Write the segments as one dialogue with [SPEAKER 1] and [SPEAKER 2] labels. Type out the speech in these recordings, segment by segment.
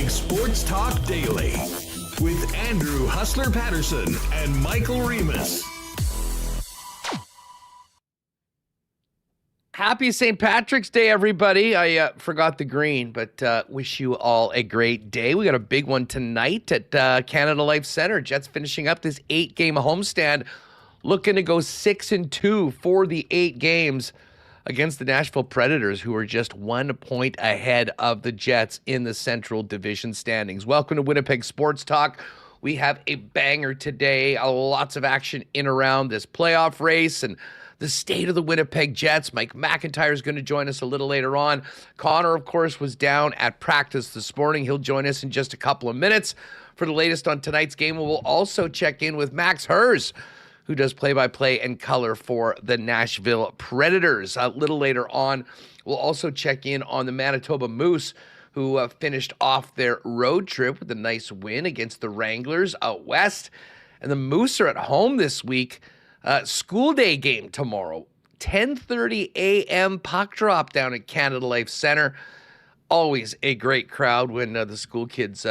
[SPEAKER 1] Winnipeg Sports Talk Daily with Andrew Hustler Paterson and Michael Remis.
[SPEAKER 2] Happy St. Patrick's Day, everybody. I forgot the green, but wish you all a great day. We got a big one tonight at Canada Life Centre. Jets finishing up this 8-game homestand, looking to go 6-2 for the 8 games against the Nashville Predators, who are just 1 point ahead of the Jets in the Central Division standings. Welcome to Winnipeg Sports Talk. We have a banger today. Lots of action in around this playoff race and the state of the Winnipeg Jets. Mike McIntyre is going to join us a little later on. Connor, of course, was down at practice this morning. He'll join us in just a couple of minutes for the latest on tonight's game. We'll also check in with Max Hers, who does play-by-play and color for the Nashville Predators. A little later on, we'll also check in on the Manitoba Moose, who finished off their road trip with a nice win against the Wranglers out west. And the Moose are at home this week. School day game tomorrow, 10:30 a.m. puck drop down at Canada Life Centre. Always a great crowd when the school kids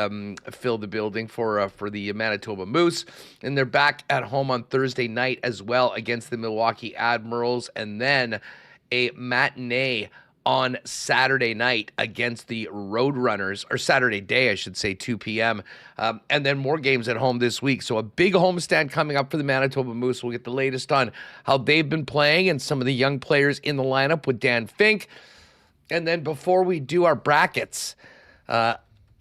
[SPEAKER 2] fill the building for the Manitoba Moose. And they're back at home on Thursday night as well against the Milwaukee Admirals. And then a matinee on Saturday night against the Roadrunners, or Saturday day, I should say, 2 p.m. And then more games at home this week. So a big homestand coming up for the Manitoba Moose. We'll get the latest on how they've been playing and some of the young players in the lineup with Dan Fink. And then before we do our brackets,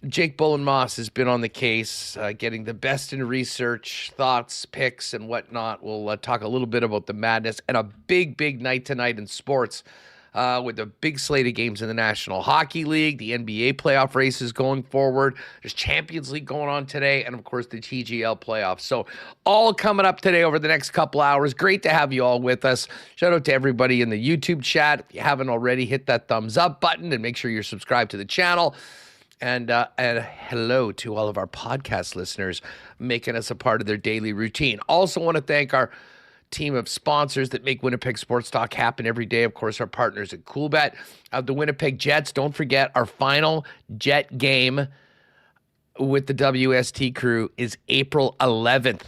[SPEAKER 2] Jake Bullen-Moss has been on the case, getting the best in research, thoughts, picks, and whatnot. We'll talk a little bit about the madness and a big, big night tonight in sports. With a big slate of games in the National Hockey League, the NBA playoff races going forward. There's Champions League going on today, and of course the TGL playoffs. So all coming up today over the next couple hours. Great to have you all with us. Shout out to everybody in the YouTube chat. If you haven't already, hit that thumbs up button and make sure you're subscribed to the channel. And hello to all of our podcast listeners making us a part of their daily routine. Also want to thank our team of sponsors that make Winnipeg Sports Talk happen every day. Of course, our partners at Coolbet. The Winnipeg Jets, don't forget, our final Jet game with the WST crew is April 11th.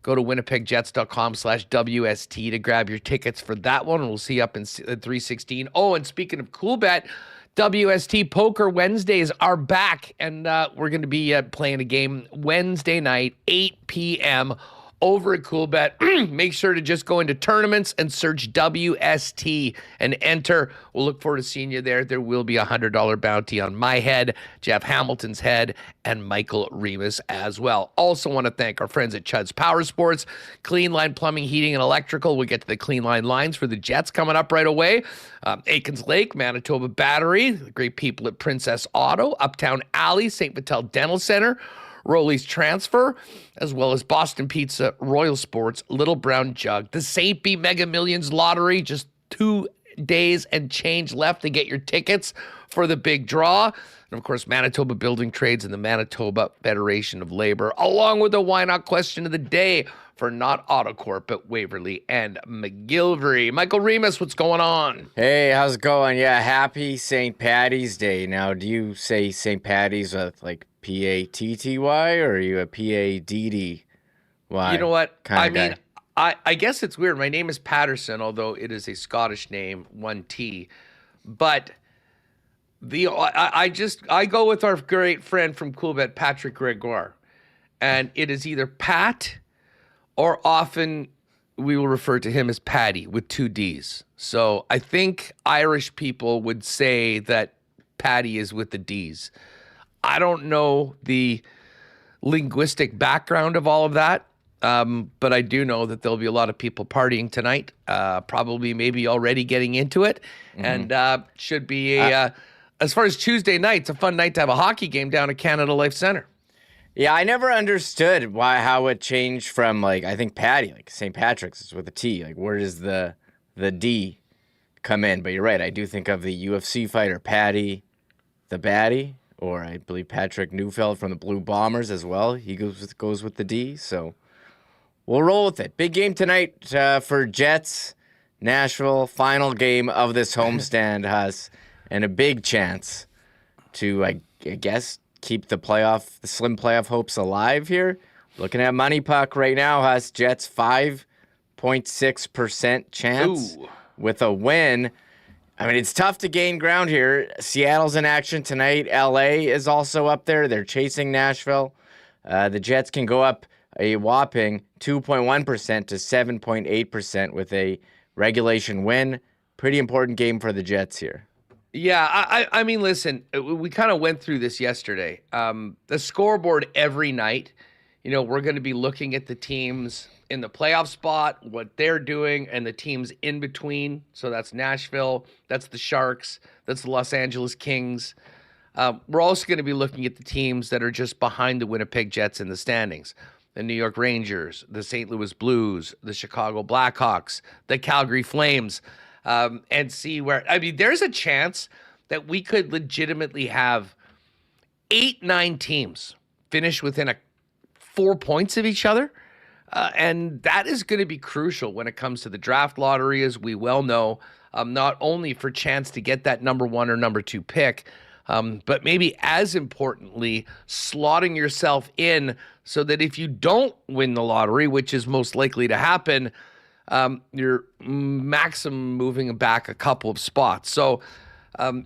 [SPEAKER 2] Go to winnipegjets.com/WST to grab your tickets for that one. We'll see you up in 316. Oh, and speaking of Coolbet, WST Poker Wednesdays are back, and we're going to be playing a game Wednesday night, 8 p.m., over at Coolbet. Make sure to just go into tournaments and search WST and enter. We'll look forward to seeing you there. There will be a $100 bounty on my head, Jeff Hamilton's head, and Michael Remis as well. Also want to thank our friends at Chud's Power Sports, Clean Line Plumbing, Heating, and Electrical. We'll get to the Clean Line lines for the Jets coming up right away. Aikens Lake, Manitoba Battery, the great people at Princess Auto, Uptown Alley, St. Vital Dental Center, Rolly's Transfer, as well as Boston Pizza, Royal Sports, Little Brown Jug, the St. B Mega Millions Lottery, just 2 days and change left to get your tickets for the big draw. And of course, Manitoba Building Trades and the Manitoba Federation of Labor, along with the Why Not question of the day for Not Autocorp at Waverly and McGillivray. Michael Remis, what's going on?
[SPEAKER 3] Hey, how's it going? Yeah, happy St. Patty's Day. Now, do you say St. Patty's with like P-A-T-T-Y, or are you a P-A-D-D-Y?
[SPEAKER 2] You know what?
[SPEAKER 3] I mean,
[SPEAKER 2] I guess it's weird. My name is Paterson, although it is a Scottish name, 1 T. But I go with our great friend from Coolbet, Patrick Gregoire. And it is either Pat, or often we will refer to him as Patty with 2 Ds. So I think Irish people would say that Patty is with the Ds. I don't know the linguistic background of all of that, but I do know that there'll be a lot of people partying tonight, probably maybe already getting into it, and should be as far as Tuesday night, it's a fun night to have a hockey game down at Canada Life Centre.
[SPEAKER 3] Yeah, I never understood how it changed from, like, I think Patty, like St. Patrick's is with a T. Like, where does the D come in? But you're right, I do think of the UFC fighter Patty the Batty, or I believe Patrick Neufeld from the Blue Bombers as well. He goes with the D, so we'll roll with it. Big game tonight for Jets, Nashville, final game of this homestand, Huss, and a big chance to, I guess, keep the slim playoff hopes alive here. Looking at Money Puck right now, has Jets 5.6% chance with a win. I mean, it's tough to gain ground here. Seattle's in action tonight. LA is also up there. They're chasing Nashville. The Jets can go up a whopping 2.1% to 7.8% with a regulation win. Pretty important game for the Jets here.
[SPEAKER 2] Yeah, I mean, listen, we kind of went through this yesterday. The scoreboard every night, we're going to be looking at the teams in the playoff spot, what they're doing, and the teams in between. So that's Nashville, that's the Sharks, that's the Los Angeles Kings. We're also going to be looking at the teams that are just behind the Winnipeg Jets in the standings. The New York Rangers, the St. Louis Blues, the Chicago Blackhawks, the Calgary Flames, and see where, there's a chance that we could legitimately have 8-9 teams finish within 4 points of each other. And that is going to be crucial when it comes to the draft lottery, as we well know, not only for chance to get that number 1 or number 2 pick, but maybe as importantly, slotting yourself in so that if you don't win the lottery, which is most likely to happen, you're maximum moving back a couple of spots. So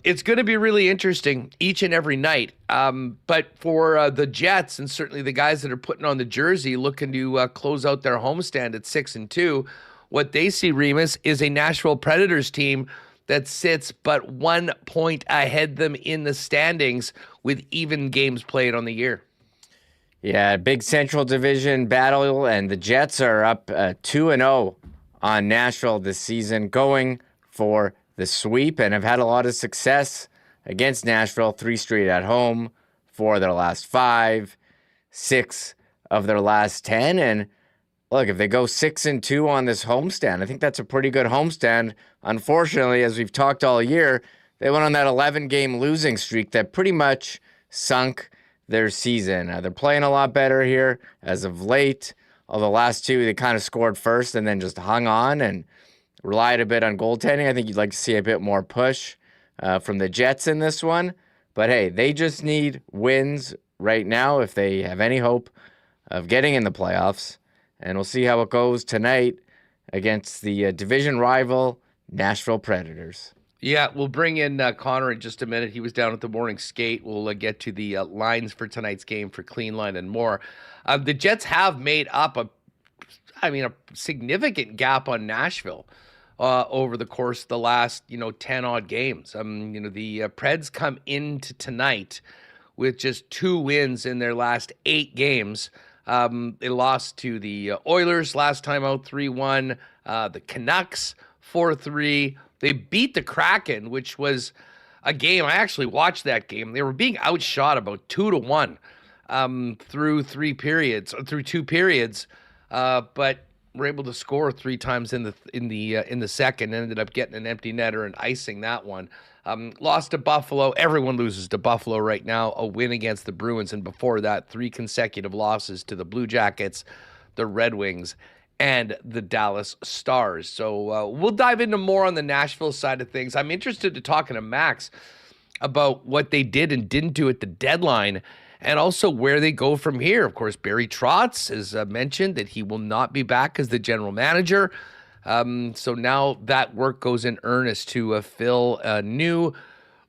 [SPEAKER 2] it's going to be really interesting each and every night. But for the Jets and certainly the guys that are putting on the jersey looking to close out their homestand at 6-2, what they see, Remis, is a Nashville Predators team that sits but 1 point ahead them in the standings with even games played on the year.
[SPEAKER 3] Yeah, big Central Division battle, and the Jets are up 2-0 on Nashville this season, going for the sweep, and have had a lot of success against Nashville. 3 straight at home, 4 of their last 5, 6 of their last 10. And look, if they go 6-2 on this homestand, I think that's a pretty good homestand. Unfortunately, as we've talked all year, they went on that 11-game losing streak that pretty much sunk their season. They're playing a lot better here as of late. Although the last 2, they kind of scored first and then just hung on and relied a bit on goaltending. I think you'd like to see a bit more push from the Jets in this one. But hey, they just need wins right now if they have any hope of getting in the playoffs. And we'll see how it goes tonight against the division rival Nashville Predators.
[SPEAKER 2] Yeah, we'll bring in Connor in just a minute. He was down at the morning skate. We'll get to the lines for tonight's game for Clean Line and more. The Jets have made up a significant gap on Nashville over the course of the last 10-odd games. The Preds come into tonight with just 2 wins in their last 8 games. They lost to the Oilers last time out 3-1, the Canucks 4-3. They beat the Kraken, which was a game. I actually watched that game. They were being outshot about 2-1 through 2 periods, but were able to score 3 times in the second. Ended up getting an empty netter and icing that one. Lost to Buffalo. Everyone loses to Buffalo right now. A win against the Bruins, and before that, 3 consecutive losses to the Blue Jackets, the Red Wings, and the Dallas Stars. So we'll dive into more on the Nashville side of things. I'm interested in talking to Max about what they did and didn't do at the deadline, and also where they go from here. Of course, Barry Trotz has mentioned that he will not be back as the general manager. So now that work goes in earnest to fill a new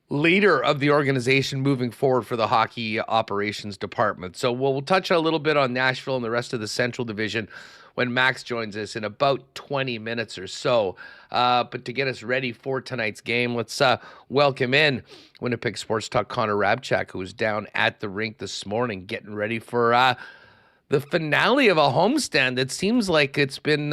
[SPEAKER 2] leader of the organization moving forward for the hockey operations department. So we'll touch a little bit on Nashville and the rest of the Central Division when Max joins us in about 20 minutes or so. But to get us ready for tonight's game, let's welcome in Winnipeg Sports Talk Connor Hrabchak, who was down at the rink this morning getting ready for the finale of a homestand that seems like it's been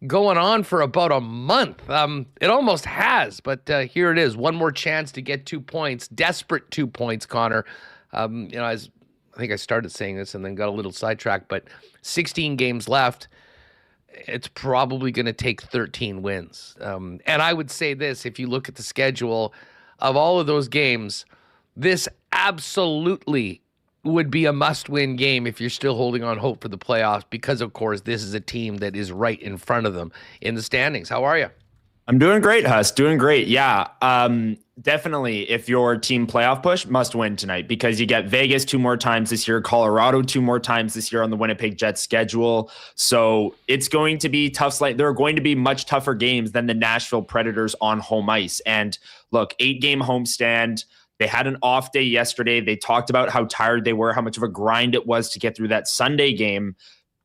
[SPEAKER 2] going on for about a month. It almost has, but here it is. One more chance to get 2 points. Desperate 2 points, Connor. As I think I started saying this and then got a little sidetracked, but 16 games left. It's probably going to take 13 wins. And I would say this, if you look at the schedule of all of those games, this absolutely would be a must-win game if you're still holding on hope for the playoffs, because, of course, this is a team that is right in front of them in the standings. How are you?
[SPEAKER 4] I'm doing great, Huss. Doing great. Yeah. definitely, if your team playoff push, must win tonight, because you get Vegas 2 more times this year, Colorado 2 more times this year on the Winnipeg Jets schedule. So it's going to be tough. There are going to be much tougher games than the Nashville Predators on home ice. And look, 8-game homestand. They had an off day yesterday. They talked about how tired they were, how much of a grind it was to get through that Sunday game.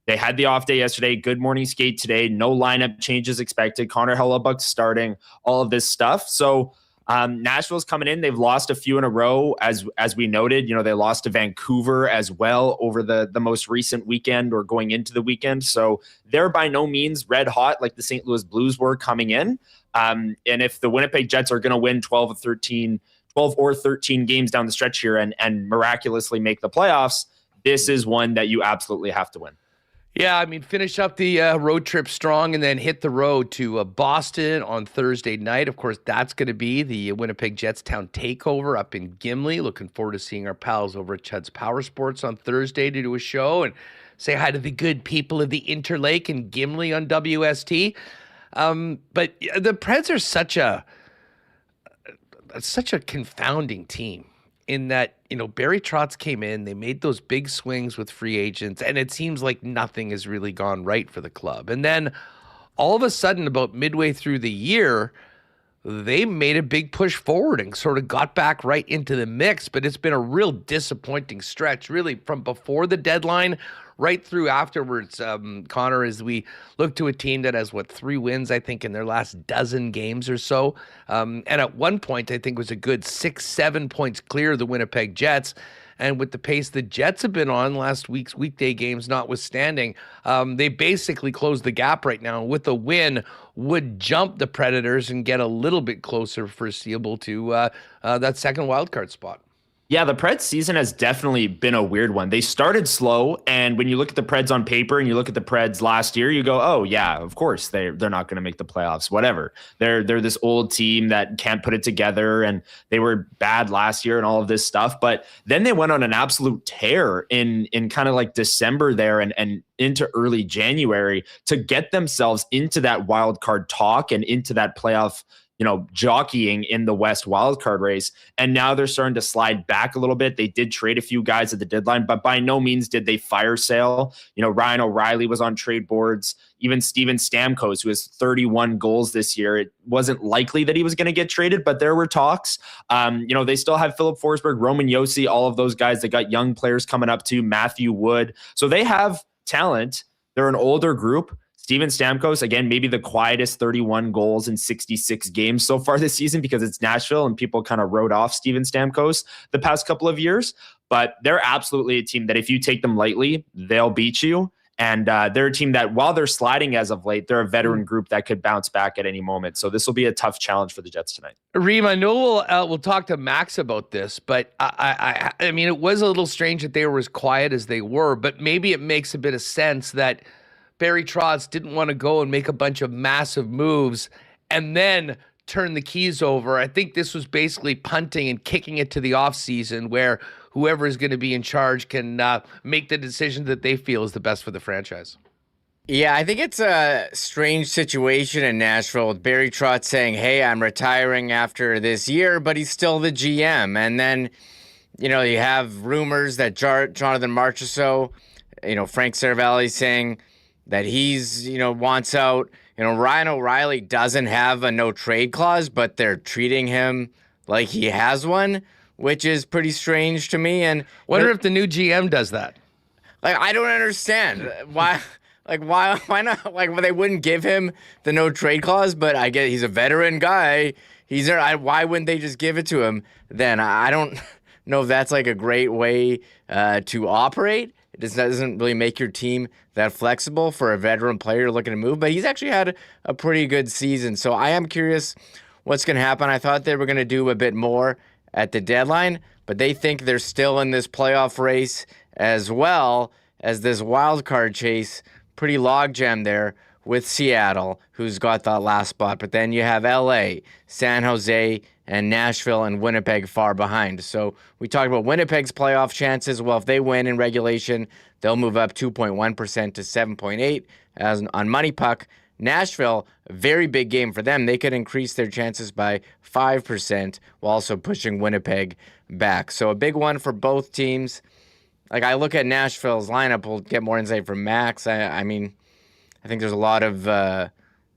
[SPEAKER 4] They had the off day yesterday. Good morning skate today. No lineup changes expected. Connor Hellebuck starting, all of this stuff. So Nashville's coming in. They've lost a few in a row, as we noted. They lost to Vancouver as well over the most recent weekend, or going into the weekend. So they're by no means red hot like the St. Louis Blues were coming in. And if the Winnipeg Jets are going to win 12 or 13 games down the stretch here and miraculously make the playoffs, this is one that you absolutely have to win.
[SPEAKER 2] Yeah, I mean, finish up the road trip strong and then hit the road to Boston on Thursday night. Of course, that's going to be the Winnipeg Jets Town Takeover up in Gimli. Looking forward to seeing our pals over at Chud's Power Sports on Thursday to do a show and say hi to the good people of the Interlake and Gimli on WST. But the Preds are such a confounding team, in that, Barry Trotz came in, they made those big swings with free agents, and it seems like nothing has really gone right for the club. And then all of a sudden, about midway through the year, they made a big push forward and sort of got back right into the mix. But it's been a real disappointing stretch, really, from before the deadline right through afterwards, Connor, as we look to a team that has, 3 wins, I think, in their last dozen games or so. And at one point, I think, was a good 6-7 points clear of the Winnipeg Jets. And with the pace the Jets have been on last week's weekday games notwithstanding, they basically closed the gap right now. With a win, would jump the Predators and get a little bit closer, foreseeable, to that second wildcard spot.
[SPEAKER 4] Yeah, the Preds season has definitely been a weird one. They started slow, and when you look at the Preds on paper and you look at the Preds last year, you go, oh yeah, of course they're not going to make the playoffs. Whatever. They're this old team that can't put it together, and they were bad last year and all of this stuff. But then they went on an absolute tear in kind of like December there and into early January to get themselves into that wild card talk and into that playoff, jockeying in the West wildcard race. And now they're starting to slide back a little bit. They did trade a few guys at the deadline, but by no means did they fire sale. Ryan O'Reilly was on trade boards. Even Steven Stamkos, who has 31 goals this year, it wasn't likely that he was going to get traded, but there were talks. They still have Philip Forsberg, Roman Josi, all of those guys. They got young players coming up too, Matthew Wood. So they have talent. They're an older group. Steven Stamkos, again, maybe the quietest, 31 goals in 66 games so far this season, because it's Nashville and people kind of wrote off Steven Stamkos the past couple of years. But they're absolutely a team that if you take them lightly, they'll beat you. And they're a team that, while they're sliding as of late, they're a veteran group that could bounce back at any moment. So this will be a tough challenge for the Jets tonight.
[SPEAKER 2] Reem, I know we'll talk to Max about this, but I mean, it was a little strange that they were as quiet as they were, but maybe it makes a bit of sense that Barry Trotz didn't want to go and make a bunch of massive moves and then turn the keys over. I think this was basically punting and kicking it to the offseason, where whoever is going to be in charge can make the decision that they feel is the best for the franchise.
[SPEAKER 3] Yeah, I think it's a strange situation in Nashville with Barry Trotz saying, hey, I'm retiring after this year, but he's still the GM. And then, you have rumors that Jonathan Marchessault, Frank Seravalli saying that he's, wants out. Ryan O'Reilly doesn't have a no trade clause, but they're treating him like he has one, which is pretty strange to me. And
[SPEAKER 2] wonder if the new GM does that.
[SPEAKER 3] I don't understand why. Why not? They wouldn't give him the no trade clause, but I get he's a veteran guy. He's there. Why wouldn't they just give it to him then? I don't know if that's a great way to operate. It doesn't really make your team that flexible for a veteran player looking to move, but he's actually had a pretty good season. So I am curious what's going to happen. I thought they were going to do a bit more at the deadline, but they think they're still in this playoff race as well as this wild card chase. Pretty logjam there with Seattle, who's got that last spot. But then you have LA, San Jose, and Nashville and Winnipeg far behind. So we talked about Winnipeg's playoff chances. Well, if they win in regulation, they'll move up 2.1% to 7.8. As on Money Puck, Nashville, a very big game for them. They could increase their chances by 5% while also pushing Winnipeg back. So a big one for both teams. Like, I look at Nashville's lineup, we'll get more insight from Max. I mean, I think there's a lot of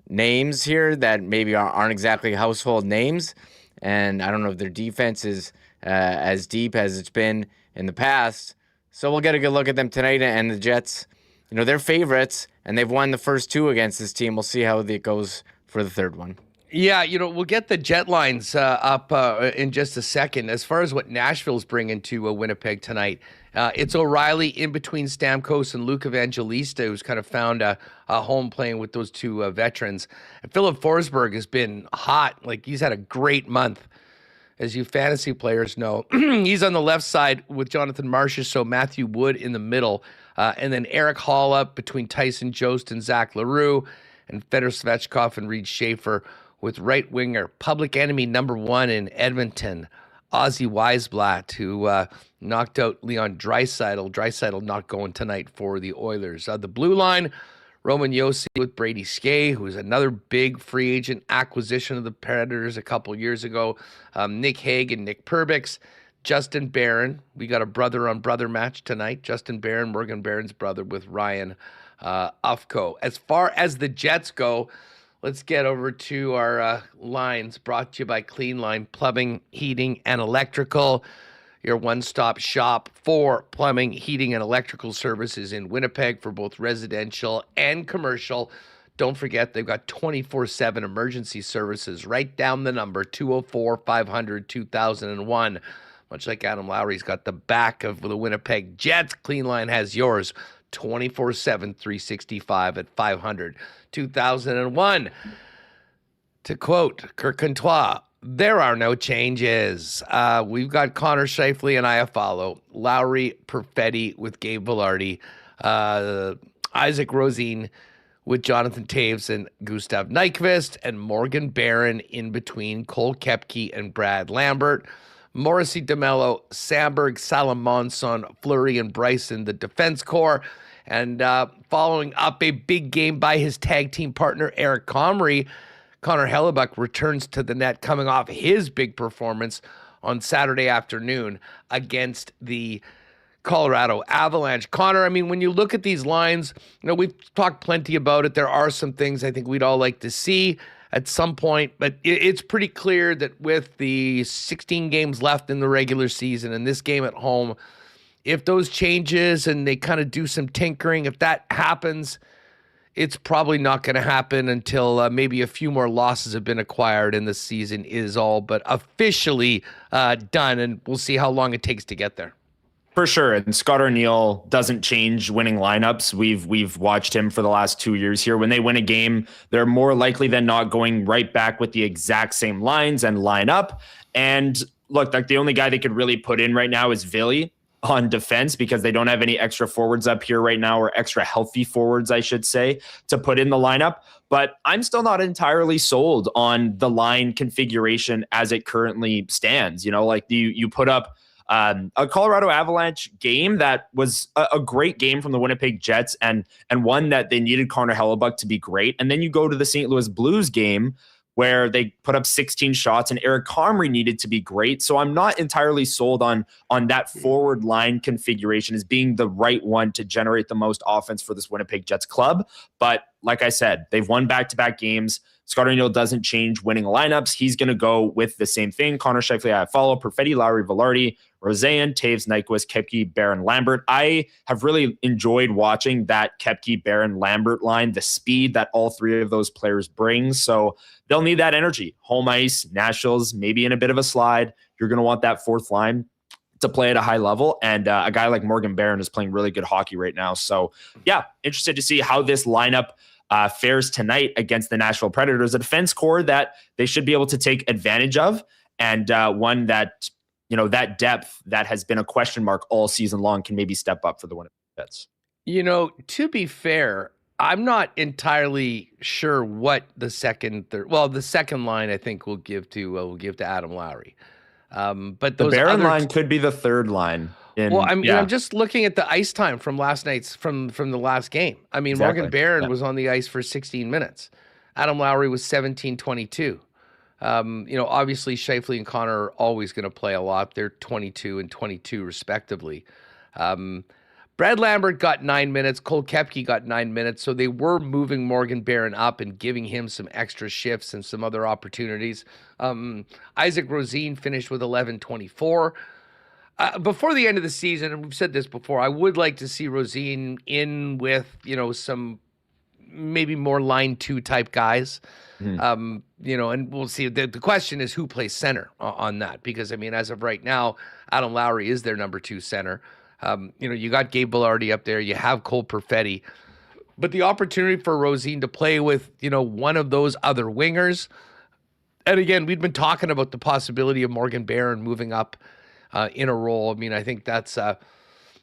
[SPEAKER 3] names here that maybe aren't exactly household names. And I don't know if their defense is as deep as it's been in the past. So we'll get a good look at them tonight. And the Jets, they're favorites, and they've won the first two against this team. We'll see how it goes for the third one.
[SPEAKER 2] Yeah, we'll get the jet lines up in just a second. As far as what Nashville's bringing to Winnipeg tonight, it's O'Reilly in between Stamkos and Luke Evangelista, who's kind of found a home playing with those two veterans. And Philip Forsberg has been hot. Like, he's had a great month. As you fantasy players know, he's on the left side with Jonathan Marchessault, so Matthew Wood in the middle. And then Eric Hall up between Tyson Jost and Zach Leroux, and Fedor Svechkov and Reed Schaefer with right winger, public enemy number one in Edmonton, Ozzy Weisblatt, who knocked out Leon Draisaitl. Draisaitl not going tonight for the Oilers. The blue line, Roman Josi with Brady Skjei, who is another big free agent acquisition of the Predators a couple years ago. Nick Hague and Nick Perbix. Justin Barron. We got a brother-on-brother match tonight. Justin Barron, Morgan Barron's brother, with Ryan Ufko. As far as the Jets go, let's get over to our lines brought to you by Clean Line Plumbing, Heating, and Electrical. Your one-stop shop for plumbing, heating, and electrical services in Winnipeg for both residential and commercial. Don't forget, they've got 24/7 emergency services. Write down the number, 204-500-2001. Much like Adam Lowry's got the back of the Winnipeg Jets, Clean Line has yours 24/7, 365 at 500-2001. To quote Kirk Contois, there are no changes. We've got Connor Shifeley and Iafallo, Lowry Perfetti with Gabe Vilardi, Isaac Rosine with Jonathan Taves and Gustav Nyquist, and Morgan Barron in between Cole Koepke and Brad Lambert. Morrissey DeMello, Sandberg, Salamonson, Fleury, and Bryson, the defense core. And following up a big game by his tag team partner, Eric Comrie, Connor Hellebuck returns to the net coming off his big performance on Saturday afternoon against the Colorado Avalanche. Connor, I mean, when you look at these lines, we've talked plenty about it. There are some things I think we'd all like to see at some point, but it's pretty clear that with the 16 games left in the regular season and this game at home, if those changes and they kind of do some tinkering, if that happens, it's probably not going to happen until maybe a few more losses have been acquired and the season is all but officially done, and we'll see how long it takes to get there.
[SPEAKER 4] For sure. And Scott Arniel doesn't change winning lineups. We've watched him for the last 2 years here. When they win a game, they're more likely than not going right back with the exact same lines and lineup. And look, like, the only guy they could really put in right now is Ville on defense, because they don't have any extra forwards up here right now, or extra healthy forwards, I should say, to put in the lineup. But I'm still not entirely sold on the line configuration as it currently stands. Like, you put up a Colorado Avalanche game that was a great game from the Winnipeg Jets, and one that they needed Connor Hellebuck to be great. And then you go to the St. Louis Blues game where they put up 16 shots and Eric Comrie needed to be great. So I'm not entirely sold on that forward line configuration as being the right one to generate the most offense for this Winnipeg Jets club. But like I said, they've won back-to-back games. Scott Arniel doesn't change winning lineups. He's going to go with the same thing. Connor Shifeley, Iafallo, Perfetti, Lowry, Vilardi, Roseanne, Taves, Nyquist, Koepke, Barron, Lambert. I have really enjoyed watching that Koepke, Barron, Lambert line, the speed that all three of those players bring. So they'll need that energy. Home ice, Nashville's maybe in a bit of a slide. You're going to want that fourth line to play at a high level. And a guy like Morgan Barron is playing really good hockey right now. So yeah, interested to see how this lineup fares tonight against the Nashville Predators, a defense core that they should be able to take advantage of, and one that, that depth that has been a question mark all season long can maybe step up for the Winnipeg Jets.
[SPEAKER 2] To be fair, I'm not entirely sure what the second line I think we'll give to Adam Lowry. But
[SPEAKER 4] the
[SPEAKER 2] those
[SPEAKER 4] Barron line could be the third line.
[SPEAKER 2] I'm just looking at the ice time from last night's from the last game. I mean,
[SPEAKER 4] Exactly.
[SPEAKER 2] Morgan Barron was on the ice for 16 minutes. Adam Lowry was 17-22. Obviously Shifeley and Connor are always going to play a lot. They're 22 and 22 respectively. Brad Lambert got 9 minutes. Cole Koepke got 9 minutes. So they were moving Morgan Barron up and giving him some extra shifts and some other opportunities. Isaac Rosén finished with 11-24. Before the end of the season, and we've said this before, I would like to see Rosén in with, some maybe more line 2 type guys. And we'll see. The question is who plays center on that, because as of right now, Adam Lowry is their number 2 center. You got Gabe Bellardi up there, you have Cole Perfetti, but the opportunity for Rosén to play with, one of those other wingers. And again, we've been talking about the possibility of Morgan Barron moving up in a role. I think that's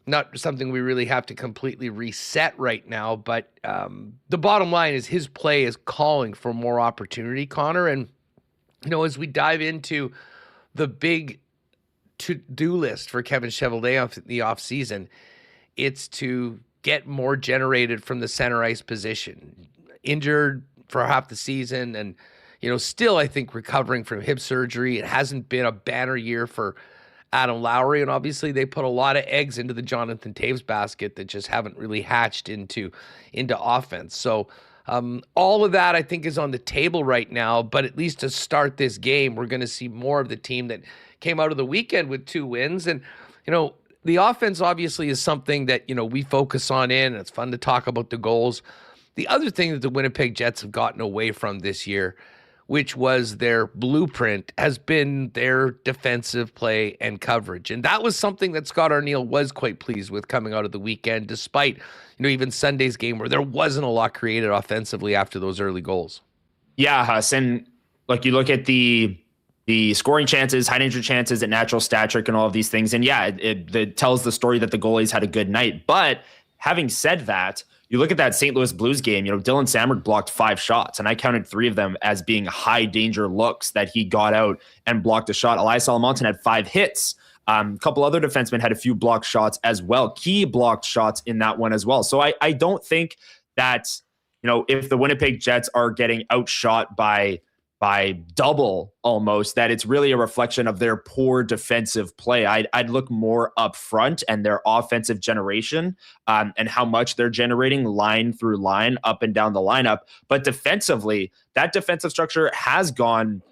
[SPEAKER 2] not something we really have to completely reset right now, but the bottom line is his play is calling for more opportunity, Connor. And, as we dive into the big to-do list for Kevin Cheveldae in the offseason, it's to get more generated from the center ice position. Injured for half the season and, still, I think, recovering from hip surgery. It hasn't been a banner year for Adam Lowry, and obviously they put a lot of eggs into the Jonathan Toews basket that just haven't really hatched into offense. So all of that, I think, is on the table right now, but at least to start this game, we're going to see more of the team that came out of the weekend with 2 wins. And, the offense obviously is something that, we focus on and it's fun to talk about the goals. The other thing that the Winnipeg Jets have gotten away from this year, which was their blueprint, has been their defensive play and coverage. And that was something that Scott Arniel was quite pleased with coming out of the weekend, despite, even Sunday's game where there wasn't a lot created offensively after those early goals.
[SPEAKER 4] Yeah, Huss. And you look at the scoring chances, high danger chances, and natural stat trick and all of these things. And yeah, it tells the story that the goalies had a good night. But having said that, you look at that St. Louis Blues game, Dylan Samberg blocked 5 shots, and I counted 3 of them as being high danger looks that he got out and blocked a shot. Elias Salamontan had 5 hits. A couple other defensemen had a few blocked shots as well, key blocked shots in that one as well. So I don't think that, if the Winnipeg Jets are getting outshot by double almost, that it's really a reflection of their poor defensive play. I'd look more up front and their offensive generation and how much they're generating line through line up and down the lineup. But defensively, that defensive structure has gone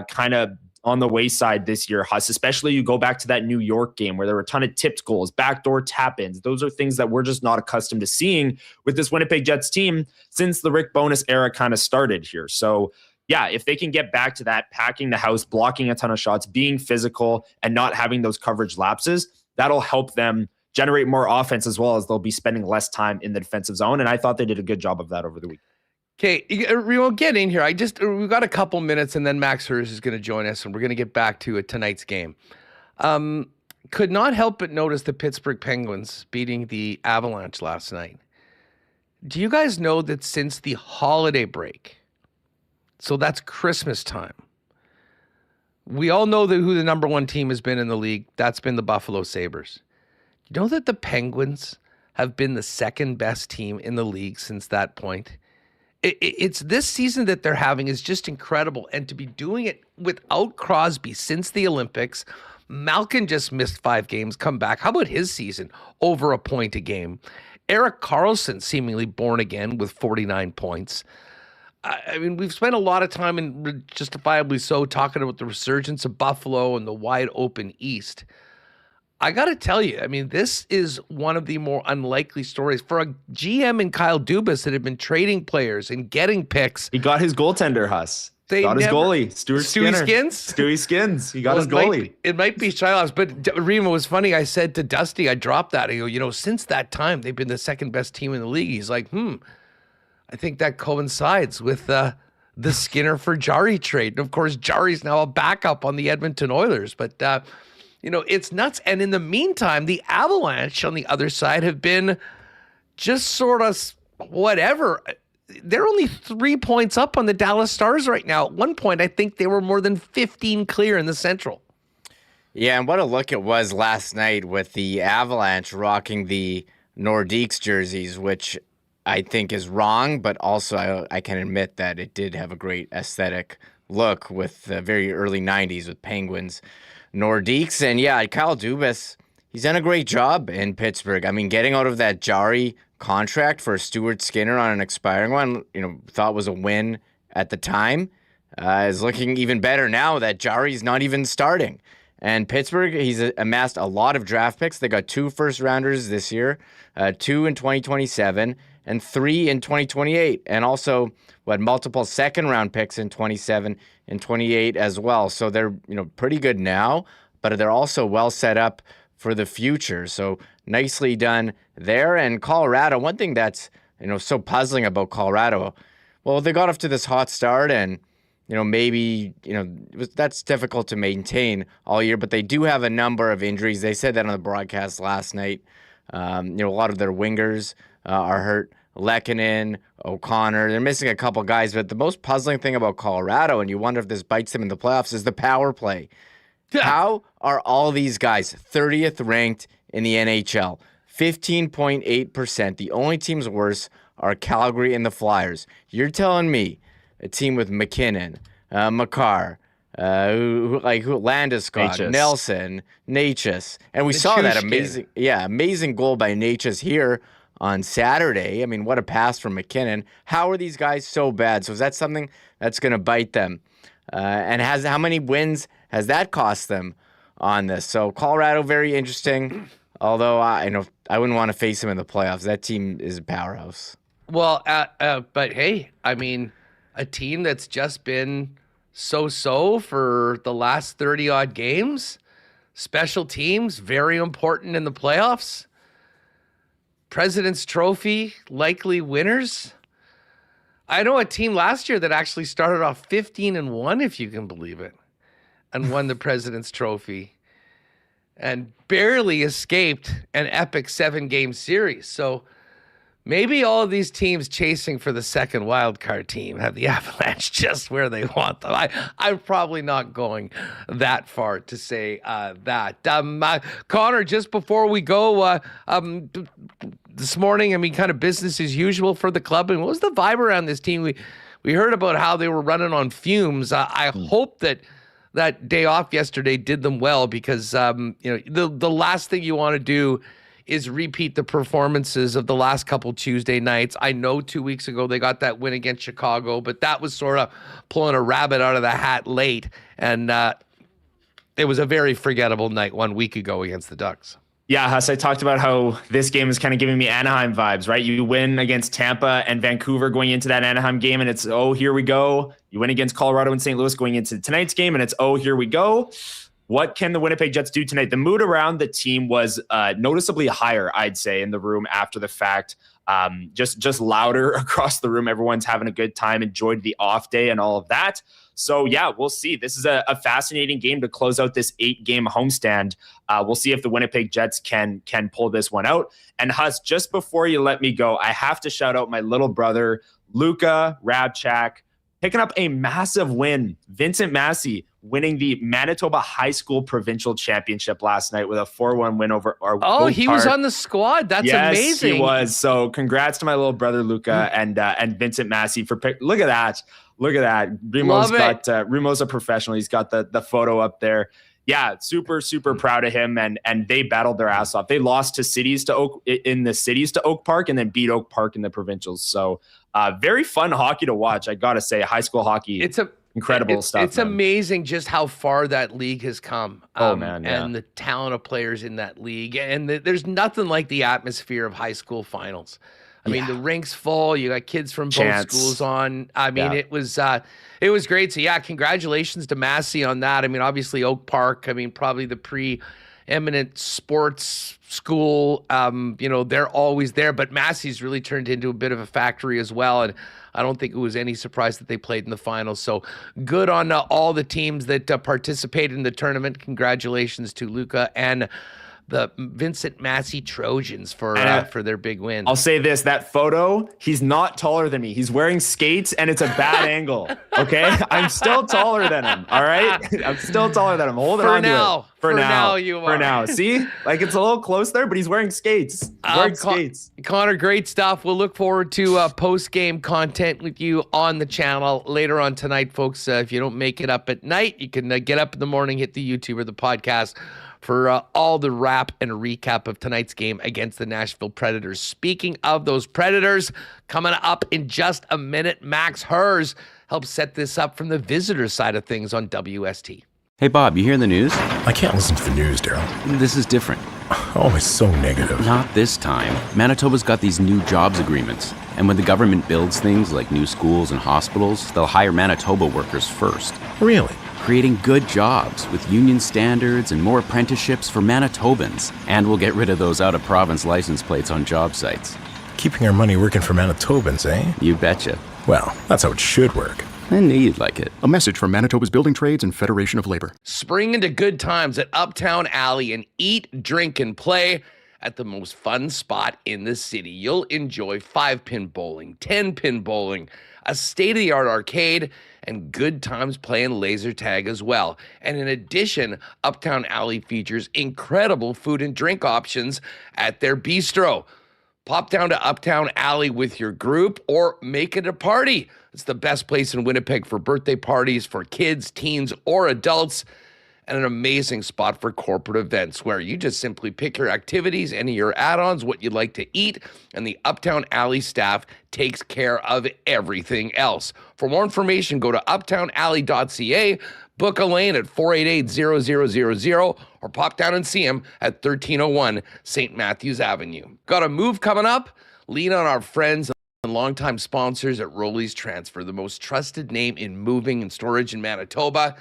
[SPEAKER 4] kind of on the wayside this year, Huss. Especially you go back to that New York game where there were a ton of tipped goals, backdoor tap-ins. Those are things that we're just not accustomed to seeing with this Winnipeg Jets team since the Rick Bowness era kind of started here. So yeah, if they can get back to that, packing the house, blocking a ton of shots, being physical, and not having those coverage lapses, that'll help them generate more offense, as well as they'll be spending less time in the defensive zone. And I thought they did a good job of that over the week.
[SPEAKER 2] Okay, we'll get in here. We've got a couple minutes, and then Max Hers is going to join us, and we're going to get back to tonight's game. Could not help but notice the Pittsburgh Penguins beating the Avalanche last night. Do you guys know that since the holiday break, so that's Christmas time, we all know who the number 1 team has been in the league? That's been the Buffalo Sabres. You know that the Penguins have been the second best team in the league since that point? It's this season that they're having is just incredible. And to be doing it without Crosby since the Olympics. Malkin just missed 5 games, come back. How about his season? Over a point a game. Erik Karlsson seemingly born again with 49 points. I mean, we've spent a lot of time, and justifiably so, talking about the resurgence of Buffalo and the wide open East. I got to tell you, I mean, this is one of the more unlikely stories for a GM in Kyle Dubas that have been trading players and getting picks.
[SPEAKER 4] He got his goaltender, Huss. His goalie, Stewie Skins. He got his goalie.
[SPEAKER 2] It might be Shiloh, but Rima was funny. I said to Dusty, I dropped that. I go, since that time, they've been the second best team in the league. He's like, I think that coincides with the Skinner for Jarry trade. And of course, Jarry's now a backup on the Edmonton Oilers. But, it's nuts. And in the meantime, the Avalanche on the other side have been just sort of whatever. They're only 3 points up on the Dallas Stars right now. At one point, I think they were more than 15 clear in the Central.
[SPEAKER 3] Yeah, and what a look it was last night with the Avalanche rocking the Nordiques jerseys, which I think is wrong, but also I can admit that it did have a great aesthetic look with the very early 90s with Penguins, Nordiques. And yeah, Kyle Dubas, he's done a great job in Pittsburgh. I mean, getting out of that Jari contract for Stuart Skinner on an expiring one, thought was a win at the time, is looking even better now that Jari's not even starting. And Pittsburgh, he's amassed a lot of draft picks. They got 2 first-rounders this year, 2 in 2027, and 3 in 2028. And also, multiple second-round picks in 27 and 28 as well. So they're, pretty good now, but they're also well set up for the future. So nicely done there. And Colorado, one thing that's, so puzzling about Colorado, well, they got off to this hot start and maybe, that's difficult to maintain all year, but they do have a number of injuries. They said that on the broadcast last night. A lot of their wingers are hurt. Lehkonen, O'Connor, they're missing a couple guys, but the most puzzling thing about Colorado, and you wonder if this bites them in the playoffs, is the power play. How are all these guys 30th ranked in the NHL? 15.8%. The only teams worse are Calgary and the Flyers. You're telling me a team with McKinnon, Makar, Landeskog, Nelson, Natchez, and we saw that amazing goal by Natchez here on Saturday. I mean, what a pass from McKinnon. How are these guys so bad? So is that something that's going to bite them? And how many wins has that cost them on this? So Colorado, very interesting. Although I wouldn't want to face them in the playoffs. That team is a powerhouse.
[SPEAKER 2] Well, but hey, I mean, a team that's just been so-so for the last 30-odd games. Special teams, very important in the playoffs. President's Trophy, likely winners. I know a team last year that actually started off 15-1, if you can believe it, and won the President's Trophy and barely escaped an epic 7-game series. So maybe all of these teams chasing for the second wild card team have the Avalanche just where they want them. I'm probably not going that far to say that. Connor, just before we go, this morning, I mean, kind of business as usual for the club. And what was the vibe around this team? We heard about how they were running on fumes. I hope that day off yesterday did them well because, the last thing you want to do is repeat the performances of the last couple Tuesday nights. I know 2 weeks ago they got that win against Chicago, but that was sort of pulling a rabbit out of the hat late. And it was a very forgettable night 1 week ago against the Ducks.
[SPEAKER 4] Yeah, Huss, I talked about how this game is kind of giving me Anaheim vibes, right? You win against Tampa and Vancouver going into that Anaheim game, and it's, oh, here we go. You win against Colorado and St. Louis going into tonight's game, and it's, oh, here we go. What can the Winnipeg Jets do tonight? The mood around the team was noticeably higher, I'd say, in the room after the fact. Just louder across the room. Everyone's having a good time, enjoyed the off day and all of that. So, yeah, we'll see. This is a fascinating game to close out this 8-game homestand. We'll see if the Winnipeg Jets can pull this one out. And, Huss, just before you let me go, I have to shout out my little brother, Luka Hrabchak, picking up a massive win. Vincent Massey winning the Manitoba High School Provincial Championship last night with a 4-1 win over our
[SPEAKER 2] he was on the squad. That's amazing.
[SPEAKER 4] Yes, he was. So congrats to my little brother Luca and Vincent Massey for look at that. Look at that. Remo's a professional. He's got the photo up there. Yeah, super proud of him, and they battled their ass off. They lost to cities to Oak Park and then beat Oak Park in the provincials. So very fun hockey to watch. I gotta say, high school hockey. It's incredible stuff.
[SPEAKER 2] It's amazing just how far that league has come. And the talent of players in that league, and there's nothing like the atmosphere of high school finals. I mean, the rink's full. You got kids from both schools on. I mean, it was great. So yeah, congratulations to Massey on that. I mean, obviously Oak Park. I mean, probably the preeminent sports school. They're always there, but Massey's really turned into a bit of a factory as well. And I don't think it was any surprise that they played in the finals. So good on all the teams that participated in the tournament. Congratulations to Luca and the Vincent Massey Trojans for their big win.
[SPEAKER 4] I'll say this, that photo, he's not taller than me. He's wearing skates and it's a bad angle. Okay? I'm still taller than him. All right? I'm still taller than him. Hold it on to it. For now,
[SPEAKER 2] you are.
[SPEAKER 4] For now. See? Like, it's a little close there, but he's wearing skates.
[SPEAKER 2] Connor, great stuff. We'll look forward to post-game content with you on the channel later on tonight, folks. If you don't make it up at night, you can get up in the morning, hit the YouTube or the podcast for all the wrap and recap of tonight's game against the Nashville Predators. Speaking of those Predators, coming up in just a minute, Max Hers helps set this up from the visitor side of things on WST.
[SPEAKER 5] Hey, Bob, you hear the news?
[SPEAKER 6] I can't listen to the news, Daryl.
[SPEAKER 5] This is different.
[SPEAKER 6] Oh, it's so negative.
[SPEAKER 5] Not this time. Manitoba's got these new jobs agreements. And when the government builds things like new schools and hospitals, they'll hire Manitoba workers first.
[SPEAKER 6] Really?
[SPEAKER 5] Creating good jobs with union standards and more apprenticeships for Manitobans. And we'll get rid of those out-of-province license plates on job sites.
[SPEAKER 6] Keeping our money working for Manitobans, eh?
[SPEAKER 5] You betcha.
[SPEAKER 6] Well, that's how it should work.
[SPEAKER 5] I knew you'd like it.
[SPEAKER 7] A message from Manitoba's Building Trades and Federation of Labor.
[SPEAKER 2] Spring into good times at Uptown Alley and eat, drink, and play at the most fun spot in the city. You'll enjoy 5-pin bowling, 10-pin bowling, a state-of-the-art arcade, and good times playing laser tag as well. And in addition, Uptown Alley features incredible food and drink options at their bistro. Pop down to Uptown Alley with your group or make it a party. It's the best place in Winnipeg for birthday parties for kids, teens, or adults, and an amazing spot for corporate events where you just simply pick your activities, any of your add-ons, what you'd like to eat, and the Uptown Alley staff takes care of everything else. For more information, go to uptownalley.ca, book a lane at 488-0000, or pop down and see him at 1301 St. Matthews Avenue. Got a move coming up? Lean on our friends and longtime sponsors at Rolly's Transfer, the most trusted name in moving and storage in Manitoba.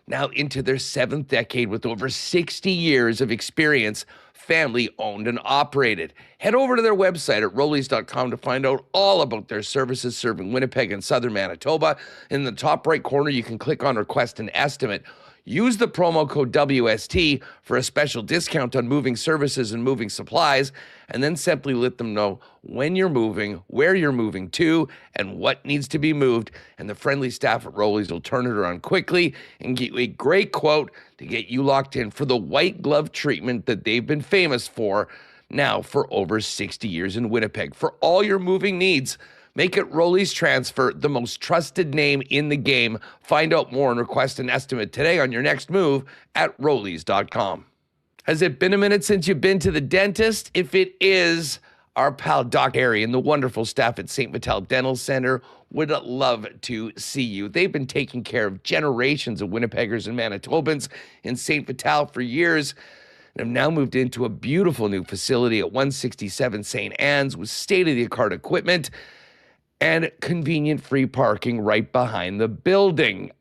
[SPEAKER 2] Now into their 7th decade with over 60 years of experience, family owned and operated. Head over to their website at rollies.com to find out all about their services serving Winnipeg and southern Manitoba. In the top right corner, you can click on Request an Estimate. Use the promo code WST for a special discount on moving services and moving supplies, and then simply let them know when you're moving, where you're moving to, and what needs to be moved. And the friendly staff at Rollies will turn it around quickly and get you a great quote to get you locked in for the white glove treatment that they've been famous for now for over 60 years in Winnipeg. For all your moving needs, make it Rolly's Transfer, the most trusted name in the game. Find out more and request an estimate today on your next move at Rollies.com. Has it been a minute since you've been to the dentist? If it is, our pal Doc Carey and the wonderful staff at St. Vital Dental Center would love to see you. They've been taking care of generations of Winnipeggers and Manitobans in St. Vital for years, and have now moved into a beautiful new facility at 167 St. Anne's with state-of-the-art equipment and convenient free parking right behind the building.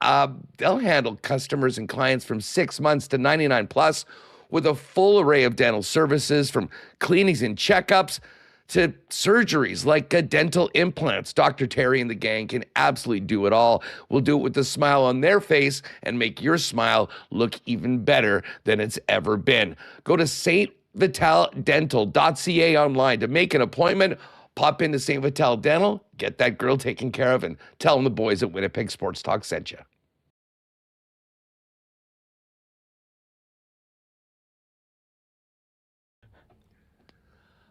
[SPEAKER 2] They'll handle customers and clients from 6 months to 99 plus with a full array of dental services, from cleanings and checkups to surgeries like dental implants. Dr. Terry and the gang can absolutely do it all. We'll do it with a smile on their face and make your smile look even better than it's ever been. Go to stvitaldental.ca online to make an appointment. Pop into St. Vital Dental, get that girl taken care of, and tell them the boys at Winnipeg Sports Talk sent you.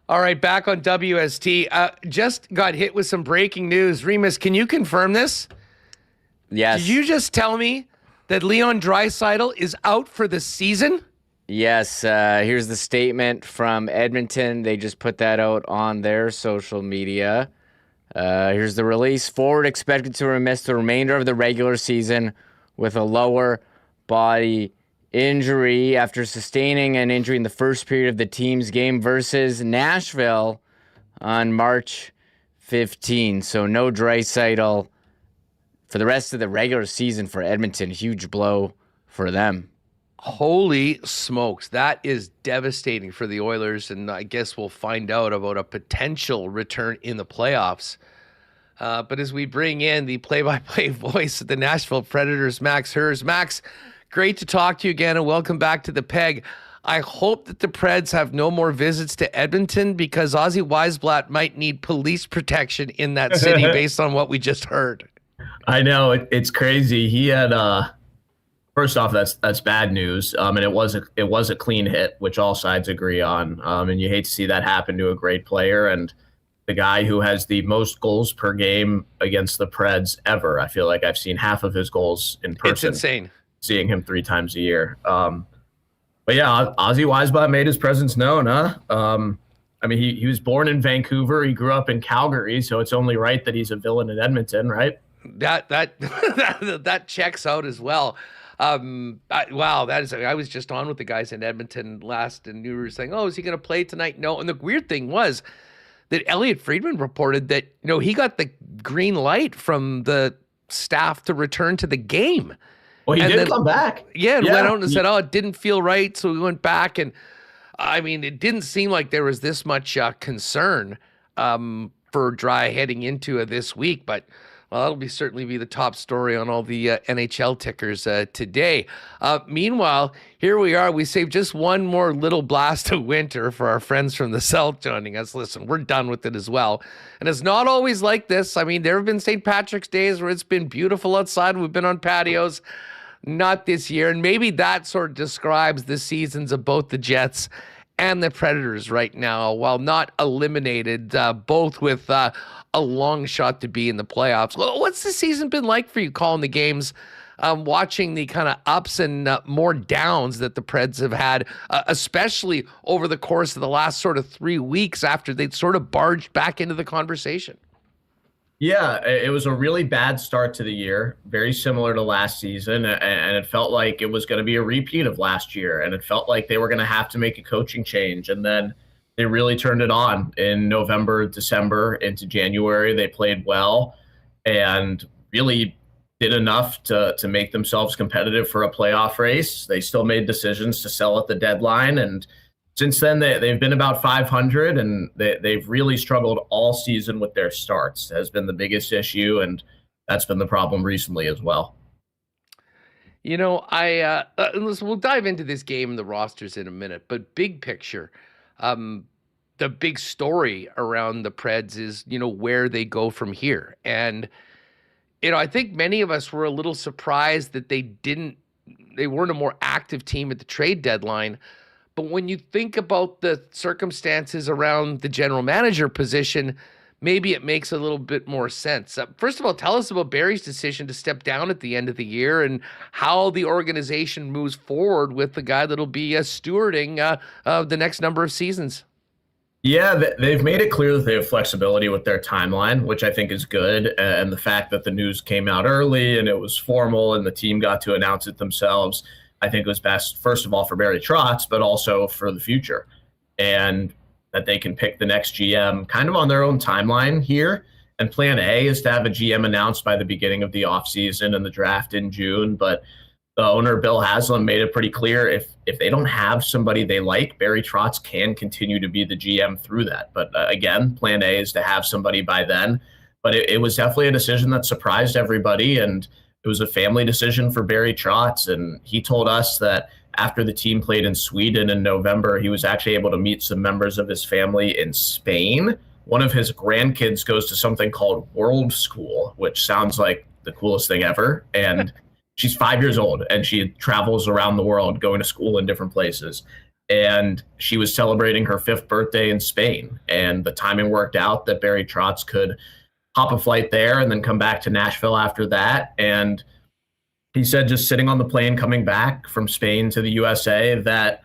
[SPEAKER 2] All right, back on WST. Just got hit with some breaking news. Remis, can you confirm this?
[SPEAKER 3] Yes.
[SPEAKER 2] Did you just tell me that Leon Draisaitl is out for the season?
[SPEAKER 3] Yes, here's the statement from Edmonton. They just put that out on their social media. Here's the release. Forward expected to miss the remainder of the regular season with a lower body injury after sustaining an injury in the first period of the team's game versus Nashville on March 15. So no Draisaitl for the rest of the regular season for Edmonton. Huge blow for them.
[SPEAKER 2] Holy smokes, that is devastating for the Oilers, and I guess we'll find out about a potential return in the playoffs. But as we bring in the play-by-play voice of the Nashville Predators, Max Hers. Max, great to talk to you again, and welcome back to the Peg. I hope that the Preds have no more visits to Edmonton, because Ozzy Weisblatt might need police protection in that city based on what we just heard.
[SPEAKER 8] I know, it's crazy. He had First off, that's bad news. And it was a clean hit, which all sides agree on. And you hate to see that happen to a great player and the guy who has the most goals per game against the Preds ever. I feel like I've seen half of his goals in person.
[SPEAKER 2] It's insane.
[SPEAKER 8] Seeing him 3 times a year. But yeah, Ozzy Weisbot made his presence known, huh? I mean, he was born in Vancouver. He grew up in Calgary, so it's only right that he's a villain in Edmonton, right?
[SPEAKER 2] That checks out as well. Wow, I was just on with the guys in Edmonton last, and you were saying, "Oh, is he going to play tonight?" No. And the weird thing was that Elliot Friedman reported that he got the green light from the staff to return to the game.
[SPEAKER 8] Well, he did come back.
[SPEAKER 2] Yeah, and went out and said, "Oh, it didn't feel right," so we went back, and I mean, it didn't seem like there was this much concern for Dry heading into this week, but. Well, that'll certainly be the top story on all the NHL tickers today. Meanwhile, here we are. We saved just one more little blast of winter for our friends from the South joining us. Listen, we're done with it as well. And it's not always like this. I mean, there have been St. Patrick's Days where it's been beautiful outside. We've been on patios. Not this year. And maybe that sort of describes the seasons of both the Jets and the Predators right now, while not eliminated, both with a long shot to be in the playoffs. Well, what's the season been like for you calling the games, watching the kind of ups and more downs that the Preds have had, especially over the course of the last sort of 3 weeks after they'd sort of barged back into the conversation?
[SPEAKER 8] Yeah, it was a really bad start to the year, very similar to last season, and it felt like it was going to be a repeat of last year, and it felt like they were going to have to make a coaching change, and then they really turned it on in November, December, into January. They played well and really did enough to make themselves competitive for a playoff race. They still made decisions to sell at the deadline, and since then, they've been about 500, and they've really struggled all season with their starts. Has been the biggest issue, and that's been the problem recently as well.
[SPEAKER 2] Listen, we'll dive into this game and the rosters in a minute, but big picture, the big story around the Preds is, where they go from here. And, I think many of us were a little surprised that they weren't a more active team at the trade deadline. But when you think about the circumstances around the general manager position, maybe it makes a little bit more sense. First of all, tell us about Barry's decision to step down at the end of the year and how the organization moves forward with the guy that'll be stewarding the next number of seasons.
[SPEAKER 8] Yeah, they've made it clear that they have flexibility with their timeline, which I think is good. And the fact that the news came out early and it was formal and the team got to announce it themselves, I think was best, first of all, for Barry Trotz, but also for the future. And that they can pick the next GM kind of on their own timeline here. And plan A is to have a GM announced by the beginning of the offseason and the draft in June. But the owner, Bill Haslam, made it pretty clear if they don't have somebody they like, Barry Trotz can continue to be the GM through that. But again, plan A is to have somebody by then. But it was definitely a decision that surprised everybody. And it was a family decision for Barry Trotz, and he told us that after the team played in Sweden in November, he was actually able to meet some members of his family in Spain. One of his grandkids goes to something called World School, which sounds like the coolest thing ever. And she's 5 years old, and she travels around the world going to school in different places. And she was celebrating her 5th birthday in Spain, and the timing worked out that Barry Trotz could hop a flight there and then come back to Nashville after that. And he said just sitting on the plane coming back from Spain to the USA that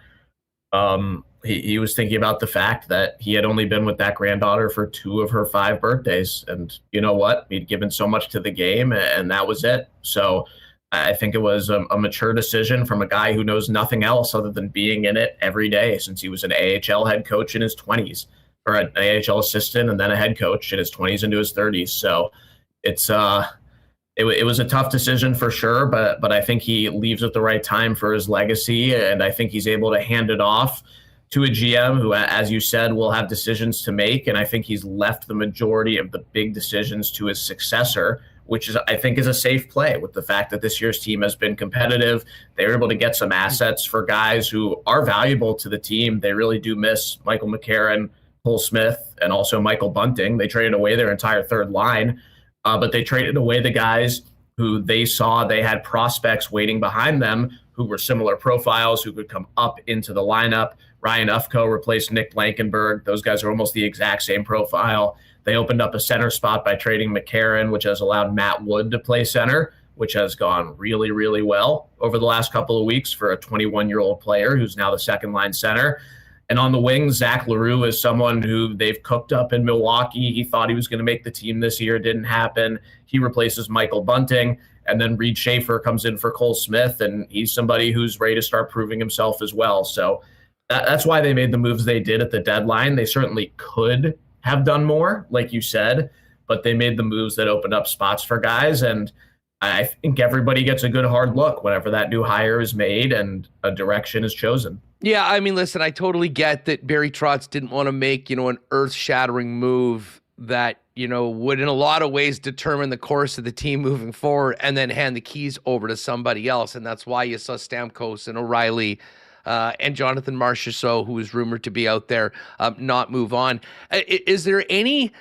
[SPEAKER 8] he was thinking about the fact that he had only been with that granddaughter for 2 of her 5 birthdays. And you know what? He'd given so much to the game, and that was it. So I think it was a mature decision from a guy who knows nothing else other than being in it every day since he was an AHL head coach in his 20s. Or an AHL assistant and then a head coach in his 20s into his 30s. So it was a tough decision for sure, but I think he leaves at the right time for his legacy, and I think he's able to hand it off to a GM who, as you said, will have decisions to make, and I think he's left the majority of the big decisions to his successor, which is, I think, is a safe play with the fact that this year's team has been competitive. They were able to get some assets for guys who are valuable to the team. They really do miss Michael McCarron, Cole Smith, and also Michael Bunting. They traded away their entire third line, but they traded away the guys who they saw they had prospects waiting behind them who were similar profiles, who could come up into the lineup. Ryan Ufko replaced Nick Blankenberg. Those guys are almost the exact same profile. They opened up a center spot by trading McCarron, which has allowed Matt Wood to play center, which has gone really, really well over the last couple of weeks for a 21-year-old player who's now the second-line center. And on the wings, Zach LaRue is someone who they've cooked up in Milwaukee. He thought he was going to make the team this year. It didn't happen. He replaces Michael Bunting. And then Reed Schaefer comes in for Cole Smith, and he's somebody who's ready to start proving himself as well. So that's why they made the moves they did at the deadline. They certainly could have done more, like you said, but they made the moves that opened up spots for guys. And I think everybody gets a good hard look whenever that new hire is made and a direction is chosen.
[SPEAKER 2] Yeah, I mean, listen, I totally get that Barry Trotz didn't want to make, an earth-shattering move that, would in a lot of ways determine the course of the team moving forward and then hand the keys over to somebody else. And that's why you saw Stamkos and O'Reilly and Jonathan Marchessault, who was rumored to be out there, not move on. Is there any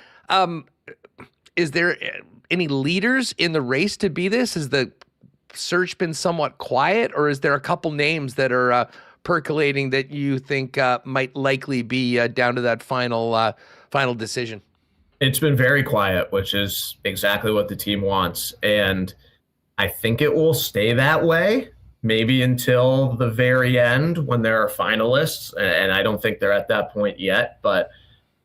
[SPEAKER 2] leaders in the race to be this? Has the search been somewhat quiet, or is there a couple names that are percolating that you think might likely be down to that final decision?
[SPEAKER 8] It's been very quiet, which is exactly what the team wants. And I think it will stay that way, maybe until the very end when there are finalists. And I don't think they're at that point yet, but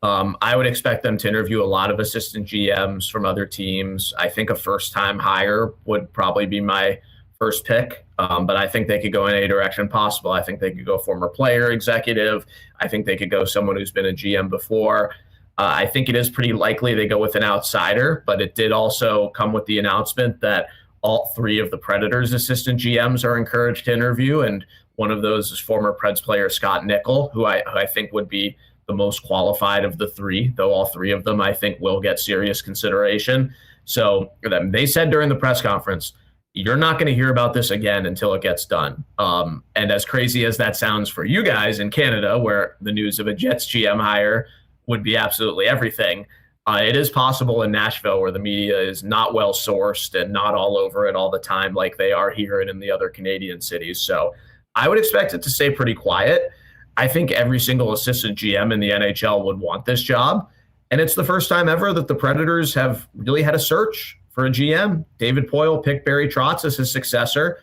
[SPEAKER 8] I would expect them to interview a lot of assistant GMs from other teams. I think a first-time hire would probably be my first pick, but I think they could go in any direction possible. I think they could go former player, executive. I think they could go someone who's been a GM before. I think it is pretty likely they go with an outsider, but it did also come with the announcement that all three of the Predators' assistant GMs are encouraged to interview, and one of those is former Preds player Scott Nickel, who I think would be the most qualified of the three, though all three of them I think will get serious consideration. So they said during the press conference, you're not going to hear about this again until it gets done. And as crazy as that sounds for you guys in Canada, where the news of a Jets GM hire would be absolutely everything, it is possible in Nashville, where the media is not well sourced and not all over it all the time like they are here and in the other Canadian cities. So I would expect it to stay pretty quiet. I think every single assistant GM in the NHL would want this job. And it's the first time ever that the Predators have really had a search for a GM. David Poile picked Barry Trotz as his successor.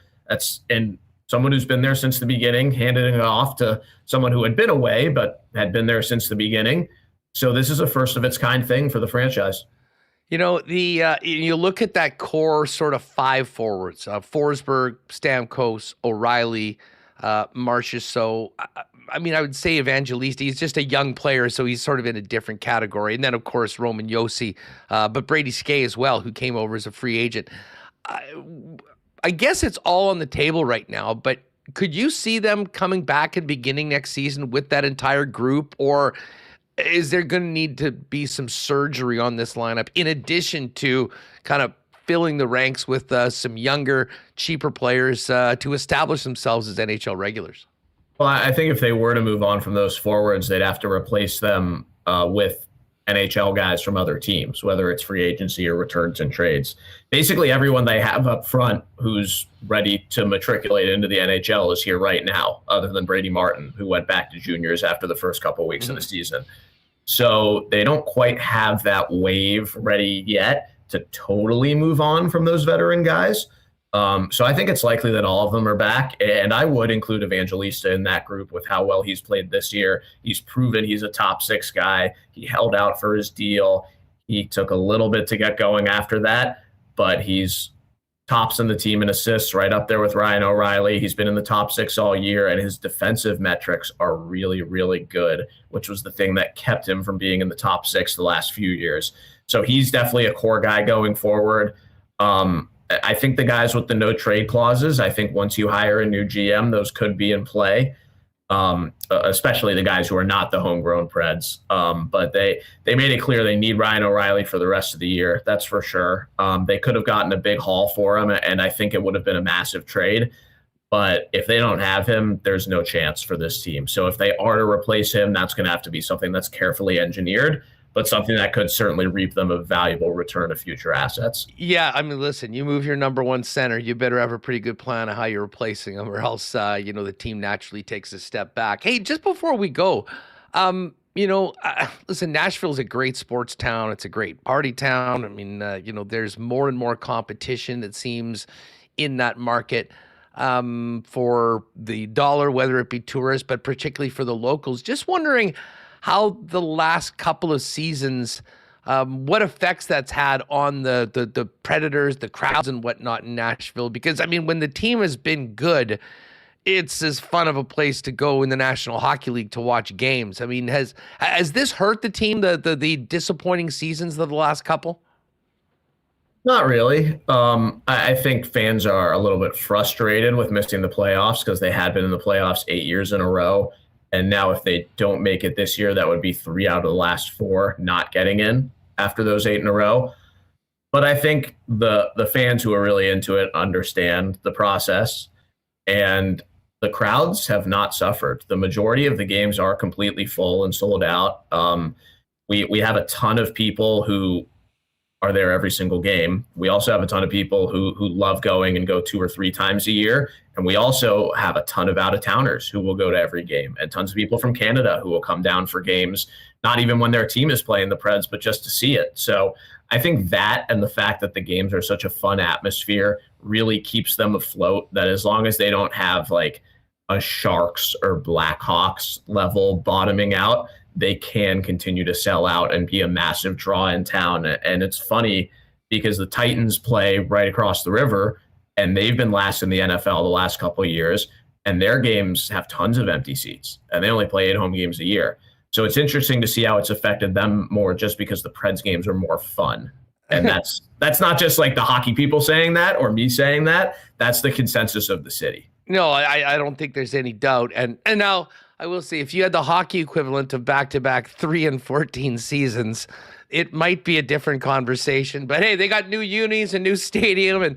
[SPEAKER 8] And someone who's been there since the beginning, handing it off to someone who had been away but had been there since the beginning. So this is a first of its kind thing for the franchise.
[SPEAKER 2] You look at that core sort of five forwards, Forsberg, Stamkos, O'Reilly, Marchessault. I mean, I would say Evangelista. He's just a young player, so he's sort of in a different category. And then, of course, Roman Josi, but Brady Skjei as well, who came over as a free agent. I guess it's all on the table right now, but could you see them coming back and beginning next season with that entire group, or is there going to need to be some surgery on this lineup in addition to kind of filling the ranks with some younger, cheaper players to establish themselves as NHL regulars?
[SPEAKER 8] Well, I think if they were to move on from those forwards, they'd have to replace them with NHL guys from other teams, whether it's free agency or returns and trades. Basically, everyone they have up front who's ready to matriculate into the NHL is here right now, other than Brady Martin, who went back to juniors after the first couple of weeks of the season. So they don't quite have that wave ready yet to totally move on from those veteran guys. So I think it's likely that all of them are back, and I would include Evangelista in that group with how well he's played this year. He's proven he's a top six guy. He held out for his deal. He took a little bit to get going after that, but he's tops in the team in assists, right up there with Ryan O'Reilly. He's been in the top six all year, and his defensive metrics are really, really good, which was the thing that kept him from being in the top six the last few years. So he's definitely a core guy going forward. I think the guys with the no trade clauses, I think once you hire a new GM, those could be in play, especially the guys who are not the homegrown Preds. But they made it clear they need Ryan O'Reilly for the rest of the year. That's for sure. They could have gotten a big haul for him, and I think it would have been a massive trade. But if they don't have him, there's no chance for this team. So if they are to replace him, that's going to have to be something that's carefully engineered. but something that could certainly reap them a valuable return of future assets.
[SPEAKER 2] Yeah, I mean, listen, you move your number one center, you better have a pretty good plan of how you're replacing him, or else, the team naturally takes a step back. Hey, just before we go, listen, Nashville's a great sports town. It's a great party town. I mean, there's more and more competition, it seems, in that market for the dollar, whether it be tourists, but particularly for the locals. Just wondering how the last couple of seasons, what effects that's had on the Predators, the crowds and whatnot in Nashville. Because, I mean, when the team has been good, it's as fun of a place to go in the National Hockey League to watch games. I mean, has this hurt the team, the disappointing seasons of the last couple?
[SPEAKER 8] Not really. I think fans are a little bit frustrated with missing the playoffs because they had been in the playoffs 8 years in a row. And now if they don't make it this year, that would be 3 out of the last 4 not getting in after those 8 in a row. But I think the fans who are really into it understand the process. And the crowds have not suffered. The majority of the games are completely full and sold out. We have a ton of people who are there every single game. We also have a ton of people who love going and go 2 or 3 times a year. And we also have a ton of out-of-towners who will go to every game, and tons of people from Canada who will come down for games, not even when their team is playing the Preds, but just to see it. So I think that, and the fact that the games are such a fun atmosphere, really keeps them afloat, that as long as they don't have like a Sharks or Blackhawks level bottoming out, they can continue to sell out and be a massive draw in town. And it's funny because the Titans play right across the river, and they've been last in the NFL the last couple of years, and their games have tons of empty seats, and they only play 8 home games a year. So it's interesting to see how it's affected them more, just because the Preds games are more fun. And that's not just like the hockey people saying that or me saying that. That's the consensus of the city.
[SPEAKER 2] No, I don't think there's any doubt. And now I will say, if you had the hockey equivalent of back-to-back 3 and 14 seasons, it might be a different conversation. But hey, they got new unis, a new stadium, and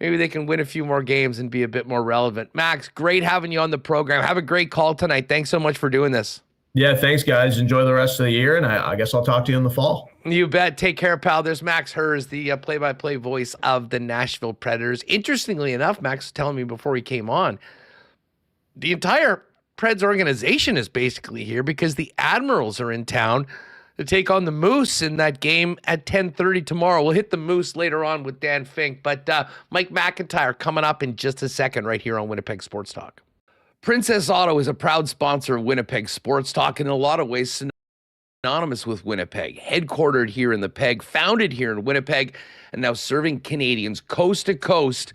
[SPEAKER 2] maybe they can win a few more games and be a bit more relevant. Max, great having you on the program. Have a great call tonight. Thanks so much for doing this.
[SPEAKER 8] Yeah, thanks, guys. Enjoy the rest of the year, and I guess I'll talk to you in the fall.
[SPEAKER 2] You bet. Take care, pal. There's Max Hers, the play-by-play voice of the Nashville Predators. Interestingly enough, Max was telling me before he came on, the entire Preds organization is basically here because the Admirals are in town to take on the Moose in that game at 10:30 tomorrow. We'll hit the Moose later on with Dan Fink, but Mike McIntyre coming up in just a second right here on Winnipeg Sports Talk. Princess Auto is a proud sponsor of Winnipeg Sports Talk, and in a lot of ways synonymous with Winnipeg. Headquartered here in the Peg, founded here in Winnipeg, and now serving Canadians coast to coast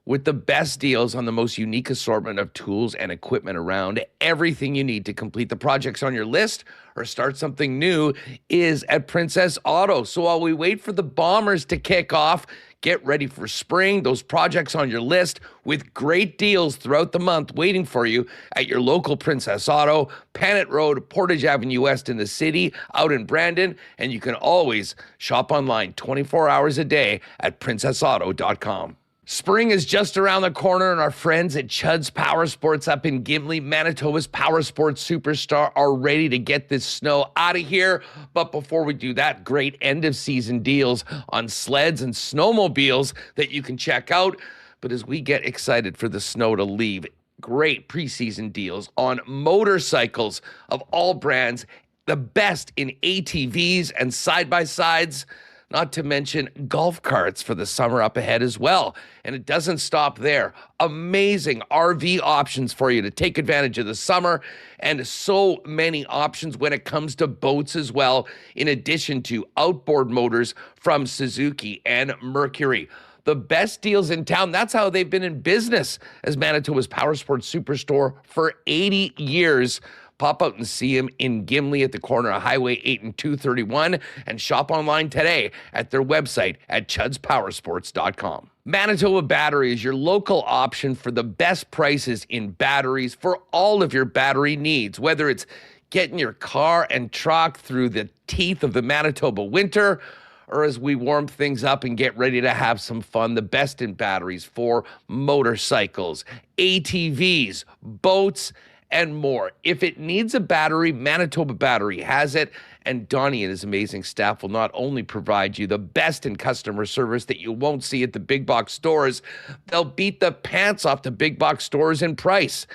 [SPEAKER 2] with the best deals on the most unique assortment of tools and equipment around. Everything you need to complete the projects on your list or start something new is at Princess Auto. So while we wait for the Bombers to kick off, get ready for spring. Those projects on your list with great deals throughout the month waiting for you at your local Princess Auto, Panet Road, Portage Avenue West in the city, out in Brandon. And you can always shop online 24 hours a day at princessauto.com. Spring is just around the corner, and our friends at Chud's Power Sports up in Gimli, Manitoba's power sports superstar, are ready to get this snow out of here. But before we do that, great end-of-season deals on sleds and snowmobiles that you can check out. But as we get excited for the snow to leave, great preseason deals on motorcycles of all brands, the best in ATVs and side-by-sides, not to mention golf carts for the summer up ahead as well. And it doesn't stop there. Amazing RV options for you to take advantage of the summer, and so many options when it comes to boats as well, in addition to outboard motors from Suzuki and Mercury. The best deals in town. That's how they've been in business as Manitoba's power sports superstore for 80 years. Pop out and see him in Gimli at the corner of Highway 8 and 231, and shop online today at their website at chudspowersports.com. Manitoba Battery is your local option for the best prices in batteries for all of your battery needs, whether it's getting your car and truck through the teeth of the Manitoba winter, or as we warm things up and get ready to have some fun, the best in batteries for motorcycles, ATVs, boats, and more. If it needs a battery, Manitoba Battery has it. And Donnie and his amazing staff will not only provide you the best in customer service that you won't see at the big box stores, they'll beat the pants off the big box stores in price.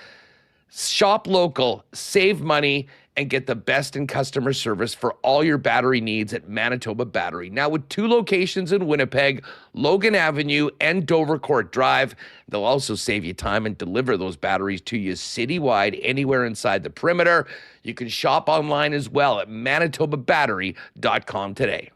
[SPEAKER 2] Shop local, save money, and get the best in customer service for all your battery needs at Manitoba Battery. Now with 2 locations in Winnipeg, Logan Avenue and Dovercourt Drive, they'll also save you time and deliver those batteries to you citywide, anywhere inside the perimeter. You can shop online as well at manitobabattery.com today.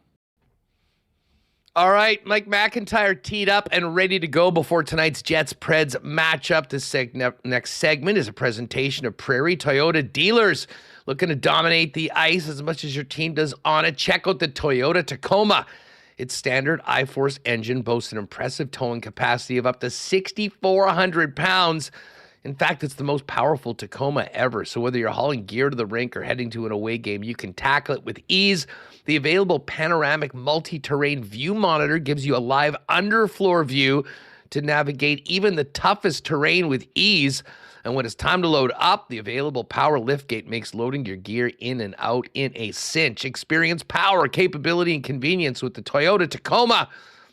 [SPEAKER 2] All right, Mike McIntyre teed up and ready to go before tonight's Jets-Preds matchup. This next segment is a presentation of Prairie Toyota dealers. Looking to dominate the ice as much as your team does on it. Check out the Toyota Tacoma. Its standard I-Force engine boasts an impressive towing capacity of up to 6,400 pounds. In fact, it's the most powerful Tacoma ever. So whether you're hauling gear to the rink or heading to an away game, you can tackle it with ease. The available panoramic multi-terrain view monitor gives you a live underfloor view to navigate even the toughest terrain with ease. And when it's time to load up, the available power liftgate makes loading your gear in and out in a cinch. Experience power, capability, and convenience with the Toyota Tacoma.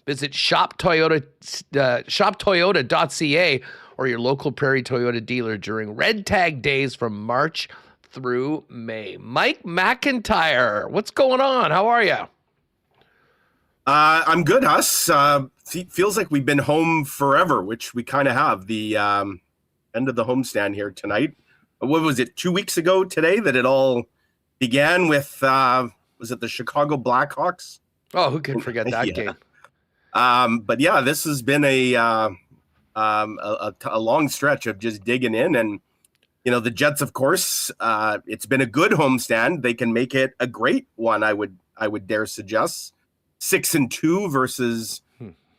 [SPEAKER 2] Visit shoptoyota.ca or your local Prairie Toyota dealer during Red Tag days from March through May. Mike McIntyre, what's going on? How are you?
[SPEAKER 9] I'm good, Huss. Feels like we've been home forever, which we kind of have. The end of the homestand here tonight. What was it, 2 weeks ago today that it all began with, was it the Chicago Blackhawks?
[SPEAKER 2] Oh, who can forget that game?
[SPEAKER 9] But yeah, this has been a long stretch of just digging in, and you know, the Jets, of course, it's been a good homestand. They can make it a great one. I would dare suggest 6-2 versus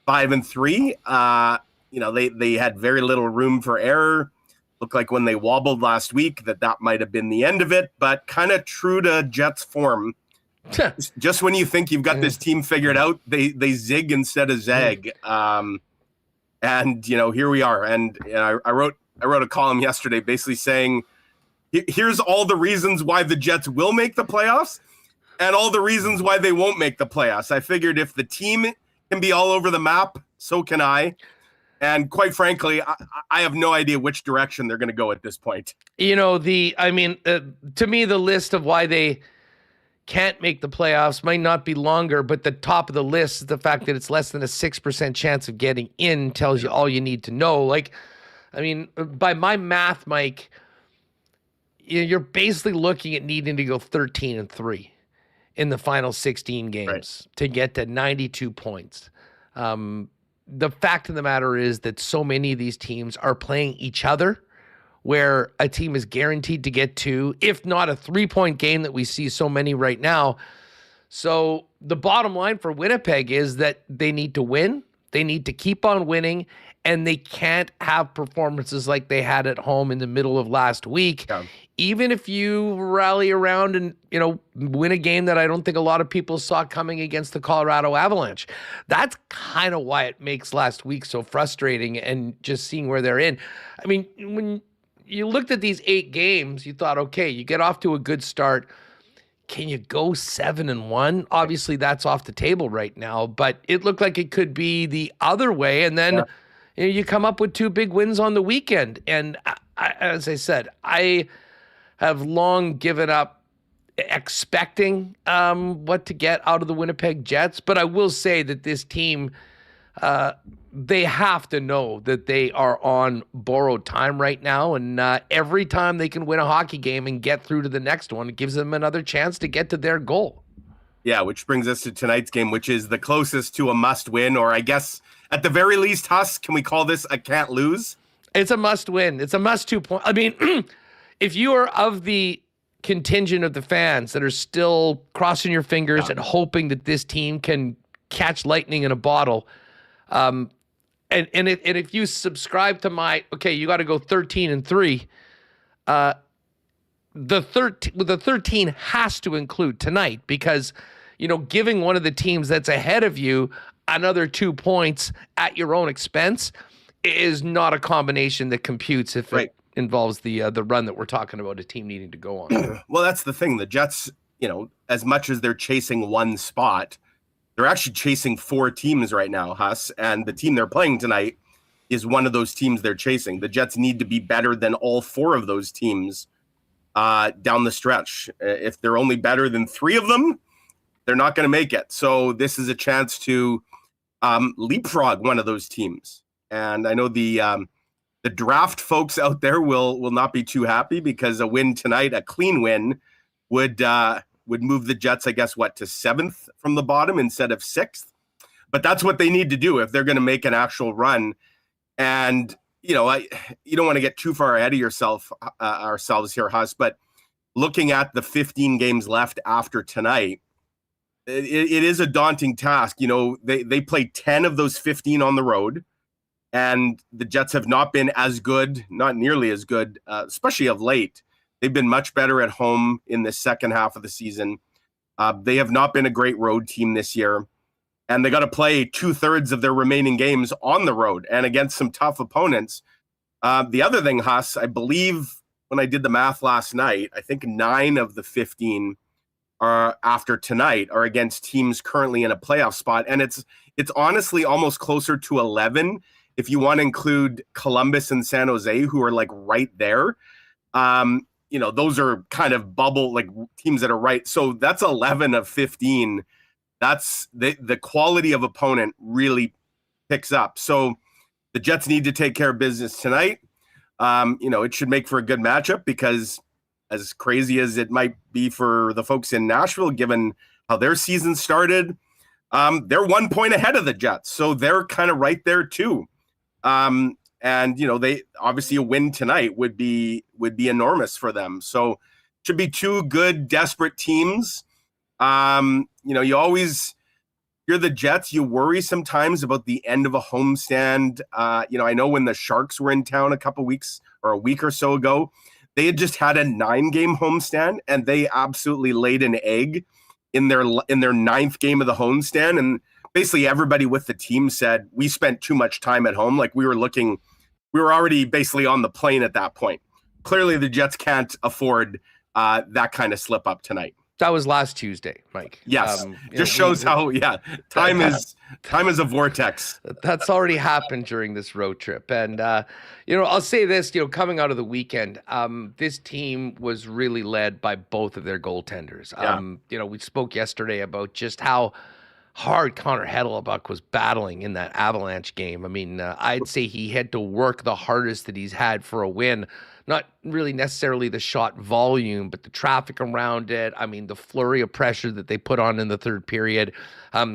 [SPEAKER 9] 5-3. You know, they had very little room for error. Looked like when they wobbled last week that might have been the end of it, but kind of true to Jets form. Just when you think you've got this team figured out, they zig instead of zag. And you know, here we are. And you know, I wrote a column yesterday basically saying, here's all the reasons why the Jets will make the playoffs and all the reasons why they won't make the playoffs. I figured if the team can be all over the map, so can I. And quite frankly, I have no idea which direction they're going to go at this point.
[SPEAKER 2] You know, to me, the list of why they can't make the playoffs might not be longer, but the top of the list is the fact that it's less than a 6% chance of getting in tells you all you need to know. Like, I mean, by my math, Mike, you're basically looking at needing to go 13-3 in the final 16 games to get to 92 points. The fact of the matter is that so many of these teams are playing each other, where a team is guaranteed to get 2, if not a 3-point game that we see so many right now. So the bottom line for Winnipeg is that they need to win. They need to keep on winning, and they can't have performances like they had at home in the middle of last week. Yeah. Even if you rally around and, you know, win a game that I don't think a lot of people saw coming against the Colorado Avalanche. That's kind of why it makes last week so frustrating, and just seeing where they're in. I mean, when you looked at these 8 games, you thought, okay, you get off to a good start. Can you go 7-1? Obviously, that's off the table right now, but it looked like it could be the other way. And then you come up with 2 big wins on the weekend. And as I said, I have long given up expecting what to get out of the Winnipeg Jets. But I will say that this team, they have to know that they are on borrowed time right now. And every time they can win a hockey game and get through to the next one, it gives them another chance to get to their goal.
[SPEAKER 9] Yeah, which brings us to tonight's game, which is the closest to a must win, or I guess at the very least, Huss, can we call this a can't lose?
[SPEAKER 2] It's a must win. It's a must 2 point. I mean, if you are of the contingent of the fans that are still crossing your fingers and hoping that this team can catch lightning in a bottle, and if you subscribe to my, okay, you got to go 13-3, the 13 has to include tonight, because, you know, giving one of the teams that's ahead of you another 2 points at your own expense is not a combination that computes if involves the run that we're talking about, a team needing to go on.
[SPEAKER 9] Well, that's the thing. The Jets, as much as they're chasing one spot, they're actually chasing 4 teams right now, Huss. And the team they're playing tonight is one of those teams they're chasing. The Jets need to be better than all 4 of those teams down the stretch. If they're only better than 3 of them, they're not going to make it. So this is a chance to leapfrog one of those teams. And I know the draft folks out there will not be too happy, because a win tonight, a clean win, would move the Jets, I guess, to 7th from the bottom instead of 6th. But that's what they need to do if they're going to make an actual run. And, you don't want to get too far ahead of ourselves here, Huss, but looking at the 15 games left after tonight, it is a daunting task. They played 10 of those 15 on the road, and the Jets have not been as good, not nearly as good, especially of late. They've been much better at home in the second half of the season. They have not been a great road team this year, and they got to play 2/3 of their remaining games on the road and against some tough opponents. The other thing, Huss, I believe when I did the math last night, I think 9 of the 15 are after tonight are against teams currently in a playoff spot. And it's honestly almost closer to 11 if you want to include Columbus and San Jose, who are right there. Those are kind of bubble teams that are right. So that's 11 of 15. That's the quality of opponent really picks up. So the Jets need to take care of business tonight. It should make for a good matchup, because as crazy as it might be for the folks in Nashville, given how their season started, they're 1 point ahead of the Jets. So they're kind of right there too. They obviously, a win tonight would be enormous for them. So it should be 2 good, desperate teams. You're the Jets, you worry sometimes about the end of a homestand. I know when the Sharks were in town a week or so ago, they had just had a 9-game homestand, and they absolutely laid an egg in their 9th game of the homestand. And basically everybody with the team said, we spent too much time at home. We were already basically on the plane at that point. Clearly the Jets can't afford that kind of slip up tonight.
[SPEAKER 2] That was last Tuesday, Mike.
[SPEAKER 9] Yes, shows how time is a vortex.
[SPEAKER 2] That's already happened during this road trip, and I'll say this: coming out of the weekend, this team was really led by both of their goaltenders. We spoke yesterday about just how hard Connor Hrabchak was battling in that Avalanche game. I mean, I'd say he had to work the hardest that he's had for a win. Not really necessarily the shot volume, but the traffic around it. I mean, the flurry of pressure that they put on in the third period.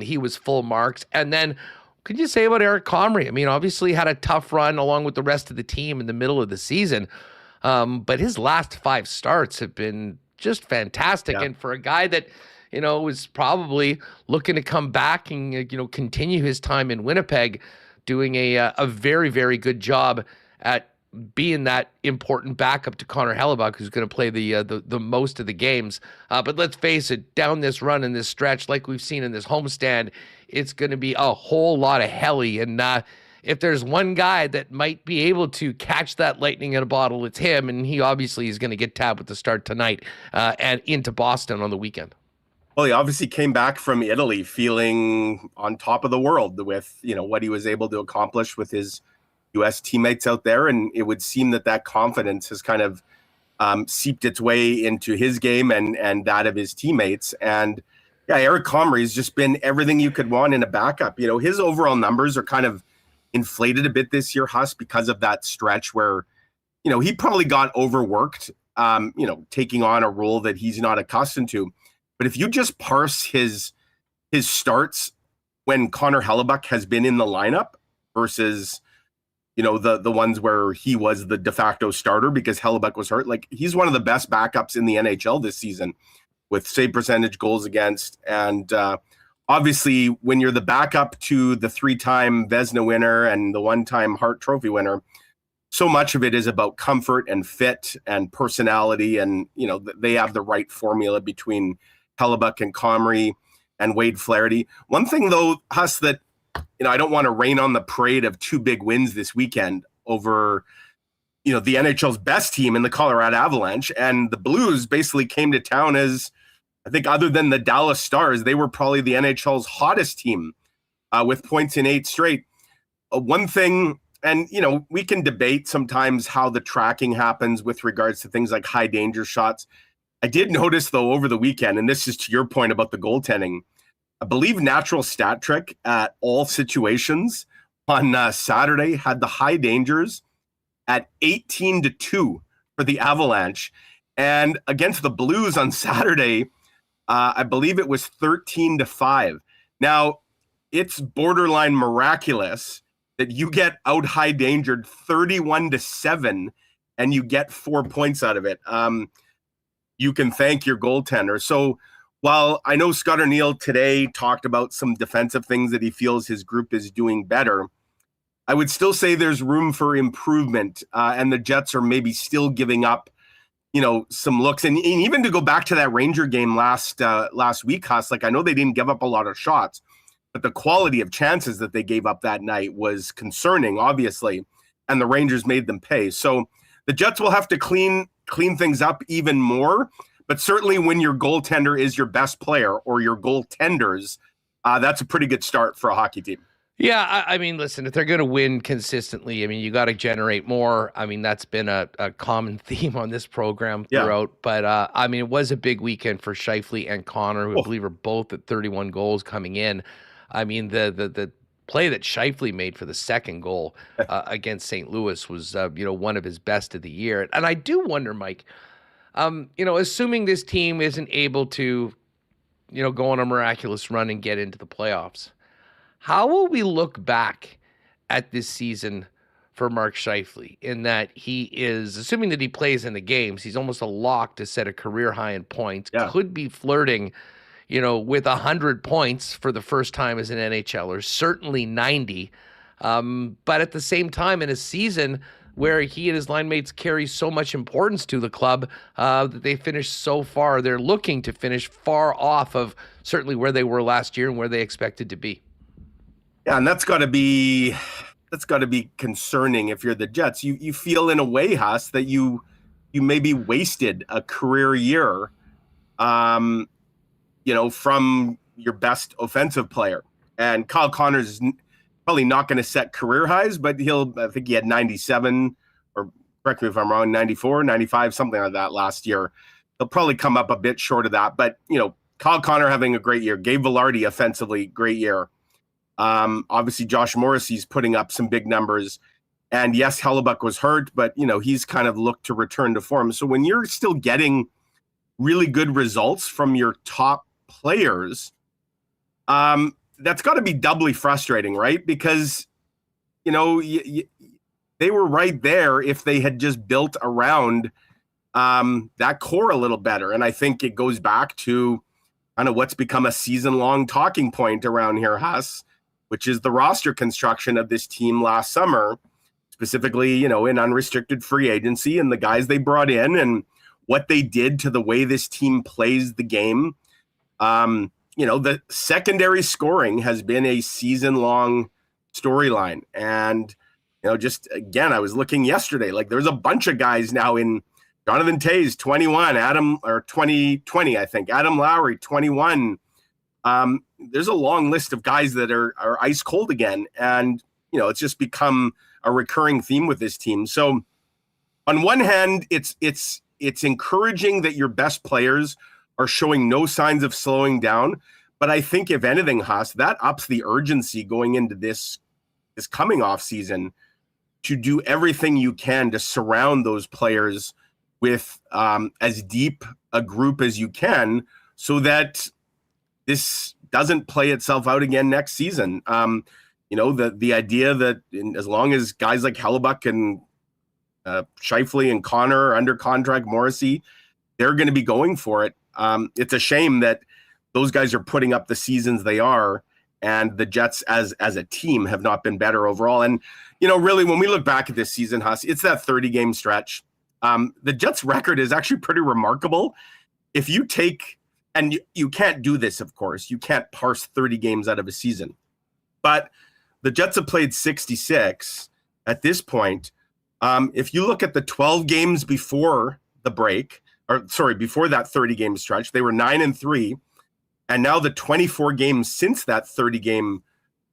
[SPEAKER 2] He was full marks. And then, could you say about Eric Comrie? I mean, obviously had a tough run along with the rest of the team in the middle of the season. But his last 5 starts have been just fantastic. Yeah. And for a guy that, was probably looking to come back and, continue his time in Winnipeg, doing a very, very good job at being that important backup to Connor Hrabchak, who's going to play the most of the games. But let's face it, down this run and this stretch, like we've seen in this homestand, it's going to be a whole lot of heli. And if there's one guy that might be able to catch that lightning in a bottle, it's him. And he obviously is going to get tabbed with the start tonight and into Boston on the weekend.
[SPEAKER 9] Well, he obviously came back from Italy feeling on top of the world with, what he was able to accomplish with his U.S. teammates out there. And it would seem that confidence has kind of seeped its way into his game and that of his teammates. And Eric Comrie has just been everything you could want in a backup. His overall numbers are kind of inflated a bit this year, Huss, because of that stretch where, he probably got overworked, taking on a role that he's not accustomed to. But if you just parse his starts when Connor Hrabchak has been in the lineup versus the ones where he was the de facto starter because Hrabchak was hurt, he's one of the best backups in the NHL this season with save percentage, goals against. And obviously when you're the backup to the 3-time Vezina winner and the 1-time Hart Trophy winner, so much of it is about comfort and fit and personality. And, they have the right formula between Hrabchak and Comrie and Wade Flaherty. One thing though, Huss, that I don't want to rain on the parade of 2 big wins this weekend over the NHL's best team in the Colorado Avalanche, and the Blues basically came to town as, I think, other than the Dallas Stars, they were probably the NHL's hottest team with points in 8 straight. One thing, and we can debate sometimes how the tracking happens with regards to things like high danger shots. I did notice, though, over the weekend, and this is to your point about the goaltending, I believe Natural Stat Trick at all situations on Saturday had the high dangers at 18-2 for the Avalanche. And against the Blues on Saturday, I believe it was 13-5. Now, it's borderline miraculous that you get out high dangered 31-7 and you get 4 points out of it. You can thank your goaltender. So while I know Scott O'Neill today talked about some defensive things that he feels his group is doing better, I would still say there's room for improvement, and the Jets are maybe still giving up, some looks. And even to go back to that Ranger game last week, Huss, I know they didn't give up a lot of shots, but the quality of chances that they gave up that night was concerning, obviously, and the Rangers made them pay. So the Jets will have to clean things up even more, but certainly when your goaltender is your best player or your goaltenders, that's a pretty good start for a hockey team.
[SPEAKER 2] Yeah, I mean, listen, if they're going to win consistently, I mean, you got to generate more. I mean, that's been a common theme on this program throughout. Yeah. But, I mean, it was a big weekend for Shifeley and Connor, who I believe are both at 31 goals coming in. I mean, the play that Shifeley made for the second goal against St. Louis was, one of his best of the year. And I do wonder, Mike, assuming this team isn't able to, go on a miraculous run and get into the playoffs, how will we look back at this season for Mark Shifeley in that he is, assuming that he plays in the games, he's almost a lock to set a career high in points, could be flirting, with 100 points for the first time as an NHLer, certainly 90. But at the same time, in a season where he and his line mates carry so much importance to the club that they finished so far, they're looking to finish far off of certainly where they were last year and where they expected to be.
[SPEAKER 9] Yeah, and that's got to be concerning if you're the Jets. You feel in a way, Huss, that you maybe wasted a career year, from your best offensive player. And Kyle Connor's probably not going to set career highs, but I think he had 97, or correct me if I'm wrong, 94, 95, something like that last year. He'll probably come up a bit short of that. But, Kyle Connor having a great year. Gabe Vilardi offensively, great year. Obviously, Josh Morrissey's putting up some big numbers. And yes, Hellebuyck was hurt, but, he's kind of looked to return to form. So when you're still getting really good results from your top players, that's got to be doubly frustrating, right? Because, they were right there if they had just built around that core a little better. And I think it goes back to kind of what's become a season-long talking point around here, Huss, which is the roster construction of this team last summer, specifically, in unrestricted free agency and the guys they brought in and what they did to the way this team plays the game. The secondary scoring has been a season-long storyline. And, just again, I was looking yesterday, there's a bunch of guys now in Jonathan Toews, 21, 2020, I think, Adam Lowry, 21. There's a long list of guys that are ice cold again. And, it's just become a recurring theme with this team. So on one hand, it's encouraging that your best players are showing no signs of slowing down. But I think if anything, Huss, that ups the urgency going into this coming off season to do everything you can to surround those players with as deep a group as you can so that this doesn't play itself out again next season. The idea that as long as guys like Hellebuyck and Shifeley and Connor are under contract, Morrissey, they're going to be going for it. It's a shame that those guys are putting up the seasons they are, and the Jets as a team have not been better overall. And, really, when we look back at this season, Huss, it's that 30-game stretch. The Jets' record is actually pretty remarkable. If you take, and you can't do this, of course, you can't parse 30 games out of a season, but the Jets have played 66 at this point. If you look at the 12 games before the break, before that 30-game stretch, they were 9-3. And now the 24 games since that 30-game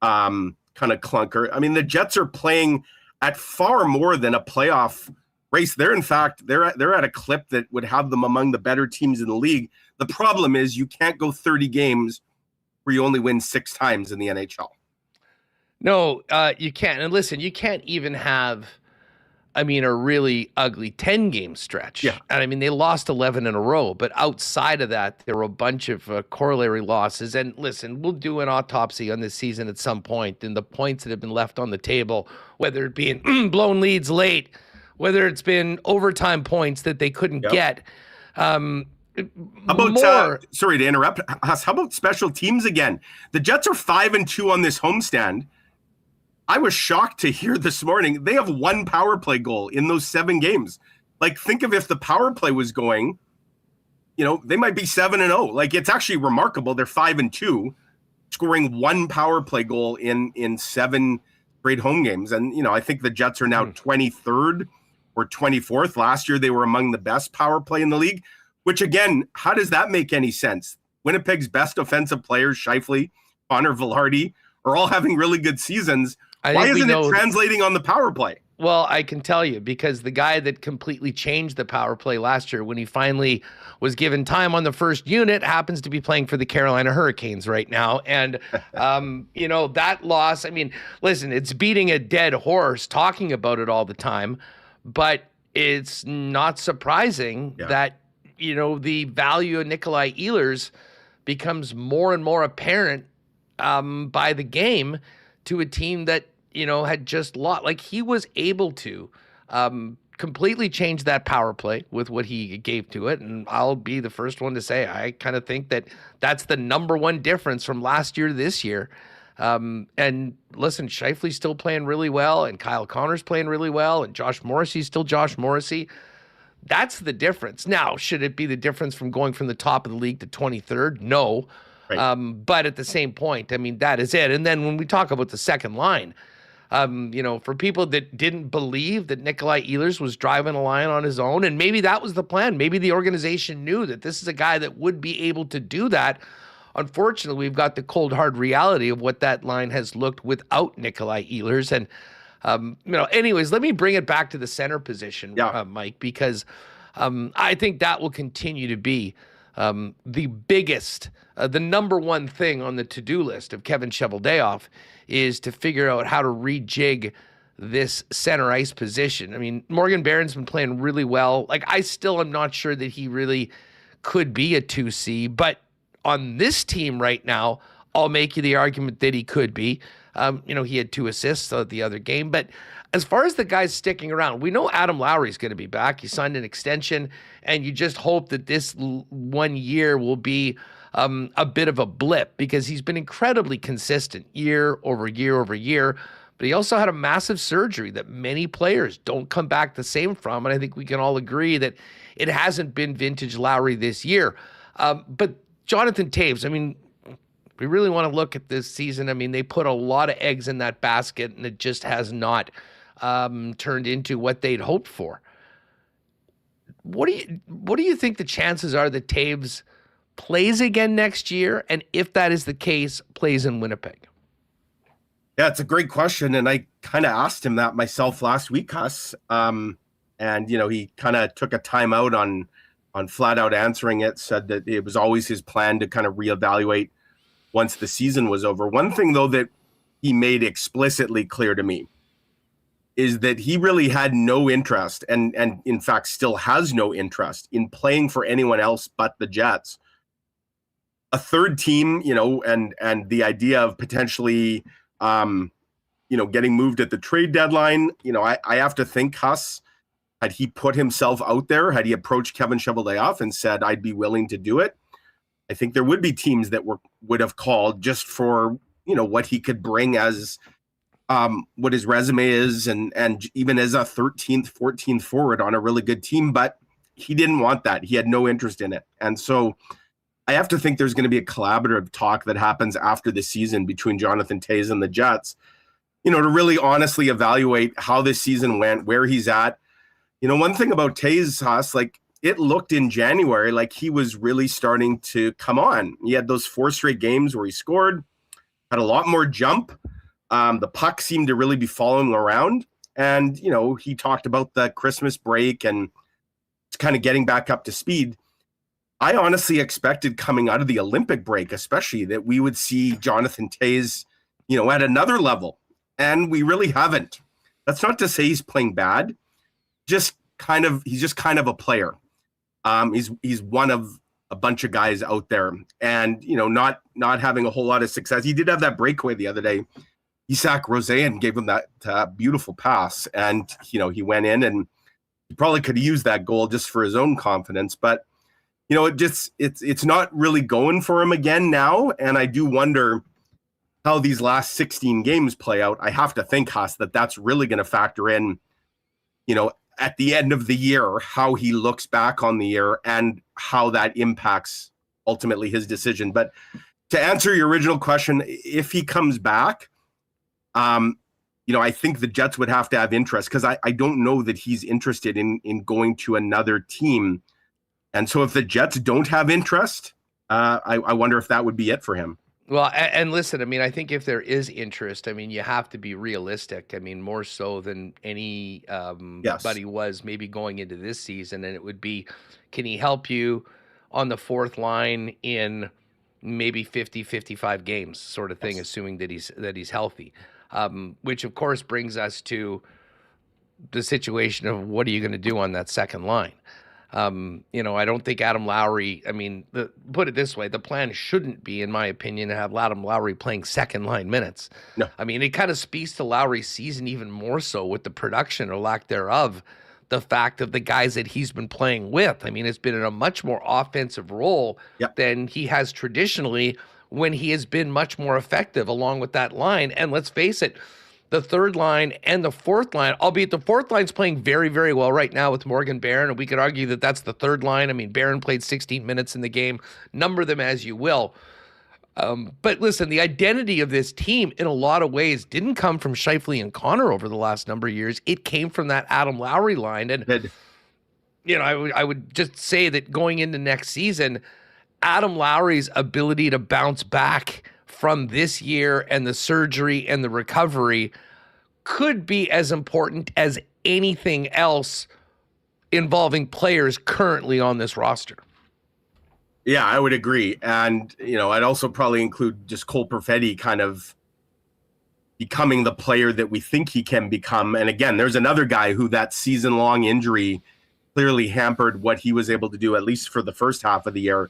[SPEAKER 9] kind of clunker. I mean, the Jets are playing at far more than a playoff race. They're at a clip that would have them among the better teams in the league. The problem is you can't go 30 games where you only win 6 times in the NHL.
[SPEAKER 2] No, you can't. And listen, you can't even have, a really ugly 10-game stretch.
[SPEAKER 9] Yeah.
[SPEAKER 2] And they lost 11 in a row. But outside of that, there were a bunch of corollary losses. And listen, we'll do an autopsy on this season at some point, and the points that have been left on the table, whether it be in blown leads late, whether it's been overtime points that they couldn't get.
[SPEAKER 9] How about, sorry to interrupt, how about special teams again? The Jets are 5-2 on this homestand. I was shocked to hear this morning they have 1 power play goal in those 7 games. Like, think of if the power play was going, they might be 7-0. Like, it's actually remarkable. They're 5-2, scoring 1 power play goal in 7 straight home games. And, I think the Jets are now 23rd or 24th. Last year, they were among the best power play in the league, which, again, how does that make any sense? Winnipeg's best offensive players, Shifeley, Connor Vilardi, are all having really good seasons. Why isn't it translating on the power play?
[SPEAKER 2] Well, I can tell you, because the guy that completely changed the power play last year when he finally was given time on the first unit happens to be playing for the Carolina Hurricanes right now. And, that loss, listen, it's beating a dead horse talking about it all the time, but it's not surprising that, the value of Nikolai Ehlers becomes more and more apparent by the game to a team that, had just lost. Like, he was able to completely change that power play with what he gave to it. And I'll be the first one to say, I kind of think that that's the number one difference from last year to this year. And listen, Shifeley's still playing really well, and Kyle Connor's playing really well, and Josh Morrissey's still Josh Morrissey. That's the difference. Now, should it be the difference from going from the top of the league to 23rd? No. Right. But at the same point, that is it. And then when we talk about the second line, for people that didn't believe that Nikolai Ehlers was driving a line on his own, and maybe that was the plan. Maybe the organization knew that this is a guy that would be able to do that. Unfortunately, we've got the cold, hard reality of what that line has looked without Nikolai Ehlers. And, anyways, let me bring it back to the center position, Mike, because I think that will continue to be the biggest, the number one thing on the to-do list of Kevin Cheveldayoff is to figure out how to rejig this center ice position. Morgan Barron's been playing really well. Like, I still am not sure that he really could be a 2C, but on this team right now, I'll make you the argument that he could be. He had 2 assists the other game, but as far as the guys sticking around, we know Adam Lowry's going to be back. He signed an extension, and you just hope that this 1 year will be a bit of a blip, because he's been incredibly consistent year over year over year. But he also had a massive surgery that many players don't come back the same from, and I think we can all agree that it hasn't been vintage Lowry this year. But Jonathan Toews, we really want to look at this season. They put a lot of eggs in that basket, and it just has not turned into what they'd hoped for. What do you think the chances are that Toews plays again next year, and if that is the case, plays in Winnipeg?
[SPEAKER 9] Yeah, it's a great question, and I kind of asked him that myself last week, Huss. And he kind of took a timeout on flat out answering it, said that it was always his plan to kind of reevaluate once the season was over. One thing, though, that he made explicitly clear to me is that he really had no interest, and in fact still has no interest, in playing for anyone else but the Jets. A third team, and the idea of potentially, getting moved at the trade deadline. I have to think, Huss, had he put himself out there, had he approached Kevin Cheveldayoff and said, I'd be willing to do it, I think there would be teams that would have called just for, what he could bring as what his resume is, and even as a 13th, 14th forward on a really good team. But he didn't want that. He had no interest in it. And so I have to think there's going to be a collaborative talk that happens after the season between Jonathan Toews and the Jets to really honestly evaluate how this season went, where he's at. One thing about Taze, Huss, like it looked in January like he was really starting to come on. He had those 4 straight games where he scored, had a lot more jump. The puck seemed to really be following around. And, he talked about the Christmas break and kind of getting back up to speed. I honestly expected coming out of the Olympic break, especially, that we would see Jonathan Taze, at another level. And we really haven't. That's not to say he's playing bad. He's just kind of a player. He's one of a bunch of guys out there, and not having a whole lot of success. He did have that breakaway the other day. Isak Rosén gave him that beautiful pass, and he went in, and he probably could have used that goal just for his own confidence. But it's not really going for him again now, and I do wonder how these last 16 games play out. I have to think, Huss, that's really going to factor in, at the end of the year, how he looks back on the year and how that impacts ultimately his decision. But to answer your original question, if he comes back, I think the Jets would have to have interest, because I don't know that he's interested in going to another team. And so if the Jets don't have interest, I wonder if that would be it for him.
[SPEAKER 2] Well, and listen, I think if there is interest, you have to be realistic. More so than anybody was maybe going into this season. And it would be, can he help you on the fourth line in maybe 50, 55 games sort of thing, assuming that he's healthy, which of course brings us to the situation of what are you going to do on that second line? I don't think Adam Lowry, put it this way, the plan shouldn't be, in my opinion, to have Adam Lowry playing second line minutes.
[SPEAKER 9] No.
[SPEAKER 2] It kind of speaks to Lowry's season even more so with the production or lack thereof, the fact of the guys that he's been playing with. It's been in a much more offensive role than he has traditionally, when he has been much more effective along with that line. And let's face it, the third line and the fourth line, albeit the fourth line's playing very, very well right now with Morgan Barron, and we could argue that that's the third line. Barron played 16 minutes in the game. Number them as you will. But listen, the identity of this team in a lot of ways didn't come from Shifeley and Connor over the last number of years. It came from that Adam Lowry line. And, I would just say that going into next season, Adam Lowry's ability to bounce back from this year and the surgery and the recovery could be as important as anything else involving players currently on this roster.
[SPEAKER 9] Yeah, I would agree. And, I'd also probably include just Cole Perfetti kind of becoming the player that we think he can become. And again, there's another guy who that season-long injury clearly hampered what he was able to do, at least for the first half of the year.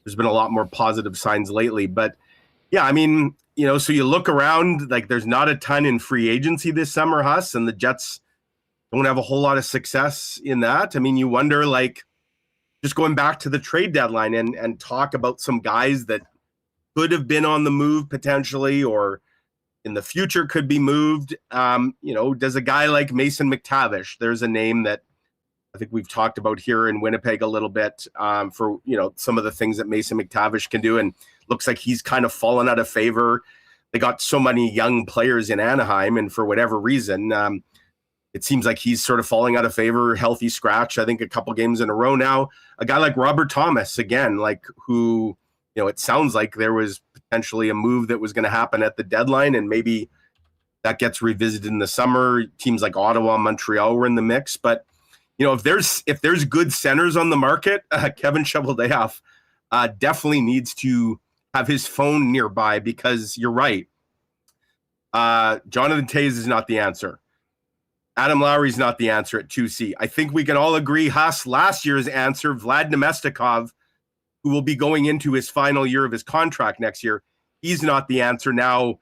[SPEAKER 9] There's been a lot more positive signs lately. But yeah, so you look around, like there's not a ton in free agency this summer, Huss, and the Jets don't have a whole lot of success in that. You wonder, like, just going back to the trade deadline and talk about some guys that could have been on the move potentially, or in the future could be moved. Does a guy like Mason McTavish, there's a name that I think we've talked about here in Winnipeg a little bit, for, some of the things that Mason McTavish can do. And looks like he's kind of fallen out of favor. They got so many young players in Anaheim, and for whatever reason, it seems like he's sort of falling out of favor. Healthy scratch, I think, a couple games in a row now. A guy like Robert Thomas, again, like who, it sounds like there was potentially a move that was going to happen at the deadline, and maybe that gets revisited in the summer. Teams like Ottawa, Montreal were in the mix, but if there's good centers on the market, Kevin Cheveldayoff definitely needs to have his phone nearby, because you're right. Jonathan Taze is not the answer. Adam Lowry's not the answer at 2C. I think we can all agree, Huss, last year's answer, Vlad Nemestikov, who will be going into his final year of his contract next year, he's not the answer now,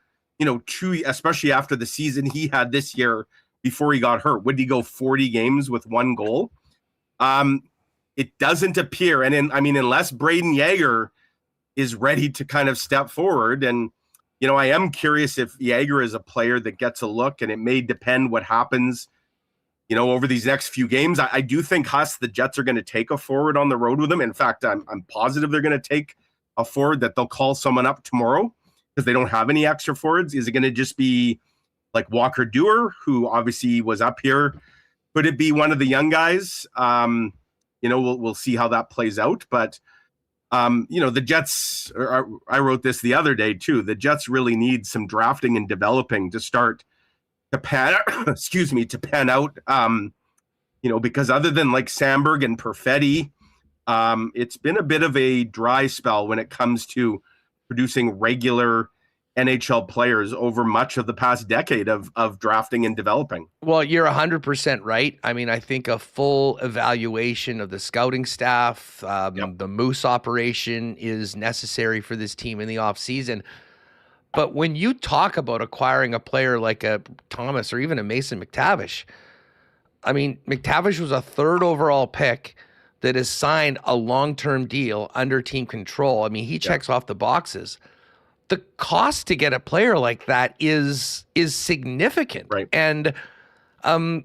[SPEAKER 9] especially after the season he had this year before he got hurt. Would he go 40 games with 1 goal? It doesn't appear. And unless Braden Yager is ready to kind of step forward, and I am curious if Yager is a player that gets a look, and it may depend what happens, over these next few games. I do think, Huss, the Jets are going to take a forward on the road with them. In fact, I'm positive they're going to take a forward, that they'll call someone up tomorrow because they don't have any extra forwards. Is it going to just be, like Walker Dewar, who obviously was up here? Could it be one of the young guys? We'll see how that plays out. But, the Jets, I wrote this the other day too, the Jets really need some drafting and developing to start to pan out, because other than like Sandberg and Perfetti, it's been a bit of a dry spell when it comes to producing regular NHL players over much of the past decade of drafting and developing.
[SPEAKER 2] Well, you're 100% right. I mean, I think a full evaluation of the scouting staff, the Moose operation is necessary for this team in the offseason. But when you talk about acquiring a player like a Thomas or even a Mason McTavish, I mean, McTavish was a 3rd overall pick that has signed a long-term deal under team control. I mean, he checks off the boxes. The cost to get a player like that is significant.
[SPEAKER 9] Right.
[SPEAKER 2] And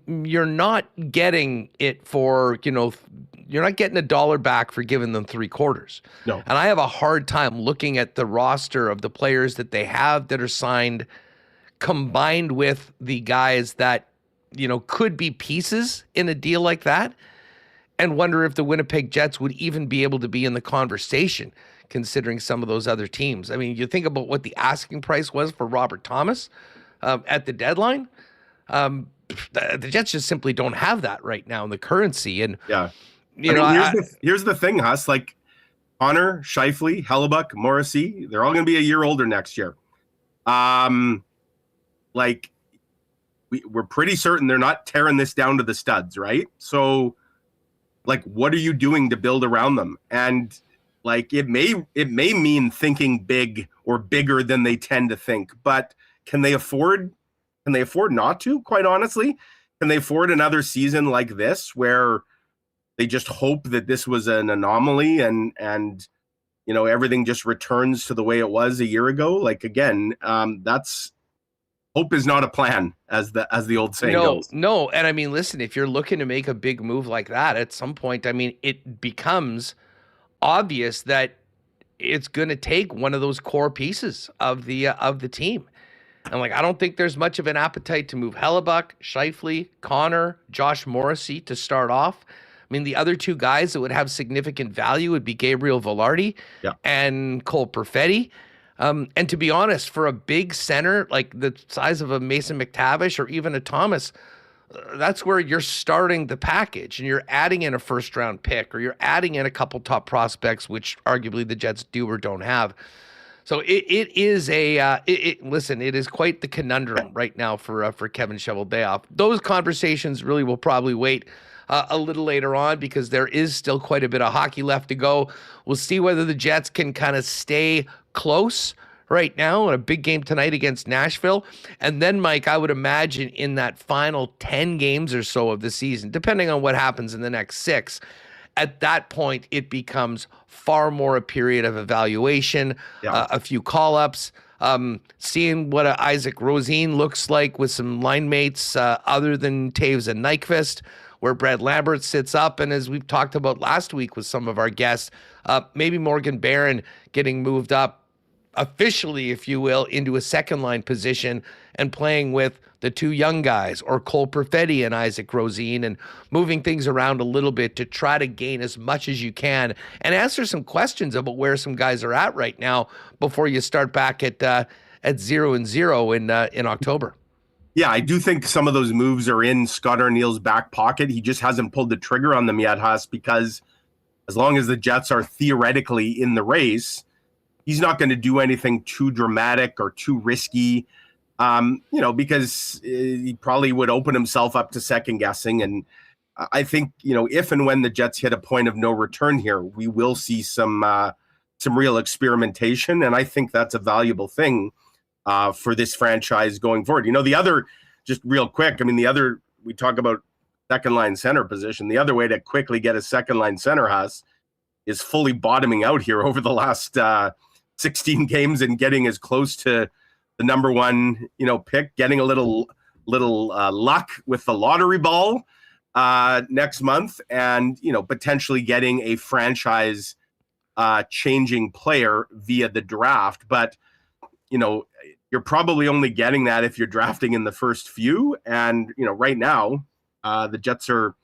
[SPEAKER 2] you're not getting it for, you're not getting $1 back for giving them 3 quarters.
[SPEAKER 9] No.
[SPEAKER 2] And I have a hard time looking at the roster of the players that they have that are signed combined with the guys that, could be pieces in a deal like that, and wonder if the Winnipeg Jets would even be able to be in the conversation considering some of those other teams. I mean, you think about what the asking price was for Robert Thomas at the deadline. The Jets just simply don't have that right now in the currency. And
[SPEAKER 9] here's the thing, Huss. Like Connor, Shifeley, Hellebuyck, Morrissey, they're all going to be a year older next year. We're pretty certain they're not tearing this down to the studs, right? So, what are you doing to build around them? And it may mean thinking big or bigger than they tend to think, but can they afford not to, quite honestly? Can they afford another season like this where they just hope that this was an anomaly and everything just returns to the way it was a year ago? That's hope is not a plan, as the old saying goes.
[SPEAKER 2] No. And I mean, listen, if you're looking to make a big move like that, at some point, I mean, it becomes obvious that it's going to take one of those core pieces of the team. And I don't think there's much of an appetite to move Hellebuyck, Shifeley, Connor, Josh Morrissey to start off. I mean, the other 2 guys that would have significant value would be Gabriel Velarde and Cole Perfetti. And to be honest, for a big center like the size of a Mason McTavish or even a Thomas, that's where you're starting the package and you're adding in a 1st-round pick or you're adding in a couple top prospects, which arguably the Jets do or don't have. So it is it is quite the conundrum right now for Kevin Cheveldayoff. Those conversations really will probably wait a little later on because there is still quite a bit of hockey left to go. We'll see whether the Jets can kind of stay close right now in a big game tonight against Nashville. And then, Mike, I would imagine in that final 10 games or so of the season, depending on what happens in the next 6, at that point, it becomes far more a period of evaluation, a few call-ups, seeing what Isaac Rosén looks like with some line mates other than Taves and Nyquist, where Brad Lambert sits up. And as we've talked about last week with some of our guests, maybe Morgan Barron getting moved up officially, if you will, into a 2nd-line position and playing with the 2 young guys or Cole Perfetti and Isaac Rosén and moving things around a little bit to try to gain as much as you can and answer some questions about where some guys are at right now before you start back at 0-0 in October.
[SPEAKER 9] Yeah, I do think some of those moves are in Scott Arniel's back pocket. He just hasn't pulled the trigger on them yet, Huss, because as long as the Jets are theoretically in the race, he's not going to do anything too dramatic or too risky, because he probably would open himself up to second guessing. And I think, if and when the Jets hit a point of no return here, we will see some real experimentation. And I think that's a valuable thing for this franchise going forward. The other, just real quick, we talk about 2nd-line center position. The other way to quickly get a 2nd-line center, Huss, is fully bottoming out here over the last 16 games and getting as close to the number 1, pick, getting a little luck with the lottery ball next month, and potentially getting a franchise changing player via the draft. But you're probably only getting that if you're drafting in the first few. And, right now, the Jets are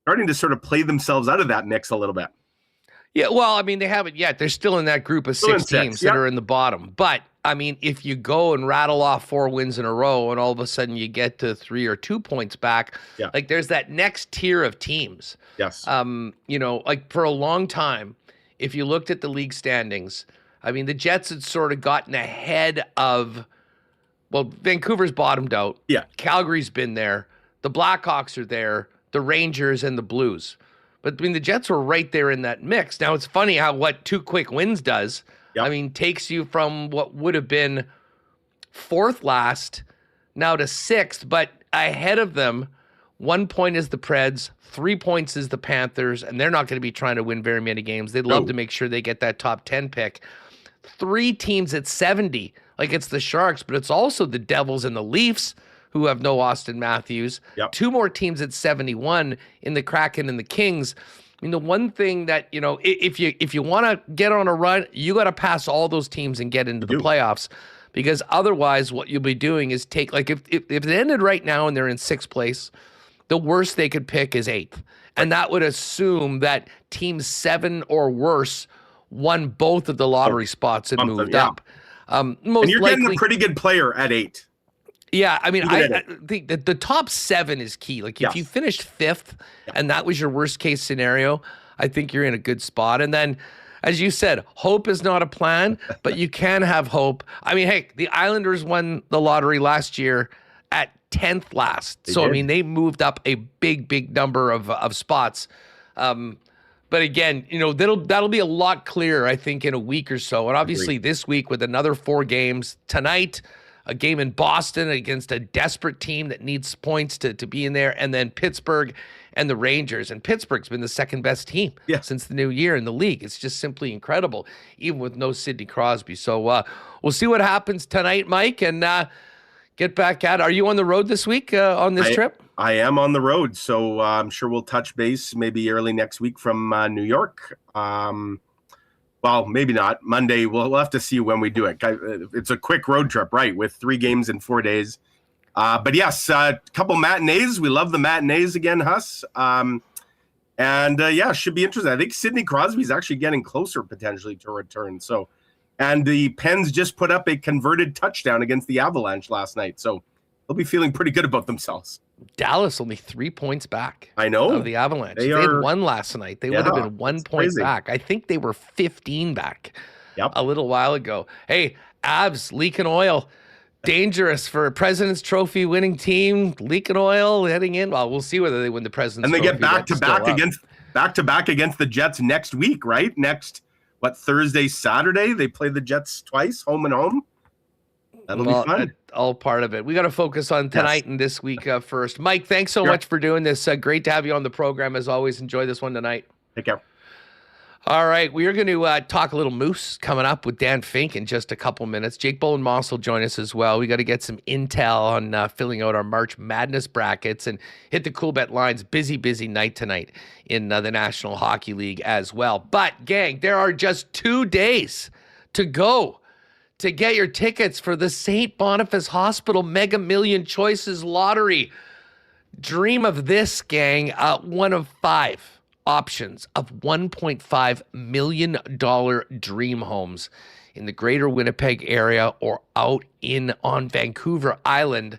[SPEAKER 9] starting to sort of play themselves out of that mix a little bit.
[SPEAKER 2] Yeah, well, I mean, they haven't yet. They're still in that group of six teams that are in the bottom. But, I mean, if you go and rattle off 4 wins in a row and all of a sudden you get to 3 or 2 points back, like there's that next tier of teams.
[SPEAKER 9] Yes.
[SPEAKER 2] Like for a long time, if you looked at the league standings, I mean, the Jets had sort of gotten ahead of, Vancouver's bottomed out.
[SPEAKER 9] Yeah.
[SPEAKER 2] Calgary's been there. The Blackhawks are there. The Rangers and the Blues. But I mean, the Jets were right there in that mix. Now, it's funny how what 2 quick wins does, I mean, takes you from what would have been 4th last now to 6th, but ahead of them, 1 point is the Preds, 3 points is the Panthers, and they're not going to be trying to win very many games. They'd love to make sure they get that top 10 pick. 3 teams at 70, like it's the Sharks, but it's also the Devils and the Leafs, who have no Austin Matthews. 2 more teams at 71 in the Kraken and the Kings. I mean, the one thing that, if you want to get on a run, you got to pass all those teams and get into the playoffs, because otherwise what you'll be doing is take, like if it ended right now and they're in 6th place, the worst they could pick is 8th. And that would assume that team 7 or worse won both of the lottery spots and moved up.
[SPEAKER 9] And you're getting a pretty good player at 8.
[SPEAKER 2] Yeah, I mean, I think that the top 7 is key. Like, if you finished 5th and that was your worst case scenario, I think you're in a good spot. And then, as you said, hope is not a plan, but you can have hope. I mean, hey, the Islanders won the lottery last year at 10th last. I mean, they moved up a big number of spots. But again, that'll be a lot clearer, I think, in a week or so. And obviously this week with another 4 games tonight, a game in Boston against a desperate team that needs points to be in there, and then Pittsburgh and the Rangers. And Pittsburgh's been the second best team since the new year in the league. It's just simply incredible, even with no Sidney Crosby. So we'll see what happens tonight, Mike, and get back at it. Are you on the road this week on this trip?
[SPEAKER 9] I am on the road, so I'm sure we'll touch base maybe early next week from New York. Well, maybe not. Monday, we'll have to see when we do it. It's a quick road trip, right, with 3 games in 4 days. But yes, a couple matinees. We love the matinees again, Huss. Should be interesting. I think Sidney Crosby's actually getting closer potentially to return. So, and the Pens just put up a converted touchdown against the Avalanche last night. So they'll be feeling pretty good about themselves.
[SPEAKER 2] Dallas only 3 points back.
[SPEAKER 9] I know.
[SPEAKER 2] Of the Avalanche. They had won last night. They would have been 1 point
[SPEAKER 9] crazy.
[SPEAKER 2] back. I think they were 15 back a little while ago. Hey, Avs leaking oil. Dangerous for a President's Trophy winning team. Leaking oil heading in. Well, we'll see whether they win the President's Trophy.
[SPEAKER 9] And they get back to back against the Jets next week, right? Next, Thursday, Saturday? They play the Jets twice, home and home. That'll be fun.
[SPEAKER 2] All part of it. We got to focus on tonight and this week first. Mike, thanks so much for doing this. Great to have you on the program as always. Enjoy this one tonight.
[SPEAKER 9] Take care.
[SPEAKER 2] All right, we are going to talk a little Moose coming up with Dan Fink in just a couple minutes. Jake Bowen-Moss will join us as well. We got to get some intel on filling out our March Madness brackets and hit the cool bet lines. Busy night tonight in the National Hockey League as well. But, gang, there are just 2 days to go to get your tickets for the St. Boniface Hospital Mega Million Choices Lottery. Dream of this, gang. One of 5 options of $1.5 million dream homes in the greater Winnipeg area or out on Vancouver Island.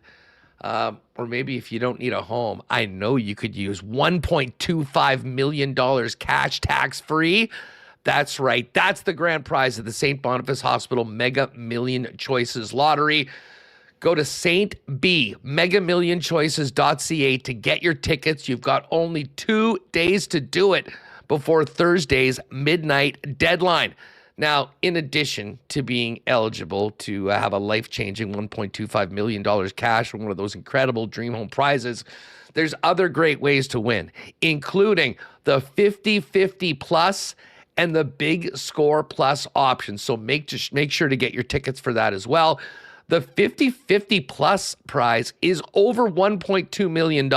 [SPEAKER 2] Or maybe if you don't need a home, I know you could use $1.25 million cash tax free. That's right. That's the grand prize of the St. Boniface Hospital Mega Million Choices Lottery. Go to stbmegamillionchoices.ca to get your tickets. You've got only 2 days to do it before Thursday's midnight deadline. Now, in addition to being eligible to have a life-changing $1.25 million cash from one of those incredible Dream Home prizes, there's other great ways to win, including the 50-50 plus and the Big Score Plus option. So make sure to get your tickets for that as well. The 50-50 plus prize is over $1.2 million.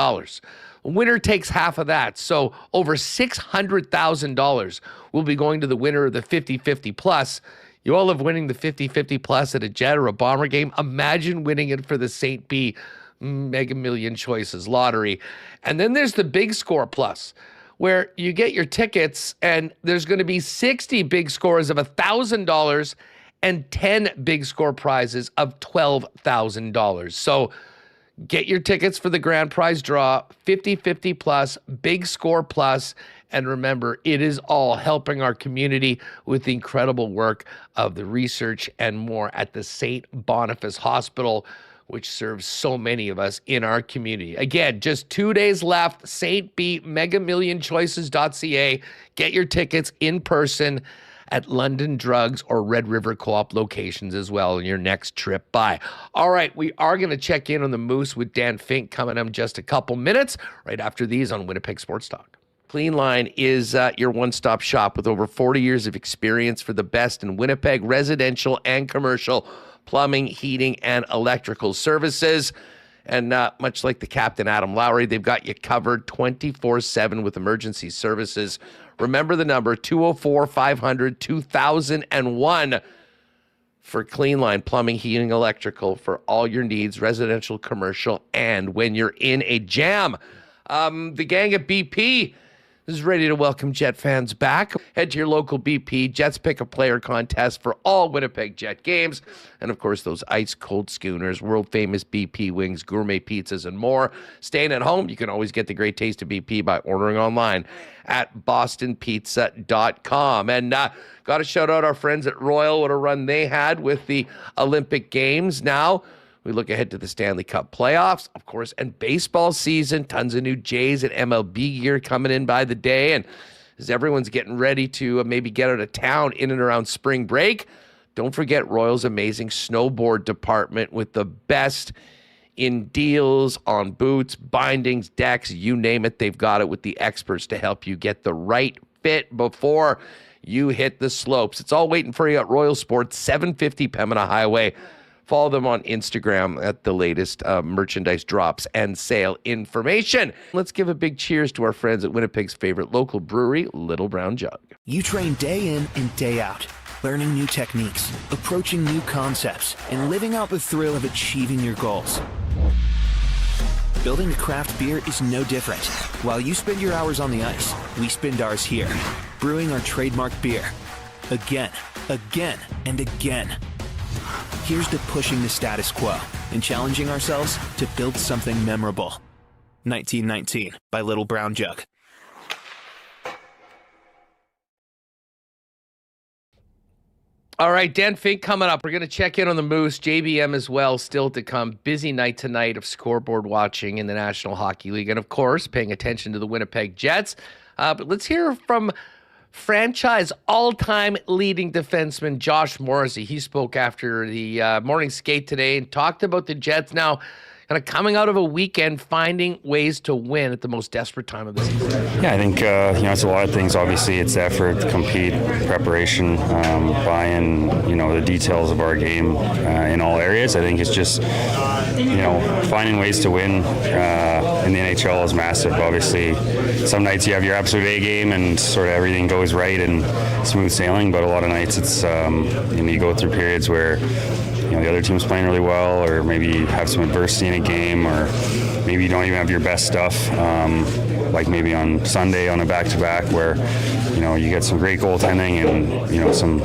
[SPEAKER 2] Winner takes half of that. So over $600,000 will be going to the winner of the 50-50 plus. You all love winning the 50-50 plus at a Jet or a Bomber game. Imagine winning it for the St. B Mega Million Choices lottery. And then there's the Big Score Plus, where you get your tickets and there's going to be 60 big scores of $1,000 and 10 big score prizes of $12,000. So get your tickets for the grand prize draw, 50-50 plus, Big Score Plus. And remember, it is all helping our community with the incredible work of the research and more at the St. Boniface Hospital, which serves so many of us in our community. Again, just 2 days left, stbmegamillionchoices.ca. Get your tickets in person at London Drugs or Red River Co-op locations as well in your next trip by. All right, we are going to check in on the Moose with Dan Fink coming up in just a couple minutes, right after these on Winnipeg Sports Talk. Cleanline is your one-stop shop with over 40 years of experience for the best in Winnipeg residential and commercial plumbing, heating, and electrical services. And much like the Captain Adam Lowry, they've got you covered 24/7 with emergency services. Remember the number, 204-500-2001 for Cleanline Plumbing, Heating, Electrical for all your needs, residential, commercial, and when you're in a jam. The gang at BP is ready to welcome Jet fans back. Head to your local BP Jets Pick a Player contest for all Winnipeg Jet games. And, of course, those ice-cold schooners, world-famous BP wings, gourmet pizzas, and more. Staying at home, you can always get the great taste of BP by ordering online at bostonpizza.com. And got to shout out our friends at Royal. What a run they had with the Olympic Games. Now we look ahead to the Stanley Cup playoffs, of course, and baseball season. Tons of new Jays and MLB gear coming in by the day. And as everyone's getting ready to maybe get out of town in and around spring break, don't forget Royal's amazing snowboard department with the best in deals on boots, bindings, decks, you name it. They've got it with the experts to help you get the right fit before you hit the slopes. It's all waiting for you at Royal Sports, 750 Pembina Highway. Follow them on Instagram at the latest merchandise drops and sale information. Let's give a big cheers to our friends at Winnipeg's favorite local brewery, Little Brown Jug.
[SPEAKER 10] You train day in and day out, learning new techniques, approaching new concepts, and living out the thrill of achieving your goals. Building a craft beer is no different. While you spend your hours on the ice, we spend ours here, brewing our trademark beer. Again, and again. Here's to pushing the status quo and challenging ourselves to build something memorable. 1919 by Little Brown Jug.
[SPEAKER 2] All right, Dan Fink coming up. We're going to check in on the Moose, JBM as well, still to come. Busy night tonight of scoreboard watching in the National Hockey League. And, of course, paying attention to the Winnipeg Jets. But let's hear from franchise all-time leading defenseman Josh Morrissey. He spoke after the morning skate today and talked about the Jets now kind of coming out of a weekend, finding ways to win at the most desperate time of the season.
[SPEAKER 11] Yeah, I think it's a lot of things. Obviously, it's effort, compete, preparation, buy-in, the details of our game in all areas. I think it's just finding ways to win in the NHL is massive. Obviously, some nights you have your absolute A game and sort of everything goes right and smooth sailing, but a lot of nights it's you go through periods where the other team's playing really well, or maybe you have some adversity in a game, or maybe you don't even have your best stuff, like maybe on Sunday on a back-to-back where you get some great goaltending and some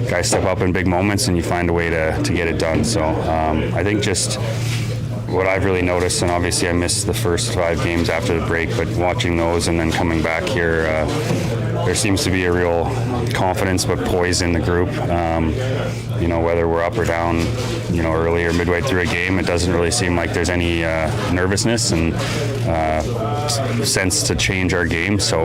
[SPEAKER 11] guys step up in big moments and you find a way to get it done. So I think just what I've really noticed, and obviously I missed the first 5 games after the break, but watching those and then coming back here, there seems to be a real confidence but poise in the group. Whether we're up or down, early or midway through a game, it doesn't really seem like there's any nervousness and sense to change our game. So,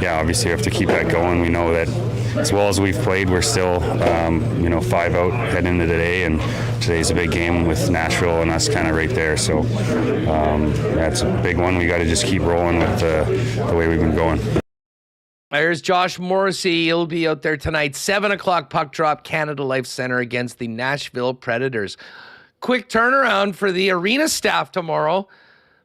[SPEAKER 11] obviously we have to keep that going. We know that as well as we've played, we're still, 5 out heading into today, and today's a big game with Nashville and us kind of right there. So that's a big one. We got to just keep rolling with the way we've been going.
[SPEAKER 2] There's Josh Morrissey. He'll be out there tonight, 7 o'clock puck drop, Canada Life Center against the Nashville Predators. Quick turnaround for the arena staff tomorrow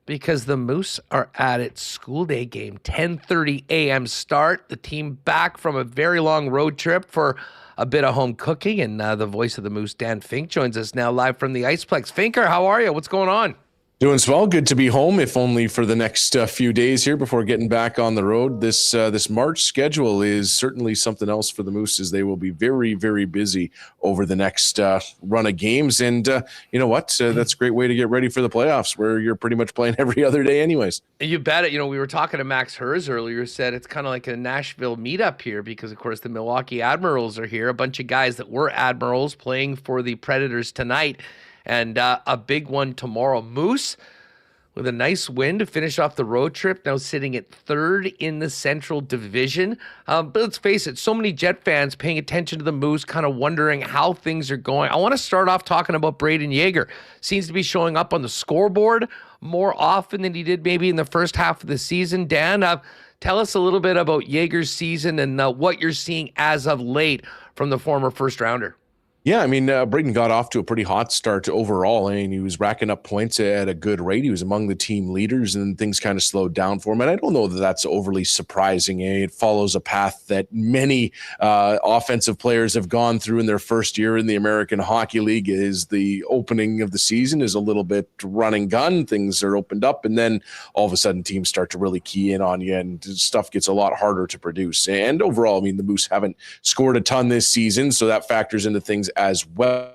[SPEAKER 2] because the Moose are at its school day game, 10:30 a.m. start. The team back from a very long road trip for a bit of home cooking, and the voice of the Moose, Dan Fink, joins us now live from the Iceplex. Finker, how are you? What's going on?
[SPEAKER 12] Doing swell. Good to be home, if only for the next few days here before getting back on the road. This March schedule is certainly something else for the Moose, as they will be very, very busy over the next run of games. And you know what? That's a great way to get ready for the playoffs, where you're pretty much playing every other day anyways.
[SPEAKER 2] You bet it. You know, we were talking to Max Hers earlier, said it's kind of like a Nashville meetup here because, of course, the Milwaukee Admirals are here. A bunch of guys that were Admirals playing for the Predators tonight. And a big one tomorrow. Moose, with a nice win to finish off the road trip, now sitting at third in the Central Division. But let's face it, so many Jet fans paying attention to the Moose, kind of wondering how things are going. I want to start off talking about Brayden Yager. Seems to be showing up on the scoreboard more often than he did maybe in the first half of the season. Dan, tell us a little bit about Yager's season and what you're seeing as of late from the former first-rounder.
[SPEAKER 12] Yeah, I mean, Brayden got off to a pretty hot start overall. I mean, he was racking up points at a good rate. He was among the team leaders, and things kind of slowed down for him. And I don't know that that's overly surprising. It follows a path that many offensive players have gone through in their first year in the American Hockey League. Is the opening of the season is a little bit run and gun. Things are opened up, and then all of a sudden teams start to really key in on you, and stuff gets a lot harder to produce. And overall, I mean, the Moose haven't scored a ton this season, so that factors into things as well.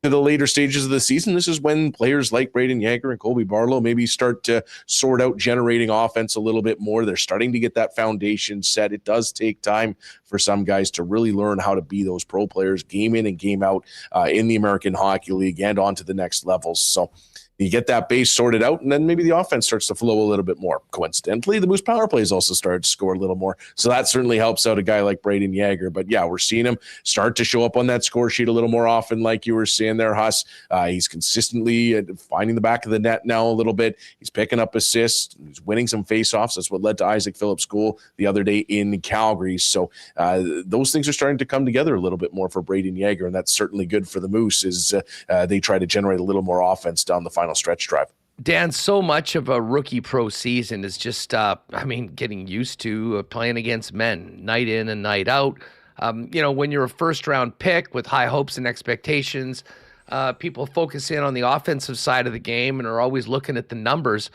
[SPEAKER 12] To the later stages of the season, this is when players like Brayden Yager and Colby Barlow maybe start to sort out generating offense a little bit more. They're starting to get that foundation set. It does take time for some guys to really learn how to be those pro players game in and game out in the American Hockey League and on to the next levels. So you get that base sorted out, and then maybe the offense starts to flow a little bit more. Coincidentally, the Moose power plays also started to score a little more. So that certainly helps out a guy like Brayden Yager. But yeah, we're seeing him start to show up on that score sheet a little more often, like you were saying there, Huss. He's consistently finding the back of the net now a little bit. He's picking up assists. He's winning some faceoffs. That's what led to Isaac Phillips' goal the other day in Calgary. So those things are starting to come together a little bit more for Brayden Yager, and that's certainly good for the Moose as they try to generate a little more offense down the final stretch drive.
[SPEAKER 2] Dan, so much of a rookie pro season is just, getting used to playing against men night in and night out. When you're a first-round pick with high hopes and expectations, people focus in on the offensive side of the game and are always looking at the numbers.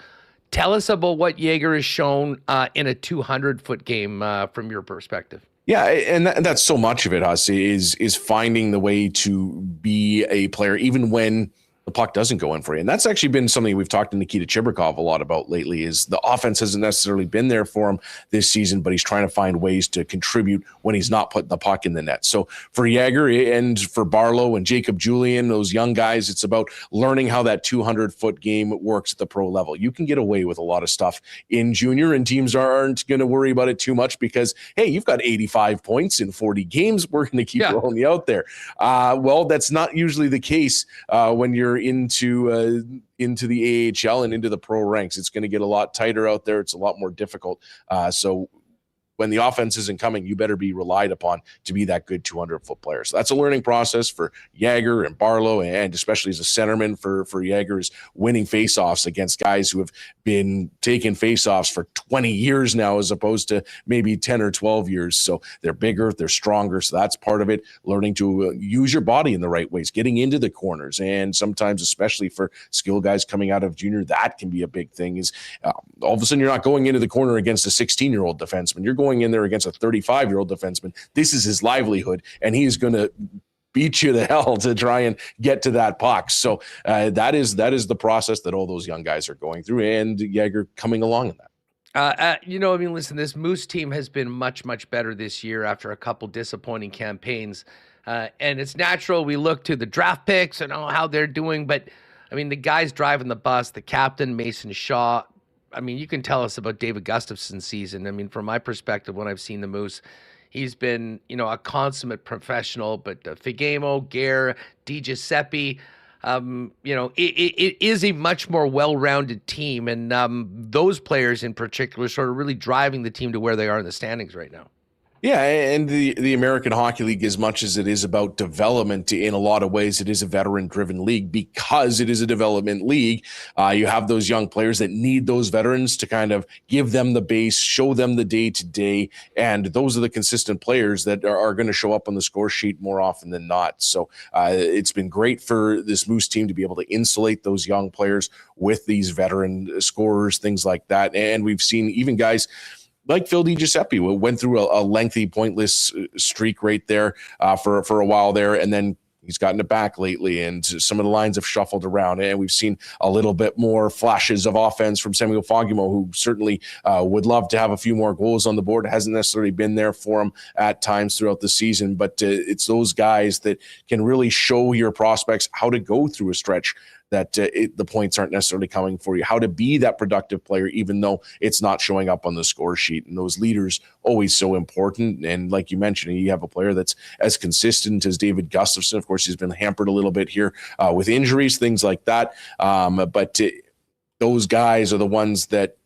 [SPEAKER 2] Tell us about what Yager has shown in a 200-foot game from your perspective.
[SPEAKER 12] Yeah, and that's so much of it, Huss, is finding the way to be a player even when the puck doesn't go in for you. And that's actually been something we've talked to Nikita Chibrikov a lot about lately, is the offense hasn't necessarily been there for him this season, but he's trying to find ways to contribute when he's not putting the puck in the net. So for Yager and for Barlow and Jacob Julian, those young guys, it's about learning how that 200-foot game works at the pro level. You can get away with a lot of stuff in junior, and teams aren't going to worry about it too much because, hey, you've got 85 points in 40 games. We're going to keep rolling you out there. Well, that's not usually the case when you're into the AHL and into the pro ranks. It's going to get a lot tighter out there. It's a lot more difficult. So when the offense isn't coming, you better be relied upon to be that good 200-foot player. So that's a learning process for Yager and Barlow, and especially as a centerman for Yager's winning faceoffs against guys who have been taking faceoffs for 20 years now, as opposed to maybe 10 or 12 years. So they're bigger, they're stronger. So that's part of it. Learning to use your body in the right ways, getting into the corners. And sometimes, especially for skill guys coming out of junior, that can be a big thing, is all of a sudden you're not going into the corner against a 16-year-old defenseman. You're going in there against a 35-year-old defenseman. This is his livelihood, and he's going to beat you to hell to try and get to that puck. So that is the process that all those young guys are going through, and Yager coming along in that.
[SPEAKER 2] Listen, this Moose team has been much, much better this year after a couple disappointing campaigns. And it's natural we look to the draft picks and how they're doing. But, the guys driving the bus, the captain, Mason Shaw, you can tell us about David Gustafson's season. From my perspective, when I've seen the Moose, he's been, a consummate professional. But Figemo, Gare, Di Giuseppe, it is a much more well-rounded team. And those players in particular sort of really driving the team to where they are in the standings right now.
[SPEAKER 12] Yeah, and the American Hockey League, as much as it is about development, in a lot of ways, it is a veteran-driven league because it is a development league. You have those young players that need those veterans to kind of give them the base, show them the day-to-day, and those are the consistent players that are going to show up on the score sheet more often than not. So it's been great for this Moose team to be able to insulate those young players with these veteran scorers, things like that. And we've seen even guys like Phil DiGiuseppe went through a lengthy, pointless streak right there for a while there, and then he's gotten it back lately, and some of the lines have shuffled around, and we've seen a little bit more flashes of offense from Samuel Fagemo, who certainly would love to have a few more goals on the board. It hasn't necessarily been there for him at times throughout the season, but it's those guys that can really show your prospects how to go through a stretch that the points aren't necessarily coming for you, how to be that productive player, even though it's not showing up on the score sheet. And those leaders always so important. And like you mentioned, you have a player that's as consistent as David Gustafsson. Of course, he's been hampered a little bit here with injuries, things like that. But those guys are the ones that,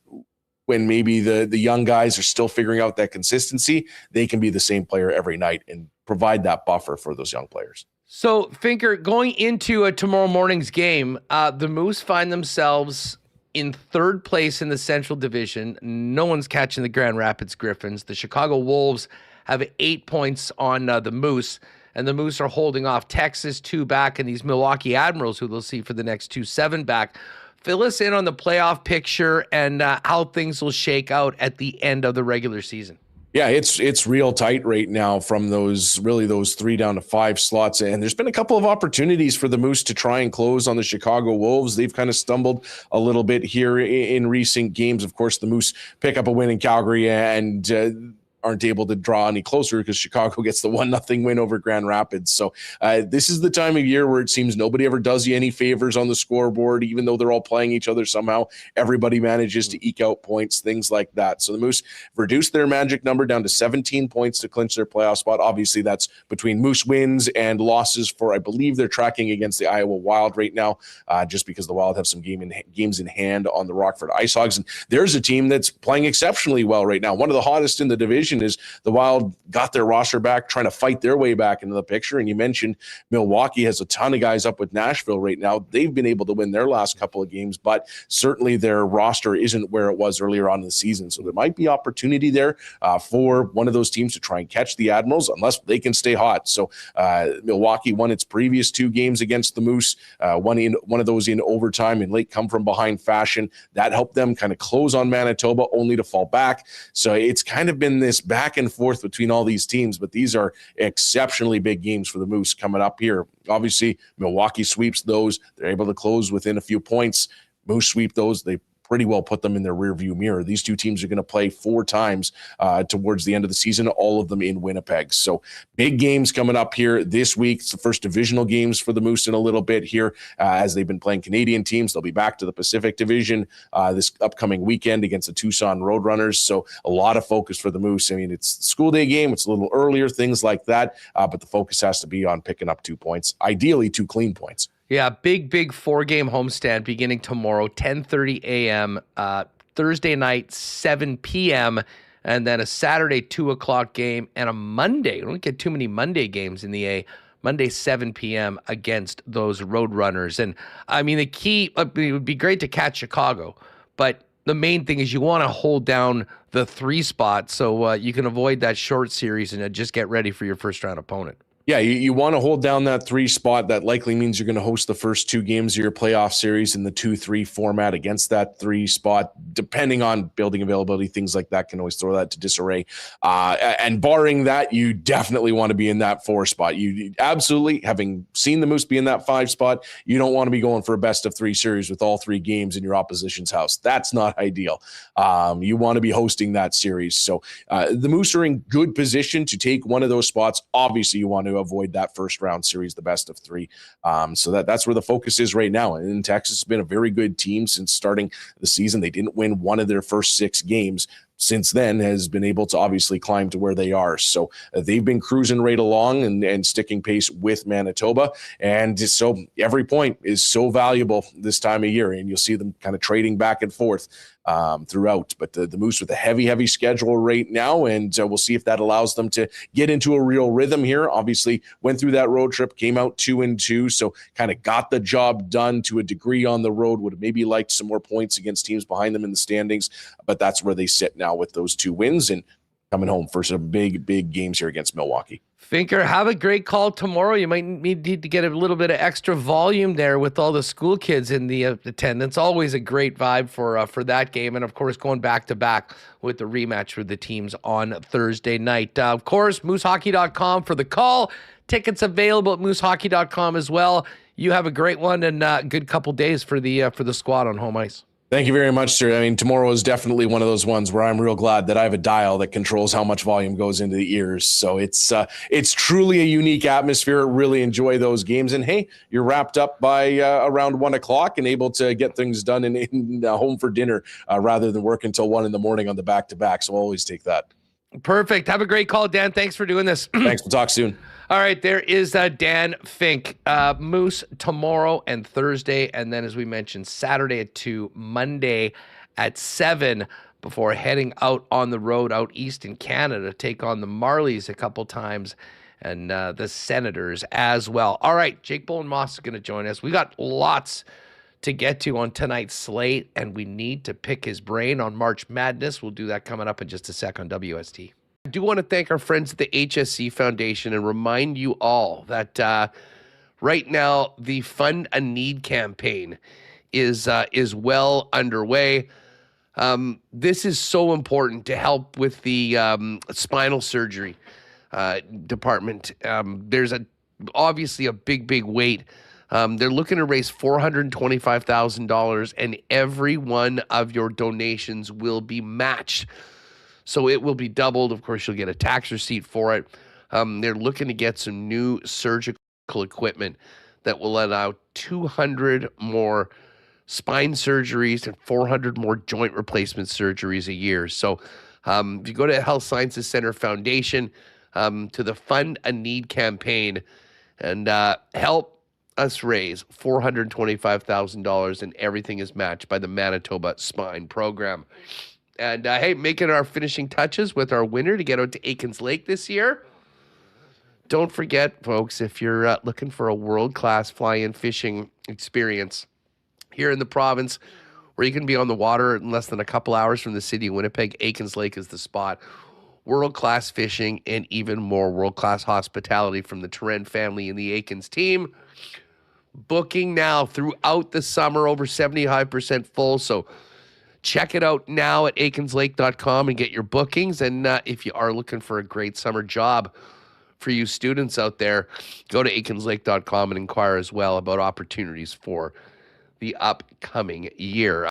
[SPEAKER 12] when maybe the young guys are still figuring out that consistency, they can be the same player every night and provide that buffer for those young players.
[SPEAKER 2] So, Finker, going into tomorrow morning's game, the Moose find themselves in third place in the Central Division. No one's catching the Grand Rapids Griffins. The Chicago Wolves have 8 points on the Moose, and the Moose are holding off Texas 2 back and these Milwaukee Admirals, who they'll see for the next 2 7 back. Fill us in on the playoff picture and how things will shake out at the end of the regular season.
[SPEAKER 12] Yeah, it's real tight right now from those 3 down to 5 slots. And there's been a couple of opportunities for the Moose to try and close on the Chicago Wolves. They've kind of stumbled a little bit here in recent games. Of course, the Moose pick up a win in Calgary and aren't able to draw any closer because Chicago gets the 1-0 win over Grand Rapids. So this is the time of year where it seems nobody ever does you any favors on the scoreboard, even though they're all playing each other somehow. Everybody manages to eke out points, things like that. So the Moose reduced their magic number down to 17 points to clinch their playoff spot. Obviously, that's between Moose wins and losses for, I believe they're tracking against the Iowa Wild right now, just because the Wild have some games in hand on the Rockford Ice Hogs. And there's a team that's playing exceptionally well right now. One of the hottest in the division is the Wild got their roster back, trying to fight their way back into the picture. And you mentioned Milwaukee has a ton of guys up with Nashville right now. They've been able to win their last couple of games, but certainly their roster isn't where it was earlier on in the season. So there might be opportunity there for one of those teams to try and catch the Admirals, unless they can stay hot. So Milwaukee won its previous 2 games against the Moose, one of those in overtime in late come-from-behind fashion. That helped them kind of close on Manitoba, only to fall back. So it's kind of been this back and forth between all these teams, but these are exceptionally big games for the Moose coming up here. Obviously, Milwaukee sweeps those. They're able to close within a few points. Moose sweep those. They pretty well put them in their rearview mirror. These 2 teams are going to play 4 times towards the end of the season, all of them in Winnipeg. So big games coming up here this week. It's the first divisional games for the Moose in a little bit here as they've been playing Canadian teams. They'll be back to the Pacific Division this upcoming weekend against the Tucson Roadrunners. So a lot of focus for the Moose. I mean, it's the school day game. It's a little earlier, things like that. But the focus has to be on picking up 2 points, ideally 2 clean points.
[SPEAKER 2] Yeah, big 4-game homestand beginning tomorrow, 10:30 a.m., Thursday night, 7 p.m., and then a Saturday 2 o'clock game, and a Monday. We don't get too many Monday games in the A. Monday, 7 p.m. against those Roadrunners. And, I mean, the key, it would be great to catch Chicago, but the main thing is you want to hold down the 3 spot so you can avoid that short series and just get ready for your first-round opponent.
[SPEAKER 12] Yeah, you want to hold down that 3 spot. That likely means you're going to host the first 2 games of your playoff series in the 2-3 format against that 3 spot. Depending on building availability, things like that can always throw that to disarray. And barring that, you definitely want to be in that 4 spot. You absolutely, having seen the Moose be in that 5 spot, you don't want to be going for a best-of-3 series with all 3 games in your opposition's house. That's not ideal. You want to be hosting that series. So the Moose are in good position to take one of those spots. Obviously, you want to avoid that first round series, the best of 3. So that's where the focus is right now. And Texas has been a very good team since starting the season. They didn't win one of their first 6 games. Since then has been able to obviously climb to where they are. So they've been cruising right along and sticking pace with Manitoba. And so every point is so valuable this time of year. And you'll see them kind of trading back and forth throughout. But the Moose with a heavy schedule right now, and we'll see if that allows them to get into a real rhythm here. Obviously, went through that road trip, came out 2-2, so kind of got the job done to a degree on the road. Would have maybe liked some more points against teams behind them in the standings, but that's where they sit now with those 2 wins and coming home for some big games here against Milwaukee.
[SPEAKER 2] Finker, have a great call tomorrow. You might need to get a little bit of extra volume there with all the school kids in the attendance. Always a great vibe for that game. And, of course, going back-to-back with the rematch with the teams on Thursday night. Of course, moosehockey.com for the call. Tickets available at moosehockey.com as well. You have a great one and good couple days for the squad on home ice.
[SPEAKER 12] Thank you very much, sir. I mean, tomorrow is definitely one of those ones where I'm real glad that I have a dial that controls how much volume goes into the ears. So it's truly a unique atmosphere. Really enjoy those games. And hey, you're wrapped up by around 1:00 and able to get things done in home for dinner rather than work until 1 a.m. on the back-to-back. So I'll always take that.
[SPEAKER 2] Perfect. Have a great call, Dan. Thanks for doing this.
[SPEAKER 12] Thanks. We'll talk soon.
[SPEAKER 2] All right, there is Dan Fink. Moose tomorrow and Thursday, and then as we mentioned, Saturday at 2, Monday at 7, before heading out on the road out east in Canada to take on the Marlies a couple times and the Senators as well. All right, Jake Bowen-Moss is going to join us. We got lots to get to on tonight's slate, and we need to pick his brain on March Madness. We'll do that coming up in just a sec on WST. I do want to thank our friends at the HSC Foundation and remind you all that right now the Fund a Need campaign is well underway. This is so important to help with the spinal surgery department. There's obviously a big weight. They're looking to raise $425,000, and every one of your donations will be matched. So it will be doubled. Of course, you'll get a tax receipt for it. They're looking to get some new surgical equipment that will allow 200 more spine surgeries and 400 more joint replacement surgeries a year. So if you go to Health Sciences Center Foundation, to the Fund a Need campaign, and help us raise $425,000, and everything is matched by the Manitoba Spine Program. And, hey, making our finishing touches with our winner to get out to Aikens Lake this year. Don't forget, folks, if you're looking for a world-class fly-in fishing experience here in the province where you can be on the water in less than a couple hours from the city of Winnipeg, Aikens Lake is the spot. World-class fishing and even more world-class hospitality from the Terren family and the Aikens team. Booking now throughout the summer, over 75% full, so check it out now at aikenslake.com and get your bookings. And if you are looking for a great summer job for you students out there, go to aikenslake.com and inquire as well about opportunities for the upcoming year.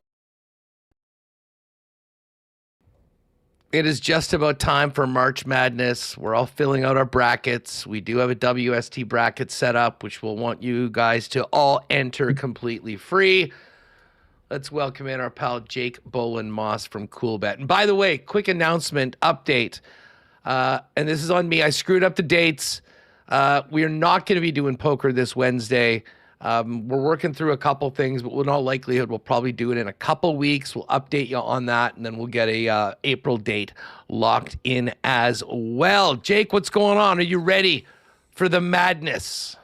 [SPEAKER 2] It is just about time for March Madness. We're all filling out our brackets. We do have a WST bracket set up, which we'll want you guys to all enter completely free. Let's welcome in our pal Jake Bowen-Moss from Coolbet. And by the way, quick announcement, update. And this is on me. I screwed up the dates. We are not going to be doing poker this Wednesday. We're working through a couple things, but in all likelihood, we'll probably do it in a couple weeks. We'll update you on that, and then we'll get a April date locked in as well. Jake, what's going on? Are you ready for the madness?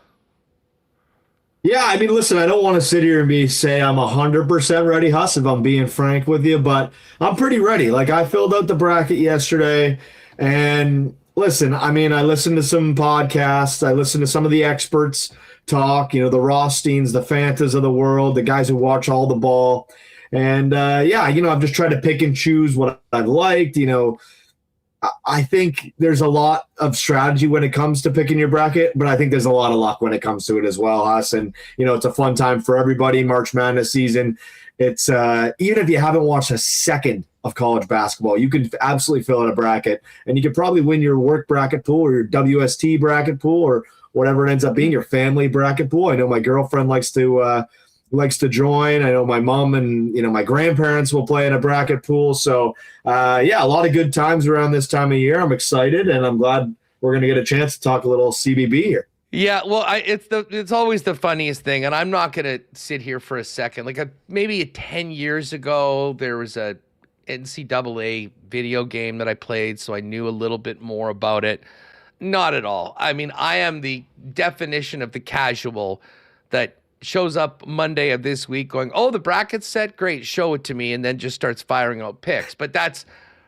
[SPEAKER 13] Yeah, I mean, listen, I don't want to sit here and say I'm 100% ready, Huss, if I'm being frank with you, but I'm pretty ready. Like, I filled out the bracket yesterday, and listen, I mean, I listened to some podcasts. I listened to some of the experts talk, the Rothsteins, the Fantas of the world, the guys who watch all the ball. And, I've just tried to pick and choose what I've liked. I think there's a lot of strategy when it comes to picking your bracket, but I think there's a lot of luck when it comes to it as well, Huss. And, it's a fun time for everybody. March Madness season. It's even if you haven't watched a second of college basketball, you can absolutely fill out a bracket, and you could probably win your work bracket pool or your WST bracket pool or whatever it ends up being, your family bracket pool. I know my girlfriend likes to join. I know my mom and my grandparents will play in a bracket pool. So a lot of good times around this time of year. I'm excited, and I'm glad we're going to get a chance to talk a little CBB here.
[SPEAKER 2] Yeah, well, it's always the funniest thing, and I'm not going to sit here for a second. Like maybe 10 years ago, there was a NCAA video game that I played, so I knew a little bit more about it. Not at all. I mean, I am the definition of the casual that shows up Monday of this week going, oh, the bracket's set? Great, show it to me, and then just starts firing out picks. But that's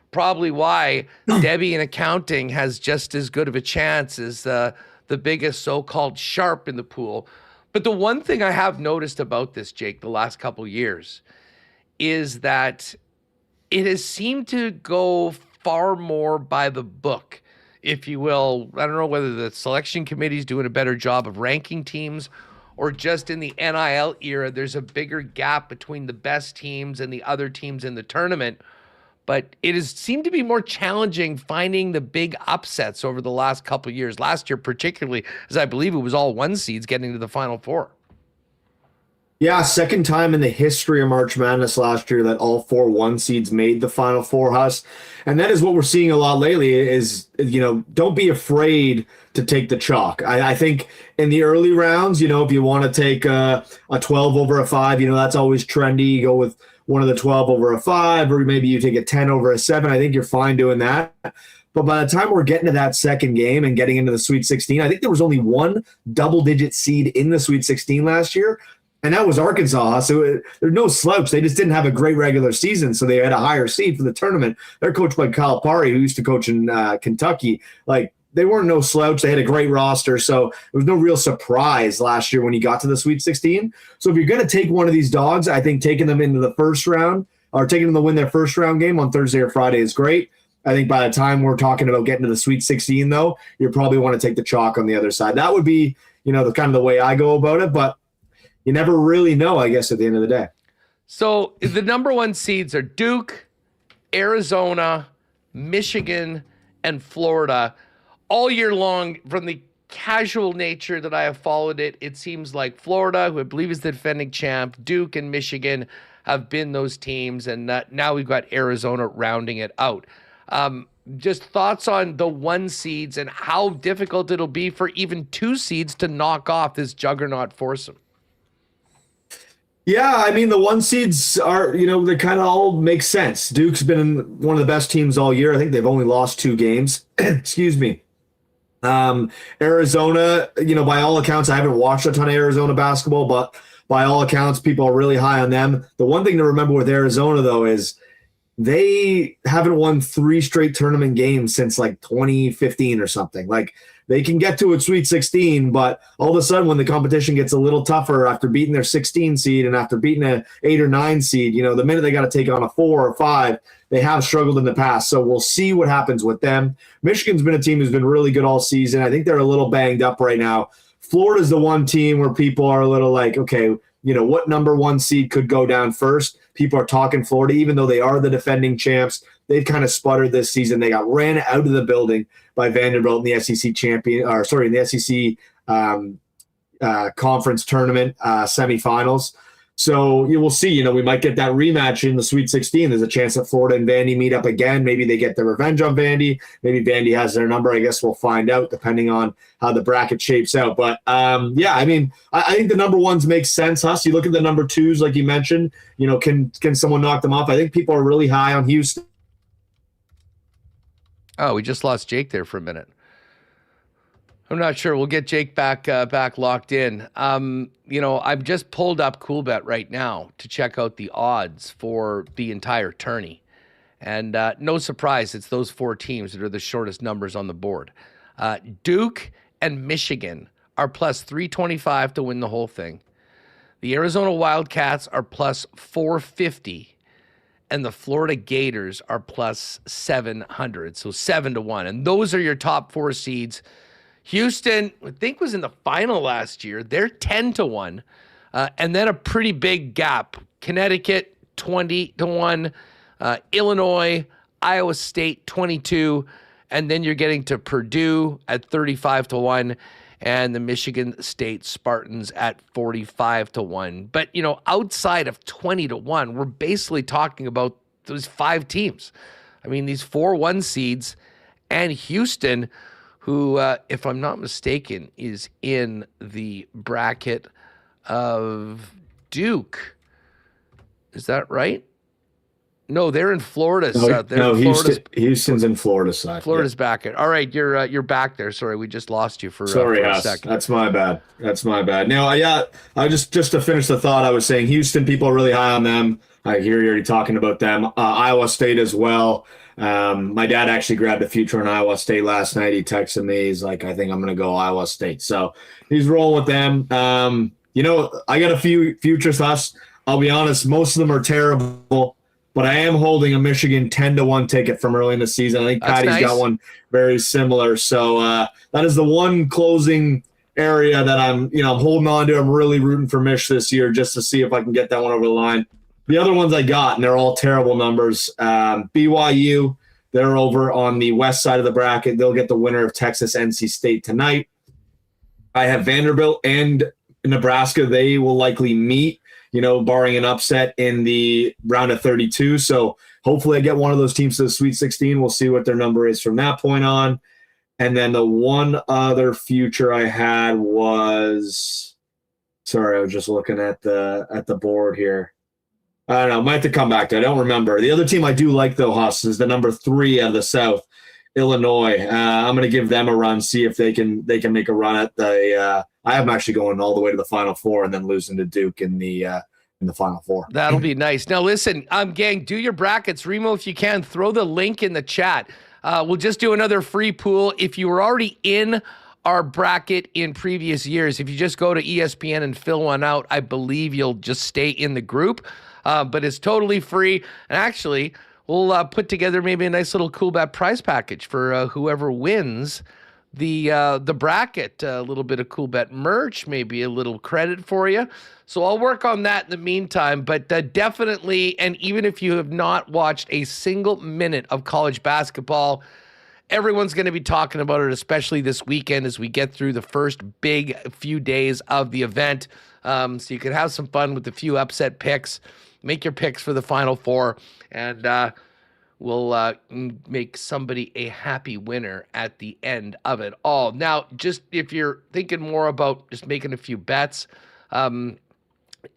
[SPEAKER 2] probably why Debbie in accounting has just as good of a chance as the biggest so-called sharp in the pool. But the one thing I have noticed about this, Jake, the last couple years is that it has seemed to go far more by the book, if you will. I don't know whether the selection committee is doing a better job of ranking teams or just in the NIL era, there's a bigger gap between the best teams and the other teams in the tournament. But it has seemed to be more challenging finding the big upsets over the last couple of years. Last year particularly, as I believe it was all one seeds getting to the Final Four.
[SPEAKER 13] Yeah, second time in the history of March Madness last year that all 4 1 seeds made the Final Four, Huss. And that is what we're seeing a lot lately is, don't be afraid to take the chalk. I think in the early rounds, if you want to take a 12 over a 5, that's always trendy. You go with one of the 12 over a 5, or maybe you take a 10 over a 7. I think you're fine doing that. But by the time we're getting to that second game and getting into the Sweet 16, I think there was only one double-digit seed in the Sweet 16 last year. And that was Arkansas. So there's no slouch. They just didn't have a great regular season, so they had a higher seed for the tournament. They're coached by Kyle Parry, who used to coach in Kentucky. They weren't no slouch. They had a great roster, so there was no real surprise last year when you got to the Sweet 16. So if you're going to take one of these dogs, I think taking them into the first round or taking them to win their first round game on Thursday or Friday is great. I think by the time we're talking about getting to the Sweet 16, though, you probably want to take the chalk on the other side. That would be, the kind of the way I go about it, but you never really know, I guess, at the end of the day.
[SPEAKER 2] So the number 1 seeds are Duke, Arizona, Michigan, and Florida. All year long, from the casual nature that I have followed it, it seems like Florida, who I believe is the defending champ, Duke and Michigan have been those teams, and now we've got Arizona rounding it out. Just thoughts on the 1 seeds and how difficult it'll be for even 2 seeds to knock off this juggernaut foursome.
[SPEAKER 13] Yeah, I mean, the 1 seeds are, they kind of all make sense. Duke's been one of the best teams all year. I think they've only lost 2 games. Excuse me. Arizona, by all accounts, I haven't watched a ton of Arizona basketball, but by all accounts, people are really high on them. The one thing to remember with Arizona, though, is they haven't won 3 straight tournament games since 2015 or something. They can get to a Sweet 16, but all of a sudden when the competition gets a little tougher after beating their 16 seed and after beating an 8 or 9 seed, the minute they got to take on a 4 or 5, they have struggled in the past. So we'll see what happens with them. Michigan's been a team who's been really good all season. I think they're a little banged up right now. Florida's the one team where people are a little like, okay, what number 1 seed could go down first? People are talking Florida, even though they are the defending champs. They've kind of sputtered this season. They got ran out of the building by Vanderbilt in the SEC in the SEC conference tournament semifinals. So you will see, we might get that rematch in the Sweet 16. There's a chance that Florida and Vandy meet up again. Maybe they get their revenge on Vandy. Maybe Vandy has their number. I guess we'll find out depending on how the bracket shapes out. But I think the number 1s make sense, Huss. You look at the number 2s, like you mentioned, can someone knock them off? I think people are really high on Houston.
[SPEAKER 2] Oh, we just lost Jake there for a minute. I'm not sure. We'll get Jake back locked in. I've just pulled up CoolBet right now to check out the odds for the entire tourney. And no surprise, it's those 4 teams that are the shortest numbers on the board. Duke and Michigan are plus 325 to win the whole thing. The Arizona Wildcats are plus 450. And the Florida Gators are plus 700, so 7-1. And those are your top 4 seeds. Houston, I think, was in the final last year. They're 10-1. And then a pretty big gap. Connecticut, 20-1. Illinois, Iowa State, 22. And then you're getting to Purdue at 35-1. And the Michigan State Spartans at 45-1. But, outside of 20-1, we're basically talking about those 5 teams. I mean, these 4 1 seeds and Houston, who, if I'm not mistaken, is in the bracket of Duke. Is that right? No, they're in Florida.
[SPEAKER 13] Houston's in Florida side.
[SPEAKER 2] Florida's back. All right, you're back there. Sorry, we just lost you for
[SPEAKER 13] a second. That's my bad. Now, I just to finish the thought, I was saying Houston, people are really high on them. I hear you already talking about them. Iowa State as well. My dad actually grabbed a future on Iowa State last night. He texted me. He's like, I think I'm going to go Iowa State. So he's rolling with them. I got a few futures. I'll be honest, most of them are terrible. But I am holding a Michigan 10-1 ticket from early in the season. I think Patty's got one very similar. So that is the one closing area that I'm holding on to. I'm really rooting for Mich this year just to see if I can get that one over the line. The other ones I got, and they're all terrible numbers. BYU, they're over on the west side of the bracket. They'll get the winner of Texas NC State tonight. I have Vanderbilt and Nebraska. They will likely meet, barring an upset in the round of 32. So hopefully I get one of those teams to the Sweet 16. We'll see what their number is from that point on. And then the one other future I had was, sorry, I was just looking at the board here. I don't know. Might have to come back to it. I don't remember. The other team I do like, though, Huss, is the number 3 out of the South, Illinois. I'm going to give them a run, see if they can make a run at the I am actually going all the way to the Final Four and then losing to Duke in the Final Four.
[SPEAKER 2] That'll be nice. Now, listen, gang, do your brackets. Remo, if you can, throw the link in the chat. We'll just do another free pool. If you were already in our bracket in previous years, if you just go to ESPN and fill one out, I believe you'll just stay in the group. But it's totally free. And actually, we'll put together maybe a nice little cool bet prize package for whoever wins the bracket. A little bit of cool bet merch, maybe a little credit for you. So I'll work on that in the meantime. But definitely, and even if you have not watched a single minute of college basketball, everyone's going to be talking about it, especially this weekend as we get through the first big few days of the event. So you can have some fun with a few upset picks. Make your picks for the Final Four, and we'll make somebody a happy winner at the end of it all. Now, just if you're thinking more about just making a few bets,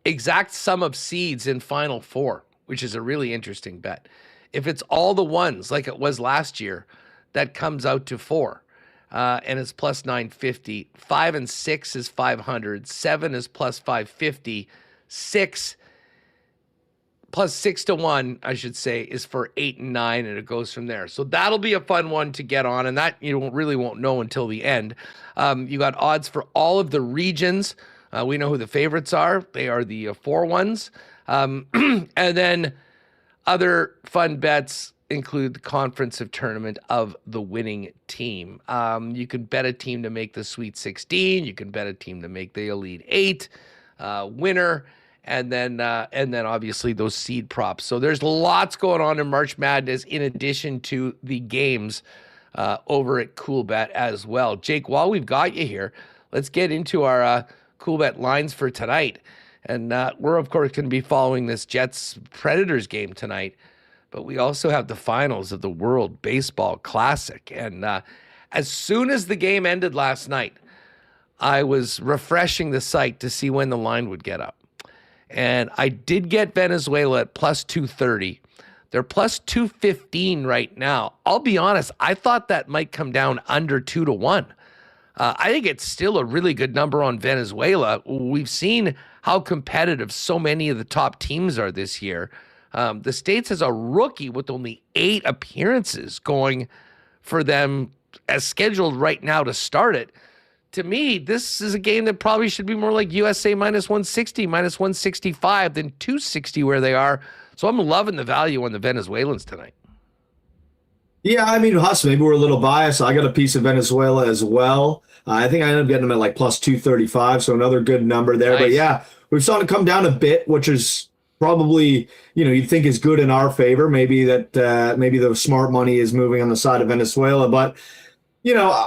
[SPEAKER 2] exact sum of seeds in Final Four, which is a really interesting bet. If it's all the ones like it was last year, that comes out to 4. And it's plus 950. 5 and 6 is 500. 7 is plus 550. 6 plus 6 to 1, I should say, is for 8 and 9, and it goes from there. So that'll be a fun one to get on, and that you really won't know until the end. You got odds for all of the regions. We know who the favorites are. They are the 4 ones. And then other fun bets include the conference of tournament of the winning team. You can bet a team to make the Sweet 16. You can bet a team to make the Elite 8 winner. And then obviously those seed props. So there's lots going on in March Madness in addition to the games over at CoolBet as well. Jake, while we've got you here, let's get into our CoolBet lines for tonight. And we're, of course, going to be following this Jets Predators game tonight. But we also have the finals of the World Baseball Classic. And as soon as the game ended last night, I was refreshing the site to see when the line would get up. And I did get Venezuela at plus 230. They're plus 215 right now. I'll be honest, I thought that might come down under 2 to 1. I think it's still a really good number on Venezuela. We've seen how competitive so many of the top teams are this year. The States has a rookie with only 8 appearances going for them as scheduled right now to start it. To me, this is a game that probably should be more like USA minus 160, minus 165 than 260 where they are. So I'm loving the value on the Venezuelans tonight.
[SPEAKER 13] Yeah, I mean, Huss, maybe we're a little biased. I got a piece of Venezuela as well. I think I ended up getting them at like plus 235, so another good number there. Nice. But yeah, we've saw it come down a bit, which is probably, you'd think is good in our favor. Maybe maybe the smart money is moving on the side of Venezuela. But,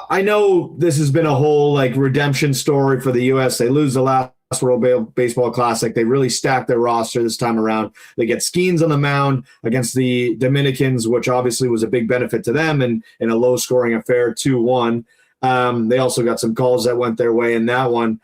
[SPEAKER 13] I know this has been a whole redemption story for the U.S. They lose the last World Baseball Classic. They really stacked their roster this time around. They get Skeens on the mound against the Dominicans, which obviously was a big benefit to them, and in a low-scoring affair, 2-1. They also got some calls that went their way in that one.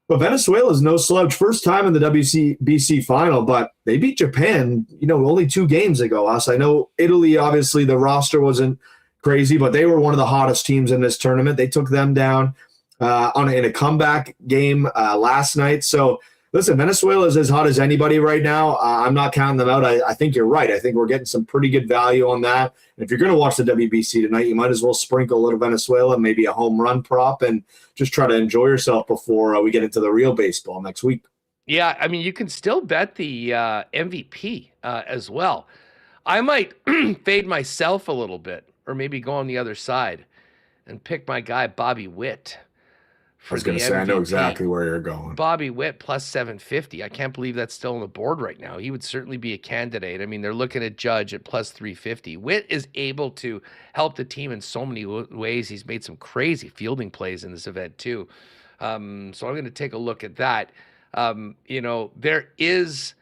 [SPEAKER 13] But Venezuela is no slouch. First time in the WBC final, but they beat Japan, only 2 games ago. I know Italy, obviously, the roster wasn't crazy, but they were one of the hottest teams in this tournament. They took them down in a comeback game last night. So, listen, Venezuela is as hot as anybody right now. I'm not counting them out. I think you're right. I think we're getting some pretty good value on that. And if you're going to watch the WBC tonight, you might as well sprinkle a little Venezuela, maybe a home run prop, and just try to enjoy yourself before we get into the real baseball next week.
[SPEAKER 2] Yeah, I mean, you can still bet the MVP as well. I might fade myself a little bit, or maybe go on the other side and pick my guy Bobby Witt.
[SPEAKER 13] I was going to say, I know exactly where you're going.
[SPEAKER 2] Bobby Witt plus 750. I can't believe that's still on the board right now. He would certainly be a candidate. I mean, they're looking at Judge at plus 350. Witt is able to help the team in so many ways. He's made some crazy fielding plays in this event too. So I'm going to take a look at that. There is